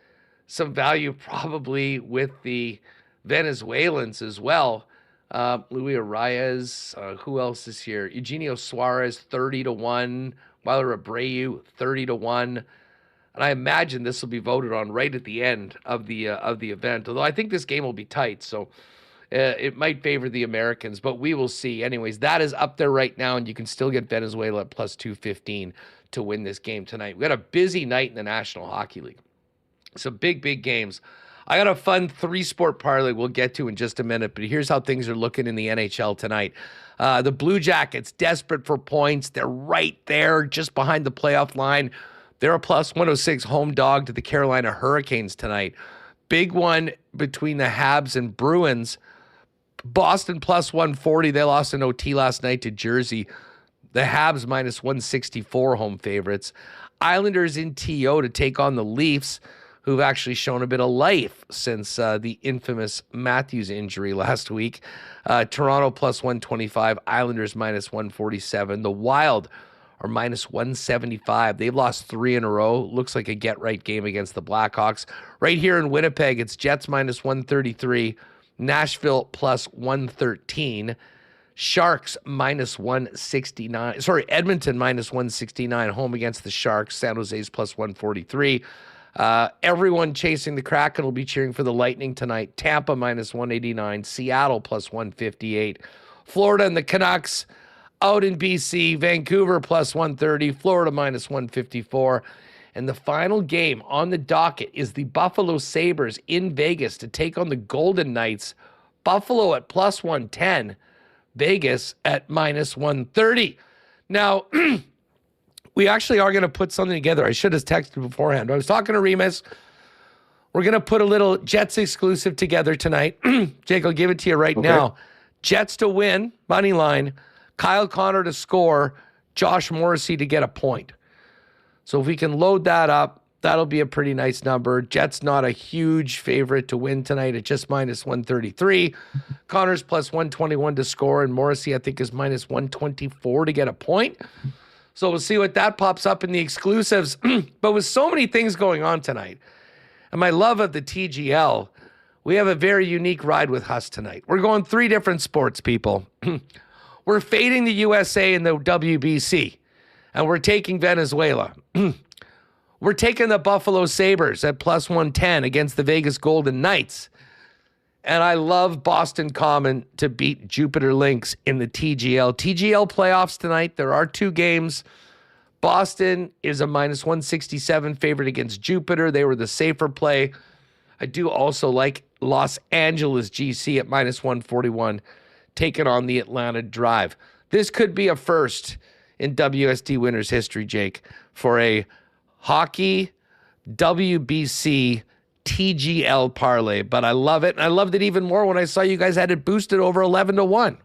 [SPEAKER 2] some value probably with the Venezuelans as well. Luis Arias, who else is here? Eugenio Suarez, 30-1. Weiler Abreu, 30-1. And I imagine this will be voted on right at the end of the event. Although I think this game will be tight, so it might favor the Americans, but we will see. Anyways, that is up there right now, and you can still get Venezuela at plus 215 to win this game tonight. We got a busy night in the National Hockey League. Some big games. I got a fun 3-sport parlay we'll get to in just a minute, but here's how things are looking in the NHL tonight. The Blue Jackets, desperate for points. They're right there, just behind the playoff line. They're a plus 106 home dog to the Carolina Hurricanes tonight. Big one between the Habs and Bruins. Boston plus 140. They lost in OT last night to Jersey. The Habs minus 164 home favorites. Islanders in TO to take on the Leafs, who've actually shown a bit of life since the infamous Matthews injury last week. Toronto plus 125, Islanders minus 147. The Wild are minus 175. They've lost 3 in a row. Looks like a get-right game against the Blackhawks. Right here in Winnipeg, it's Jets minus 133, Nashville plus 113. Sharks minus 169. Edmonton minus 169, home against the Sharks. San Jose's plus 143. Everyone chasing the Kraken will be cheering for the Lightning tonight. Tampa minus 189, Seattle plus 158. Florida and the Canucks out in BC, Vancouver plus 130, Florida minus 154. And the final game on the docket is the Buffalo Sabres in Vegas to take on the Golden Knights. Buffalo at plus 110, Vegas at minus 130. Now, we actually are going to put something together. I should have texted beforehand. I was talking to Remis. We're going to put a little Jets exclusive together tonight. Jake, I'll give it to you right now. Jets to win, money line. Kyle Connor to score. Josh Morrissey to get a point. So if we can load that up, that'll be a pretty nice number. Jets not a huge favorite to win tonight at just minus 133. Connor's plus 121 to score, and Morrissey, I think, is minus 124 to get a point. So we'll see what that pops up in the exclusives. But with so many things going on tonight, and my love of the TGL, we have a very unique ride with Huss tonight. We're going 3 different sports, people. We're fading the USA in the WBC, and we're taking Venezuela. We're taking the Buffalo Sabres at plus 110 against the Vegas Golden Knights. And I love Boston Common to beat Jupiter Lynx in the TGL. TGL playoffs tonight. There are 2 games. Boston is a minus 167 favorite against Jupiter. They were the safer play. I do also like Los Angeles GC at minus 141, taking on the Atlanta Drive. This could be a first in WST winners history, Jake, for a hockey WBC TGL parlay, but I love it. And I loved it even more when I saw you guys had it boosted over 11-1.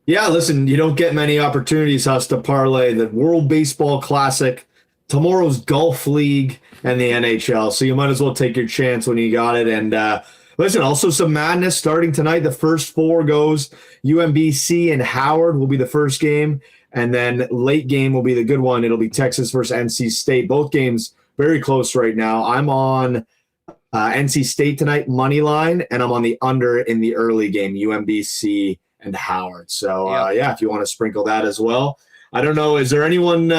[SPEAKER 13] Yeah, listen, you don't get many opportunities, Huss, to parlay the World Baseball Classic, tomorrow's Golf League, and the NHL. So you might as well take your chance when you got it. And listen, also some madness starting tonight. The first 4 goes. UMBC and Howard will be the first game. And then late game will be the good one. It'll be Texas versus NC State. Both games very close right now. I'm on NC State tonight, money line, and I'm on the under in the early game, UMBC and Howard. So, if you want to sprinkle that as well. I don't know. Is there anyone,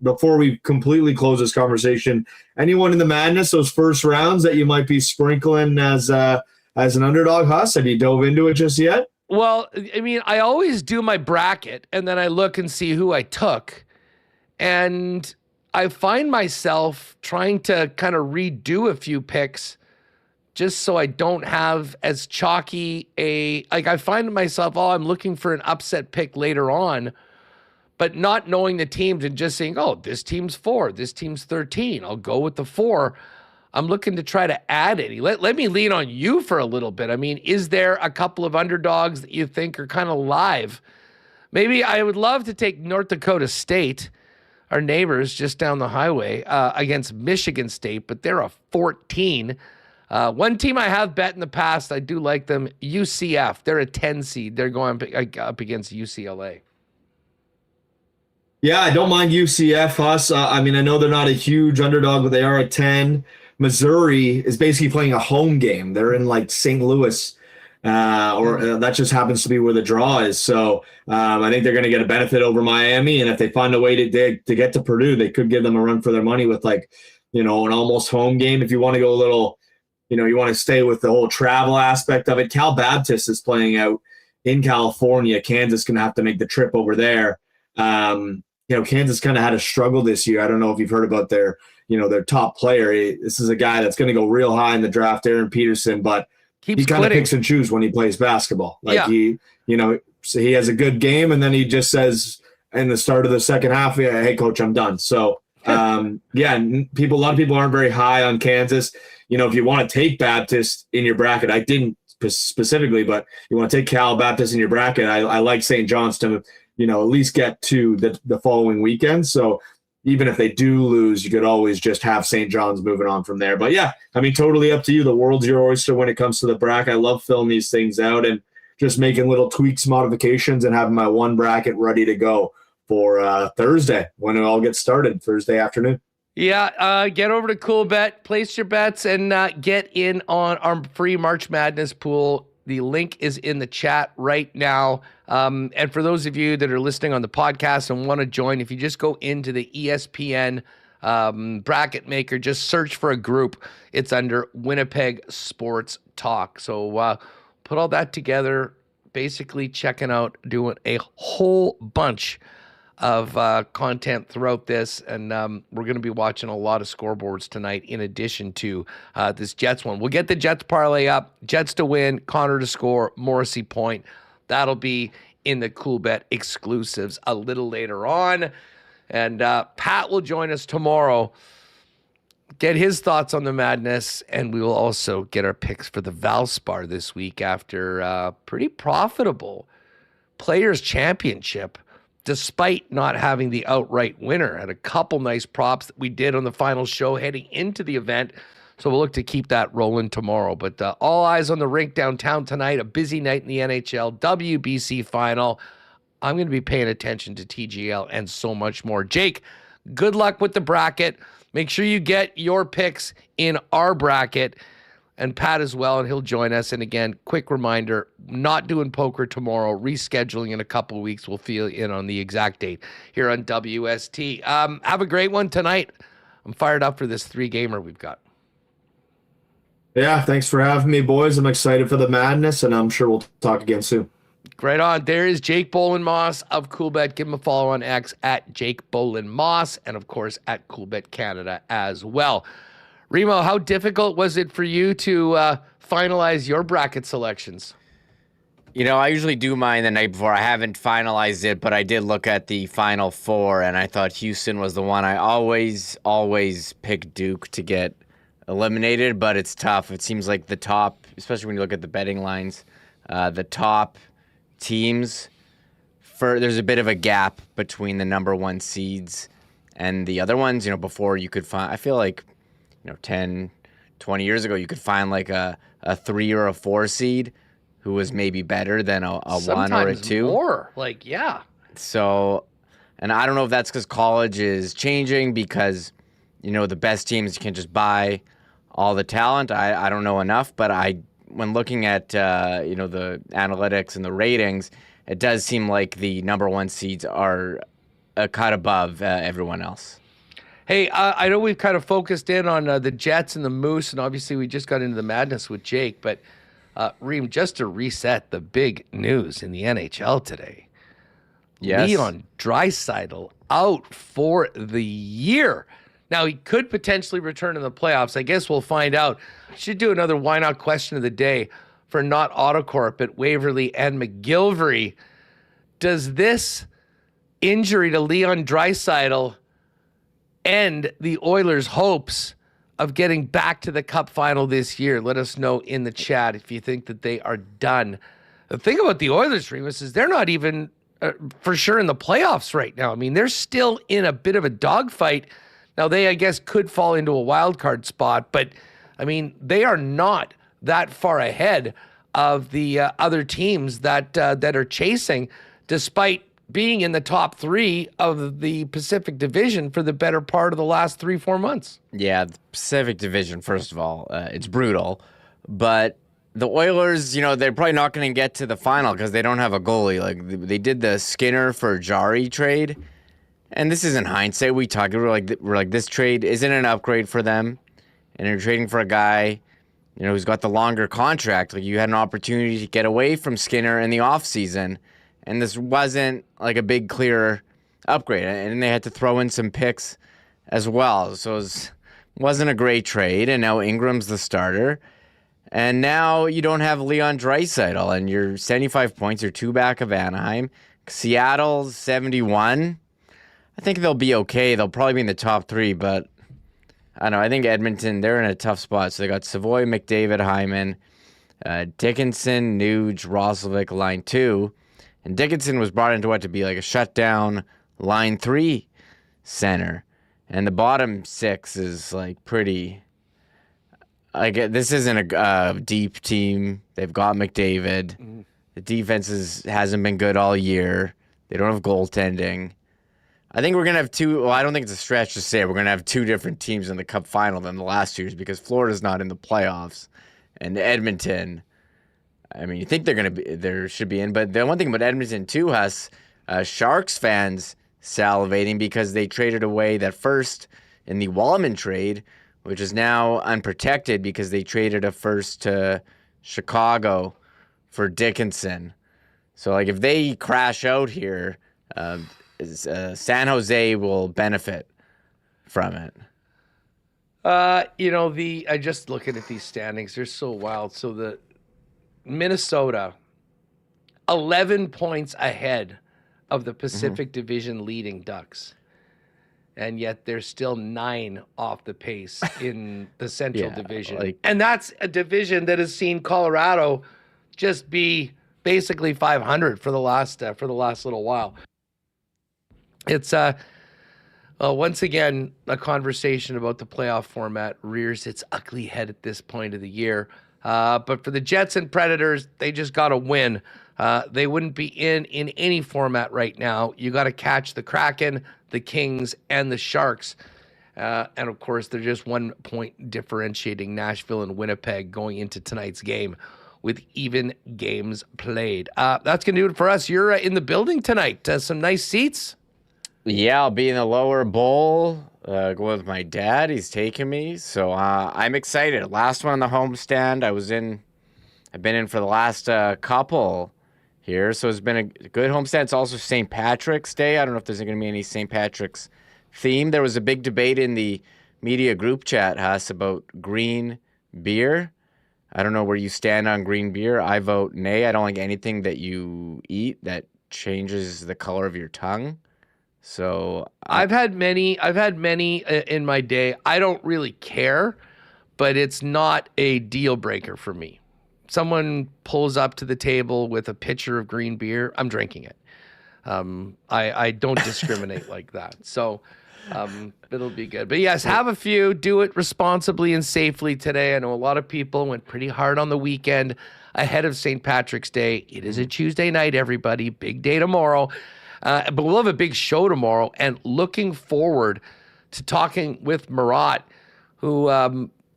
[SPEAKER 13] before we completely close this conversation, anyone in the Madness, those first rounds that you might be sprinkling as an underdog, Huss? Have you dove into it just yet?
[SPEAKER 2] Well, I mean, I always do my bracket, and then I look and see who I took. And I find myself trying to kind of redo a few picks just so I don't have as chalky I find myself, I'm looking for an upset pick later on, but not knowing the teams and just saying, this team's 4, this team's 13. I'll go with the 4. I'm looking to try to add any. Let me lean on you for a little bit. I mean, is there a couple of underdogs that you think are kind of live? Maybe I would love to take North Dakota State, our neighbors just down the highway, against Michigan State, but they're a 14. One team I have bet in the past, I do like them, UCF. They're a 10 seed. They're going up against UCLA.
[SPEAKER 13] Yeah, I don't mind UCF, Huss. I mean, I know they're not a huge underdog, but they are a 10. Missouri is basically playing a home game. They're in like St. Louis, that just happens to be where the draw is. So I think they're going to get a benefit over Miami. And if they find a way to get to Purdue, they could give them a run for their money with an almost home game. If you want to go a little, you want to stay with the whole travel aspect of it. Cal Baptist is playing out in California. Kansas going to have to make the trip over there. Kansas kind of had a struggle this year. I don't know if you've heard about their top player. This is a guy that's going to go real high in the draft, Aaron Peterson, but he kind of picks and chooses when he plays basketball. He has a good game, and then he just says in the start of the second half, hey, coach, I'm done. So, a lot of people aren't very high on Kansas. If you want to take Baptist in your bracket, I didn't specifically, but you want to take Cal Baptist in your bracket, I like St. John's to, at least get to the following weekend. So even if they do lose, you could always just have St. John's moving on from there. But totally up to you. The world's your oyster when it comes to the bracket. I love filling these things out and just making little tweaks, modifications, and having my one bracket ready to go for Thursday when it all gets started, Thursday afternoon.
[SPEAKER 2] Yeah, get over to CoolBet, place your bets, and get in on our free March Madness pool. The link is in the chat right now. And for those of you that are listening on the podcast and want to join, if you just go into the ESPN bracket maker, just search for a group. It's under Winnipeg Sports Talk. So put all that together, basically checking out, doing a whole bunch of content throughout this, and we're going to be watching a lot of scoreboards tonight in addition to this Jets one. We'll get the Jets parlay up, Jets to win, Connor to score, Morrissey point. That'll be in the CoolBet exclusives a little later on, and Pat will join us tomorrow, get his thoughts on the madness, and we will also get our picks for the Valspar this week after a pretty profitable Players' Championship, despite not having the outright winner. Had a couple nice props that we did on the final show heading into the event, so we'll look to keep that rolling tomorrow. But all eyes on the rink downtown tonight, a busy night in the NHL, WBC final. I'm going to be paying attention to TGL and so much more. Jake, good luck with the bracket. Make sure you get your picks in our bracket, and Pat as well, and he'll join us. And again, quick reminder, not doing poker tomorrow, rescheduling in a couple of weeks. We'll fill in on the exact date here on WST. Have a great one tonight. I'm fired up for this 3-gamer we've got.
[SPEAKER 13] Yeah, thanks for having me, boys. I'm excited for the madness, and I'm sure we'll talk again soon.
[SPEAKER 2] Right on. There is Jake Boland-Moss of CoolBet. Give him a follow on X at Jake Boland-Moss, and of course at CoolBet Canada as well. Remo, how difficult was it for you to finalize your bracket selections?
[SPEAKER 3] I usually do mine the night before. I haven't finalized it, but I did look at the Final Four, and I thought Houston was the one. I always pick Duke to get eliminated, but it's tough. It seems like the top, especially when you look at the betting lines, the top teams, there's a bit of a gap between the number 1 seeds and the other ones. Before you could find, I feel like, 10, 20 years ago, you could find like a 3 or a 4 seed who was maybe better than a 1 or a 2.
[SPEAKER 2] More.
[SPEAKER 3] So, and I don't know if that's because college is changing because, the best teams, you can just buy all the talent. I don't know enough, but when looking at the analytics and the ratings, it does seem like the number one seeds are a cut above everyone else.
[SPEAKER 2] Hey, I know we've kind of focused in on the Jets and the Moose, and obviously we just got into the madness with Jake, but Reem, just to reset the big news in the NHL today.
[SPEAKER 3] Yes.
[SPEAKER 2] Leon Draisaitl out for the year. Now, he could potentially return in the playoffs. I guess we'll find out. I should do another Why Not question of the day for Not Autocorp at Waverly and McGillivray. Does this injury to Leon Draisaitl end the Oilers' hopes of getting back to the Cup final this year? Let us know in the chat if you think that they are done. The thing about the Oilers, Remis, is they're not even for sure in the playoffs right now. I mean, they're still in a bit of a dogfight. Now, they, I guess, could fall into a wild card spot, but, I mean, they are not that far ahead of the other teams that are chasing, despite being in the top three of the Pacific Division for the better part of the last 3-4 months.
[SPEAKER 3] Yeah, the Pacific Division, first of all, it's brutal. But the Oilers, they're probably not going to get to the final because they don't have a goalie. Like, they did the Skinner for Jari trade. And this isn't hindsight. We're like, this trade isn't an upgrade for them. And they're trading for a guy, who's got the longer contract. Like, you had an opportunity to get away from Skinner in the offseason. And this wasn't like a big, clear upgrade. And they had to throw in some picks as well. So it wasn't a great trade. And now Ingram's the starter. And now you don't have Leon Draisaitl. And you're 75 points. You're 2 back of Anaheim. Seattle's 71. I think they'll be okay. They'll probably be in the top 3. But I don't know. I think Edmonton, they're in a tough spot. So they got Savoy, McDavid, Hyman, Dickinson, Nuge, Roslovic, line 2. And Dickinson was brought into what to be like a shutdown line 3 center. And the bottom 6 is like pretty. This isn't a deep team. They've got McDavid. Mm-hmm. The defense hasn't been good all year. They don't have goaltending. I think we're going to have two. Well, I don't think it's a stretch to say we're going to have 2 different teams in the Cup final than the last 2 years because Florida's not in the playoffs. And Edmonton, I mean, you think there should be in. But the one thing about Edmonton, too, has Sharks fans salivating because they traded away that first in the Wallman trade, which is now unprotected because they traded a first to Chicago for Dickinson. So, like, if they crash out here, San Jose will benefit from it.
[SPEAKER 2] I just looking at these standings, they're so wild. So the Minnesota, 11 points ahead of the Pacific Division leading Ducks. And yet they're still 9 off the pace in the Central Division. And that's a division that has seen Colorado just be basically 500 for the last little while. It's once again a conversation about the playoff format rears its ugly head at this point of the year. But for the Jets and Predators, they just got to win. They wouldn't be in any format right now. You got to catch the Kraken, the Kings, and the Sharks. And of course, they're just 1 point differentiating Nashville and Winnipeg going into tonight's game with even games played. That's going to do it for us. You're in the building tonight. Some nice seats.
[SPEAKER 3] Yeah, I'll be in the lower bowl. Going with my dad. He's taking me. So I'm excited. Last one on the homestand. I've been in for the last couple here. So it's been a good homestand. It's also St. Patrick's Day. I don't know if there's going to be any St. Patrick's theme. There was a big debate in the media group chat, Huss, about green beer. I don't know where you stand on green beer. I vote nay. I don't like anything that you eat that changes the color of your tongue. So
[SPEAKER 2] I've had many in my day. I don't really care, but it's not a deal breaker for me. Someone pulls up to the table with a pitcher of green beer, I'm drinking it. I don't discriminate like that. So it'll be good. But yes, have a few. Do it responsibly and safely today. I know a lot of people went pretty hard on the weekend ahead of St. Patrick's Day. It is a Tuesday night, everybody. Big day tomorrow. But we'll have a big show tomorrow, and looking forward to talking with Murat, who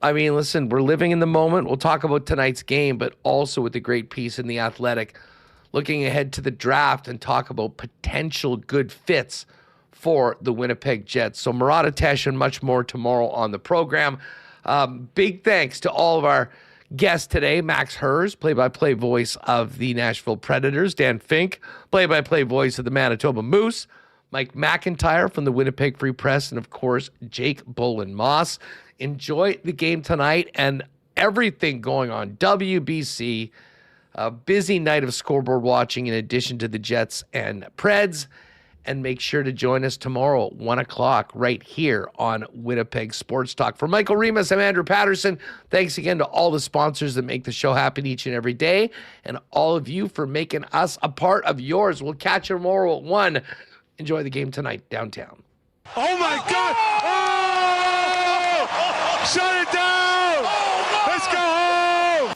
[SPEAKER 2] I mean, listen, we're living in the moment. We'll talk about tonight's game, but also with the great piece in The Athletic, looking ahead to the draft and talk about potential good fits for the Winnipeg Jets. So Murat Atesh and much more tomorrow on the program. Big thanks to all of our guests today. Max Hers, play-by-play voice of the Nashville Predators. Dan Fink, play-by-play voice of the Manitoba Moose. Mike McIntyre from the Winnipeg Free Press. And, of course, Jake Boland-Moss. Enjoy the game tonight and everything going on. WBC, a busy night of scoreboard watching in addition to the Jets and Preds. And make sure to join us tomorrow at 1 o'clock right here on Winnipeg Sports Talk. For Michael Remis, I'm Andrew Paterson. Thanks again to all the sponsors that make the show happen each and every day, and all of you for making us a part of yours. We'll catch you tomorrow at 1. Enjoy the game tonight downtown.
[SPEAKER 14] Oh, my God! Oh! Shut it down! Let's go home!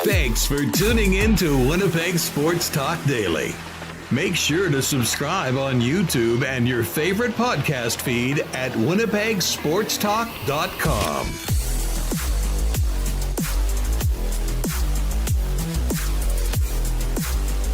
[SPEAKER 1] Thanks for tuning in to Winnipeg Sports Talk Daily. Make sure to subscribe on YouTube and your favorite podcast feed at winnipegsportstalk.com.